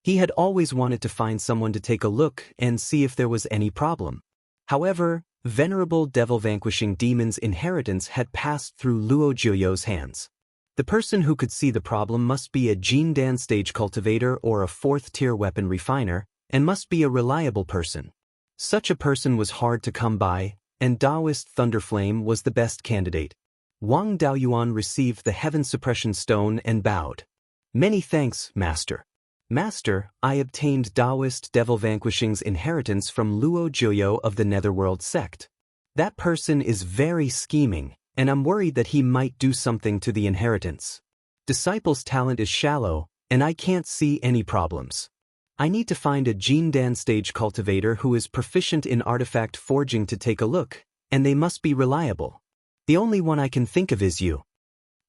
S1: He had always wanted to find someone to take a look and see if there was any problem. However, Venerable Devil-Vanquishing Demon's inheritance had passed through Luo Jiuyo's hands. The person who could see the problem must be a Jindan stage cultivator or a 4th tier weapon refiner, and must be a reliable person. Such a person was hard to come by, and Daoist Thunderflame was the best candidate. Wang Daoyuan received the Heaven Suppression Stone and bowed. Many thanks, Master. Master, I obtained Daoist Devil Vanquishing's inheritance from Luo Jiuyo of the Netherworld sect. That person is very scheming, and I'm worried that he might do something to the inheritance. Disciple's talent is shallow, and I can't see any problems. I need to find a Jindan stage cultivator who is proficient in artifact forging to take a look, and they must be reliable. The only one I can think of is you.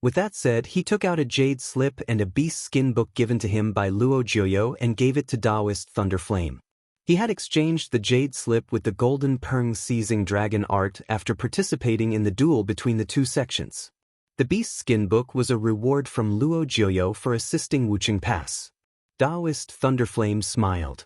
S1: With that said, he took out a jade slip and a beast skin book given to him by Luo Jiuyo and gave it to Daoist Thunderflame. He had exchanged the jade slip with the golden Peng seizing dragon art after participating in the duel between the two sections. The beast skin book was a reward from Luo Jiuyo for assisting Wuching Pass. Daoist Thunderflame smiled.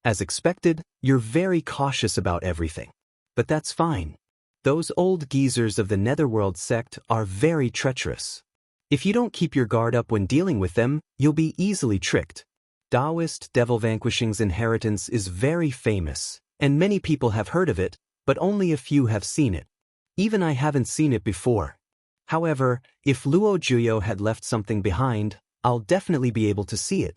S1: As expected, you're very cautious about everything. But that's fine. Those old geezers of the Netherworld sect are very treacherous. If you don't keep your guard up when dealing with them, you'll be easily tricked. Daoist Devil Vanquishing's inheritance is very famous, and many people have heard of it, but only a few have seen it. Even I haven't seen it before. However, if Luo Jiuyo had left something behind, I'll definitely be able to see it.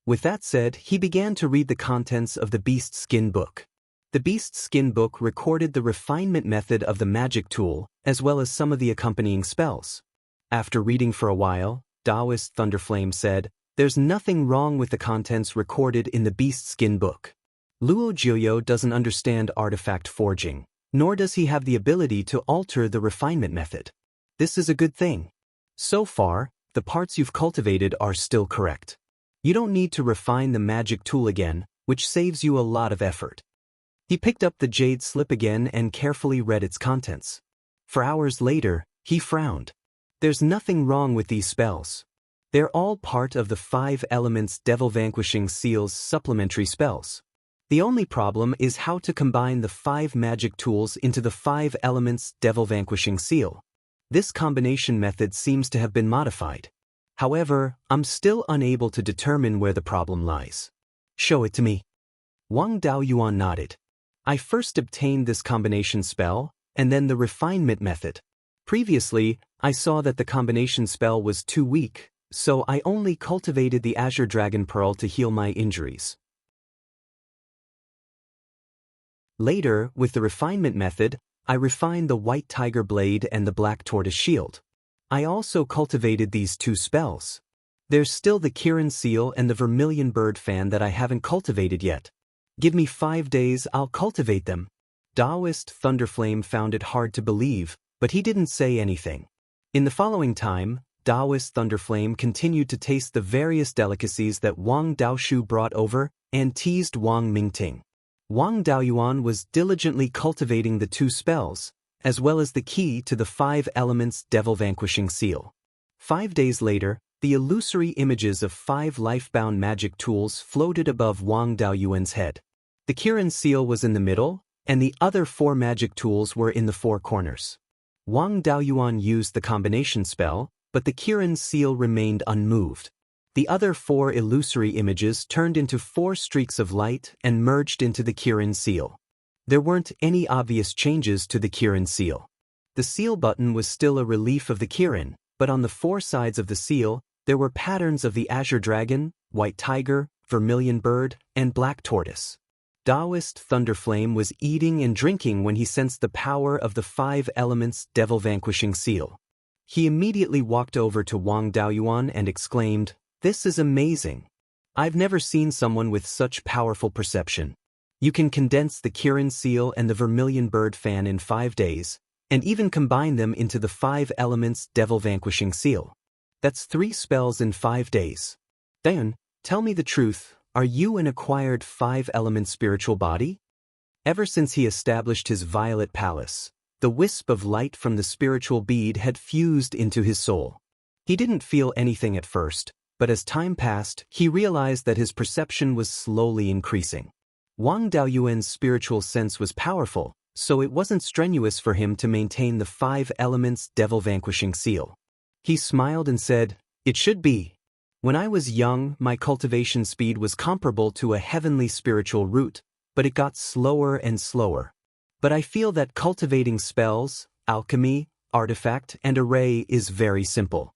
S1: With that said, he began to read the contents of the Beast Skin book. The Beast Skin book recorded the refinement method of the magic tool, as well as some of the accompanying spells. After reading for a while, Daoist Thunderflame said, "There's nothing wrong with the contents recorded in the Beast Skin book. Luo Jiuyo doesn't understand artifact forging, nor does he have the ability to alter the refinement method. This is a good thing. So far, the parts you've cultivated are still correct. You don't need to refine the magic tool again, which saves you a lot of effort." He picked up the jade slip again and carefully read its contents. For hours later, he frowned. There's nothing wrong with these spells. They're all part of the 5 elements Devil Vanquishing Seal's supplementary spells. The only problem is how to combine the 5 magic tools into the 5 elements Devil Vanquishing Seal. This combination method seems to have been modified. However, I'm still unable to determine where the problem lies. Show it to me. Wang Daoyuan nodded. I first obtained this combination spell, and then the refinement method. Previously, I saw that the combination spell was too weak, so I only cultivated the Azure Dragon Pearl to heal my injuries. Later, with the refinement method, I refined the White Tiger Blade and the Black Tortoise Shield. I also cultivated these 2 spells. There's still the Kirin Seal and the Vermilion Bird Fan that I haven't cultivated yet. Give me 5 days, I'll cultivate them. Daoist Thunderflame found it hard to believe, but he didn't say anything. In the following time, Daoist Thunderflame continued to taste the various delicacies that Wang Daoshu brought over and teased Wang Mingting. Wang Daoyuan was diligently cultivating the 2 spells, as well as the key to the 5 elements Devil Vanquishing Seal. 5 days later, the illusory images of 5 life-bound magic tools floated above Wang Daoyuan's head. The Kirin Seal was in the middle, and the other 4 magic tools were in the 4 corners. Wang Daoyuan used the combination spell, but the Kirin Seal remained unmoved. The other 4 illusory images turned into 4 streaks of light and merged into the Kirin Seal. There weren't any obvious changes to the Kirin Seal. The seal button was still a relief of the Kirin, but on the 4 sides of the seal, there were patterns of the Azure Dragon, White Tiger, Vermilion Bird, and Black Tortoise. Daoist Thunderflame was eating and drinking when he sensed the power of the 5 elements Devil Vanquishing Seal. He immediately walked over to Wang Daoyuan and exclaimed, "This is amazing. I've never seen someone with such powerful perception. You can condense the Kirin Seal and the Vermilion Bird Fan in 5 days, and even combine them into the 5 elements Devil Vanquishing Seal. That's 3 spells in 5 days. Daoist, tell me the truth, are you an acquired 5-element spiritual body?" Ever since he established his Violet Palace, the wisp of light from the spiritual bead had fused into his soul. He didn't feel anything at first, but as time passed, he realized that his perception was slowly increasing. Wang Daoyuan's spiritual sense was powerful, so it wasn't strenuous for him to maintain the 5 elements Devil Vanquishing Seal. He smiled and said, "It should be. When I was young, my cultivation speed was comparable to a heavenly spiritual root, but it got slower and slower. But I feel that cultivating spells, alchemy, artifact, and array is very simple."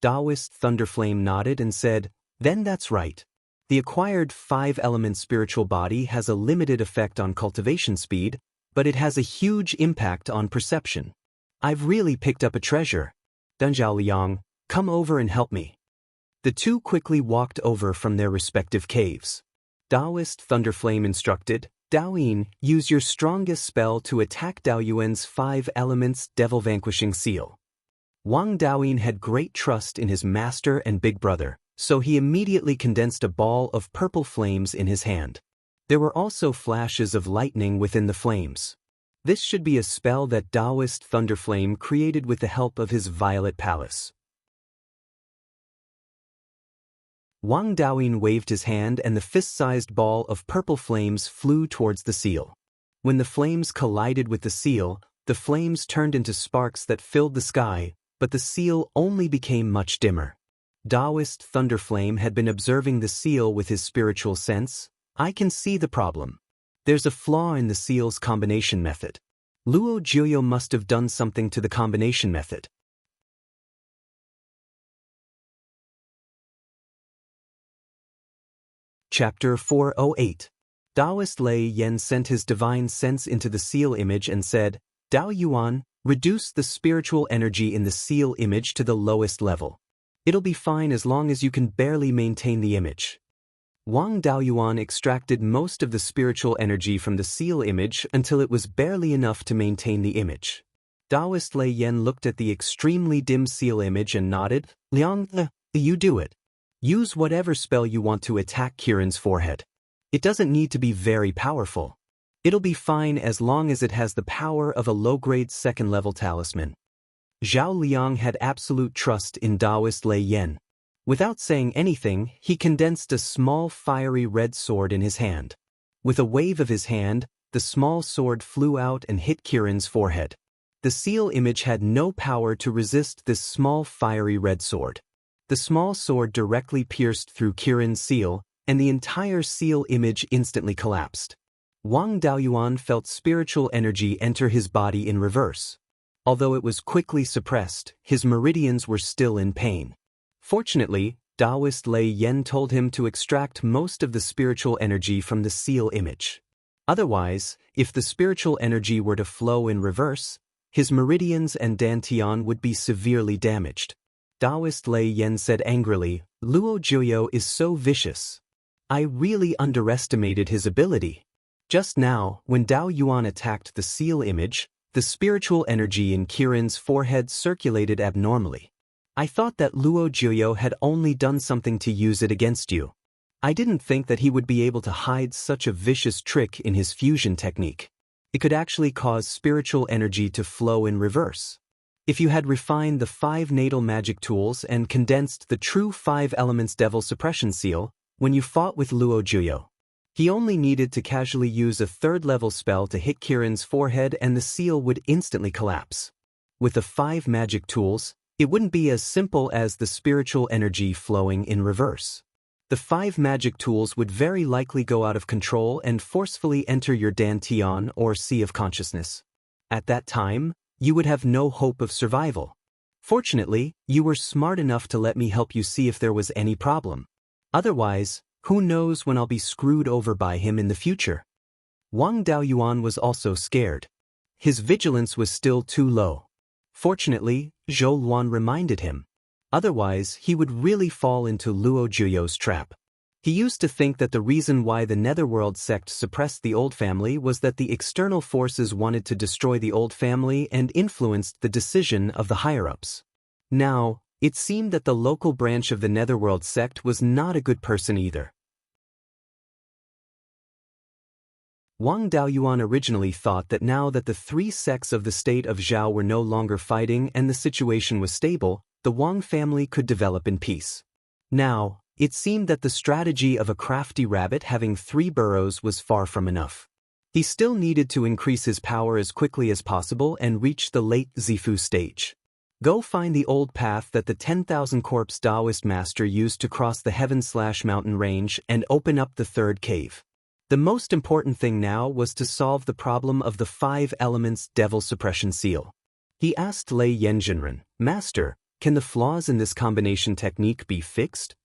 S1: Daoist Thunderflame nodded and said, "Then that's right. The acquired 5-element spiritual body has a limited effect on cultivation speed, but it has a huge impact on perception. I've really picked up a treasure. Dunjiao Liang, come over and help me." The 2 quickly walked over from their respective caves. Daoist Thunderflame instructed, "Daoyin, use your strongest spell to attack Daoyuan's 5 elements Devil Vanquishing Seal." Wang Daoyin had great trust in his master and big brother, so he immediately condensed a ball of purple flames in his hand. There were also flashes of lightning within the flames. This should be a spell that Daoist Thunderflame created with the help of his Violet Palace. Wang Daoyin waved his hand and the fist-sized ball of purple flames flew towards the seal. When the flames collided with the seal, the flames turned into sparks that filled the sky, but the seal only became much dimmer. Daoist Thunderflame had been observing the seal with his spiritual sense. "I can see the problem. There's a flaw in the seal's combination method. Luo Jiuyo must have done something to the combination method." Chapter 408. Daoist Lei Yen sent his divine sense into the seal image and said, "Daoyuan, reduce the spiritual energy in the seal image to the lowest level. It'll be fine as long as you can barely maintain the image." Wang Daoyuan extracted most of the spiritual energy from the seal image until it was barely enough to maintain the image. Daoist Lei Yen looked at the extremely dim seal image and nodded, "Liang, you do it. Use whatever spell you want to attack Kirin's forehead. It doesn't need to be very powerful." It'll be fine as long as it has the power of a low-grade second-level talisman. Zhao Liang had absolute trust in Daoist Lei Yan. Without saying anything, he condensed a small fiery red sword in his hand. With a wave of his hand, the small sword flew out and hit Kirin's forehead. The seal image had no power to resist this small fiery red sword. The small sword directly pierced through Kirin's seal, and the entire seal image instantly collapsed. Wang Daoyuan felt spiritual energy enter his body in reverse. Although it was quickly suppressed, his meridians were still in pain. Fortunately, Daoist Lei Yan told him to extract most of the spiritual energy from the seal image. Otherwise, if the spiritual energy were to flow in reverse, his meridians and dantian would be severely damaged. Daoist Lei Yan said angrily, "Luo Jiuyou is so vicious. I really underestimated his ability." Just now, when Dao Yuan attacked the seal image, the spiritual energy in Kirin's forehead circulated abnormally. "I thought that Luo Jiuyou had only done something to use it against you. I didn't think that he would be able to hide such a vicious trick in his fusion technique. It could actually cause spiritual energy to flow in reverse. If you had refined the 5 natal magic tools and condensed the true 5 elements devil suppression seal, when you fought with Luo Jiuyou, he only needed to casually use a 3rd-level spell to hit Kirin's forehead and the seal would instantly collapse. With the 5 magic tools, it wouldn't be as simple as the spiritual energy flowing in reverse. The 5 magic tools would very likely go out of control and forcefully enter your dantian or sea of consciousness. At that time, you would have no hope of survival. Fortunately, you were smart enough to let me help you see if there was any problem. Otherwise, who knows when I'll be screwed over by him in the future." Wang Daoyuan was also scared. His vigilance was still too low. Fortunately, Zhou Luan reminded him. Otherwise, he would really fall into Luo Jiuyou's trap. He used to think that the reason why the Netherworld sect suppressed the old family was that the external forces wanted to destroy the old family and influenced the decision of the higher-ups. Now, it seemed that the local branch of the Netherworld sect was not a good person either. Wang Daoyuan originally thought that now that the 3 sects of the state of Zhao were no longer fighting and the situation was stable, the Wang family could develop in peace. Now, it seemed that the strategy of a crafty rabbit having 3 burrows was far from enough. He still needed to increase his power as quickly as possible and reach the late Zifu stage. Go find the old path that the 10,000 corpse Daoist master used to cross the heaven/mountain range and open up the 3rd cave. The most important thing now was to solve the problem of the 5 elements devil suppression seal. He asked Lei Yanjinren, "Master, can the flaws in this combination technique be fixed?"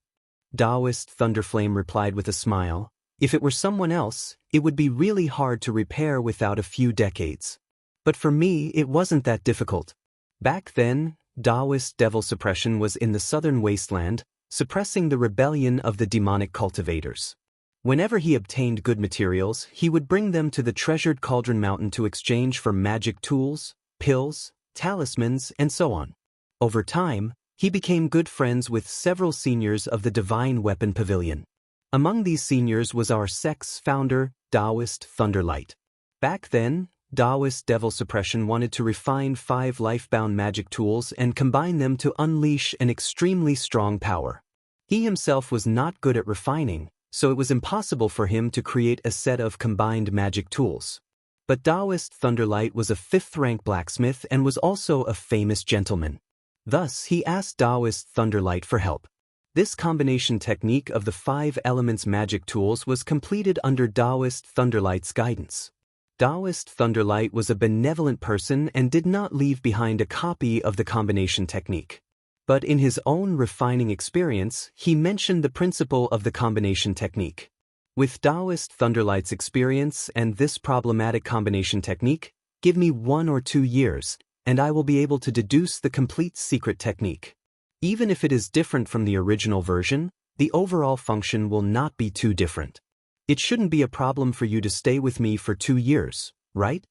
S1: Daoist Thunderflame replied with a smile, "If it were someone else, it would be really hard to repair without a few decades. But for me, it wasn't that difficult. Back then, Daoist devil suppression was in the southern wasteland, suppressing the rebellion of the demonic cultivators. Whenever he obtained good materials, he would bring them to the treasured Cauldron Mountain to exchange for magic tools, pills, talismans, and so on. Over time, he became good friends with several seniors of the Divine Weapon Pavilion. Among these seniors was our sect's founder, Daoist Thunderlight. Back then, Daoist Devil Suppression wanted to refine 5 life-bound magic tools and combine them to unleash an extremely strong power. He himself was not good at refining, so it was impossible for him to create a set of combined magic tools. But Daoist Thunderlight was a 5th-rank blacksmith and was also a famous gentleman. Thus, he asked Daoist Thunderlight for help. This combination technique of the 5 elements magic tools was completed under Daoist Thunderlight's guidance. Daoist Thunderlight was a benevolent person and did not leave behind a copy of the combination technique. But in his own refining experience, he mentioned the principle of the combination technique. With Daoist Thunderlight's experience and this problematic combination technique, give me 1 or 2 years, and I will be able to deduce the complete secret technique. Even if it is different from the original version, the overall function will not be too different. It shouldn't be a problem for you to stay with me for 2 years, right?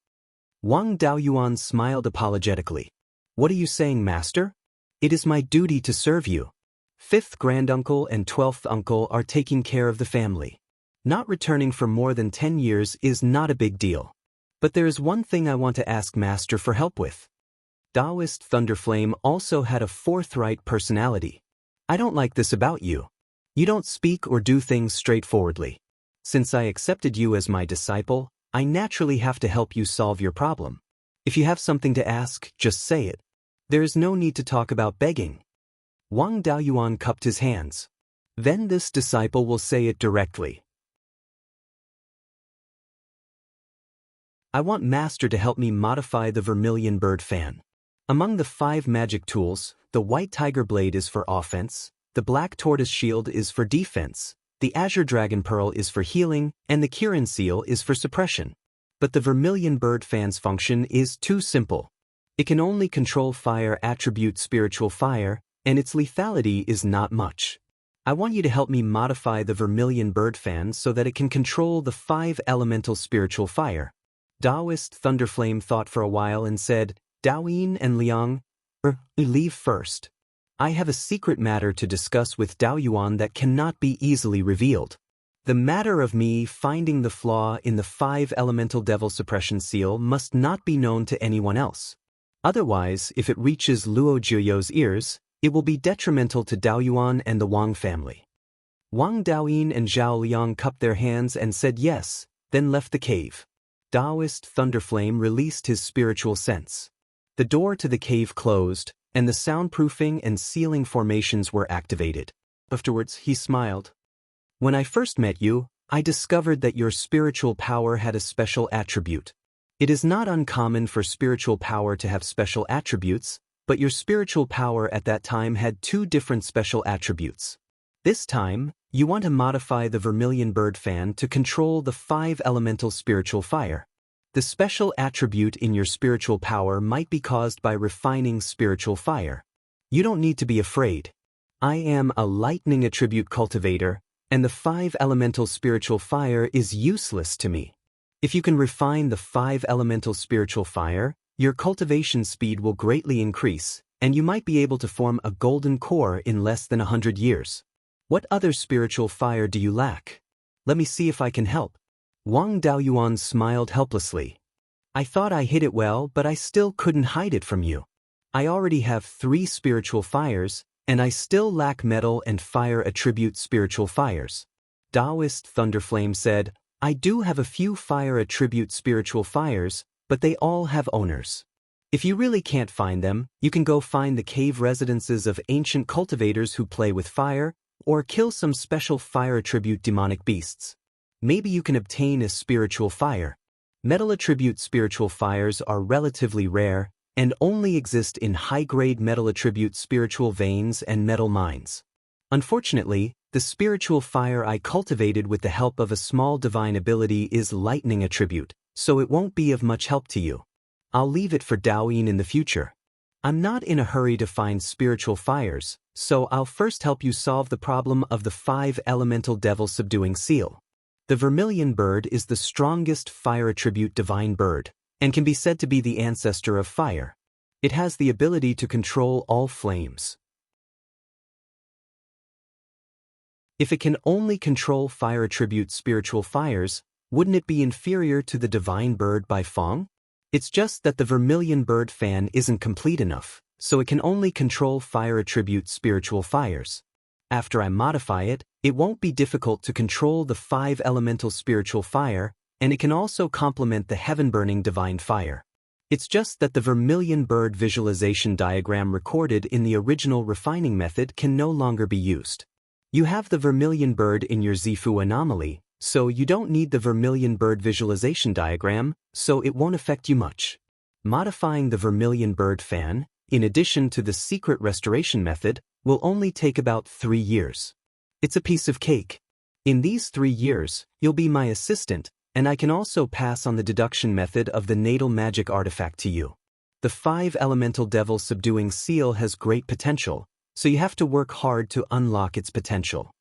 S1: Wang Daoyuan smiled apologetically. What are you saying, master? It is my duty to serve you. 5th granduncle and 12th uncle are taking care of the family. Not returning for more than 10 years is not a big deal. But there is one thing I want to ask Master for help with. Daoist Thunderflame also had a forthright personality. I don't like this about you. You don't speak or do things straightforwardly. Since I accepted you as my disciple, I naturally have to help you solve your problem. If you have something to ask, just say it. There is no need to talk about begging. Wang Daoyuan cupped his hands. Then this disciple will say it directly. I want Master to help me modify the vermilion bird fan. Among the 5 magic tools, the white tiger blade is for offense, the black tortoise shield is for defense, the azure dragon pearl is for healing, and the Kirin seal is for suppression. But the vermilion bird fan's function is too simple. It can only control fire attribute spiritual fire, and its lethality is not much. I want you to help me modify the vermilion bird fan so that it can control the 5 elemental spiritual fire. Daoist Thunderflame thought for a while and said, Daoyin and Liang, leave first. I have a secret matter to discuss with Daoyuan that cannot be easily revealed. The matter of me finding the flaw in the 5 elemental devil suppression seal must not be known to anyone else. Otherwise, if it reaches Luo Jiuyo's ears, it will be detrimental to Daoyuan and the Wang family. Wang Daoyin and Zhao Liang cupped their hands and said yes, then left the cave. Daoist Thunderflame released his spiritual sense. The door to the cave closed, and the soundproofing and sealing formations were activated. Afterwards, he smiled. When I first met you, I discovered that your spiritual power had a special attribute. It is not uncommon for spiritual power to have special attributes, but your spiritual power at that time had 2 different special attributes. This time, you want to modify the vermilion bird fan to control the 5 elemental spiritual fire. The special attribute in your spiritual power might be caused by refining spiritual fire. You don't need to be afraid. I am a lightning attribute cultivator, and the 5 elemental spiritual fire is useless to me. If you can refine the 5 elemental spiritual fire, your cultivation speed will greatly increase, and you might be able to form a golden core in less than 100 years. What other spiritual fire do you lack? Let me see if I can help. Wang Daoyuan smiled helplessly. I thought I hid it well, but I still couldn't hide it from you. I already have 3 spiritual fires, and I still lack metal and fire attribute spiritual fires. Daoist Thunderflame said, I do have a few fire attribute spiritual fires, but they all have owners. If you really can't find them, you can go find the cave residences of ancient cultivators who play with fire, or kill some special fire attribute demonic beasts. Maybe you can obtain a spiritual fire. Metal attribute spiritual fires are relatively rare, and only exist in high-grade metal attribute spiritual veins and metal mines. Unfortunately, the spiritual fire I cultivated with the help of a small divine ability is lightning attribute, so it won't be of much help to you. I'll leave it for Daoyin in the future. I'm not in a hurry to find spiritual fires, so I'll first help you solve the problem of the 5 elemental devil subduing seal. The vermilion bird is the strongest fire attribute divine bird, and can be said to be the ancestor of fire. It has the ability to control all flames. If it can only control fire attribute spiritual fires, wouldn't it be inferior to the divine bird by Feng? It's just that the vermilion bird fan isn't complete enough, so it can only control fire attribute spiritual fires. After I modify it, it won't be difficult to control the 5 elemental spiritual fire, and it can also complement the heaven-burning divine fire. It's just that the vermilion bird visualization diagram recorded in the original refining method can no longer be used. You have the vermilion bird in your Zifu anomaly, so you don't need the vermilion bird visualization diagram, so it won't affect you much. Modifying the vermilion bird fan, in addition to the secret restoration method, will only take about 3 years. It's a piece of cake. In these 3 years, you'll be my assistant, and I can also pass on the deduction method of the natal magic artifact to you. The 5 elemental devil subduing seal has great potential, so you have to work hard to unlock its potential.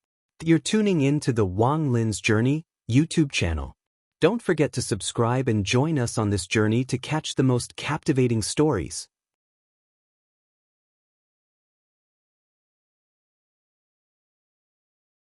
S1: You're tuning in to the Wang Lin's Journey YouTube channel. Don't forget to subscribe and join us on this journey to catch the most captivating stories.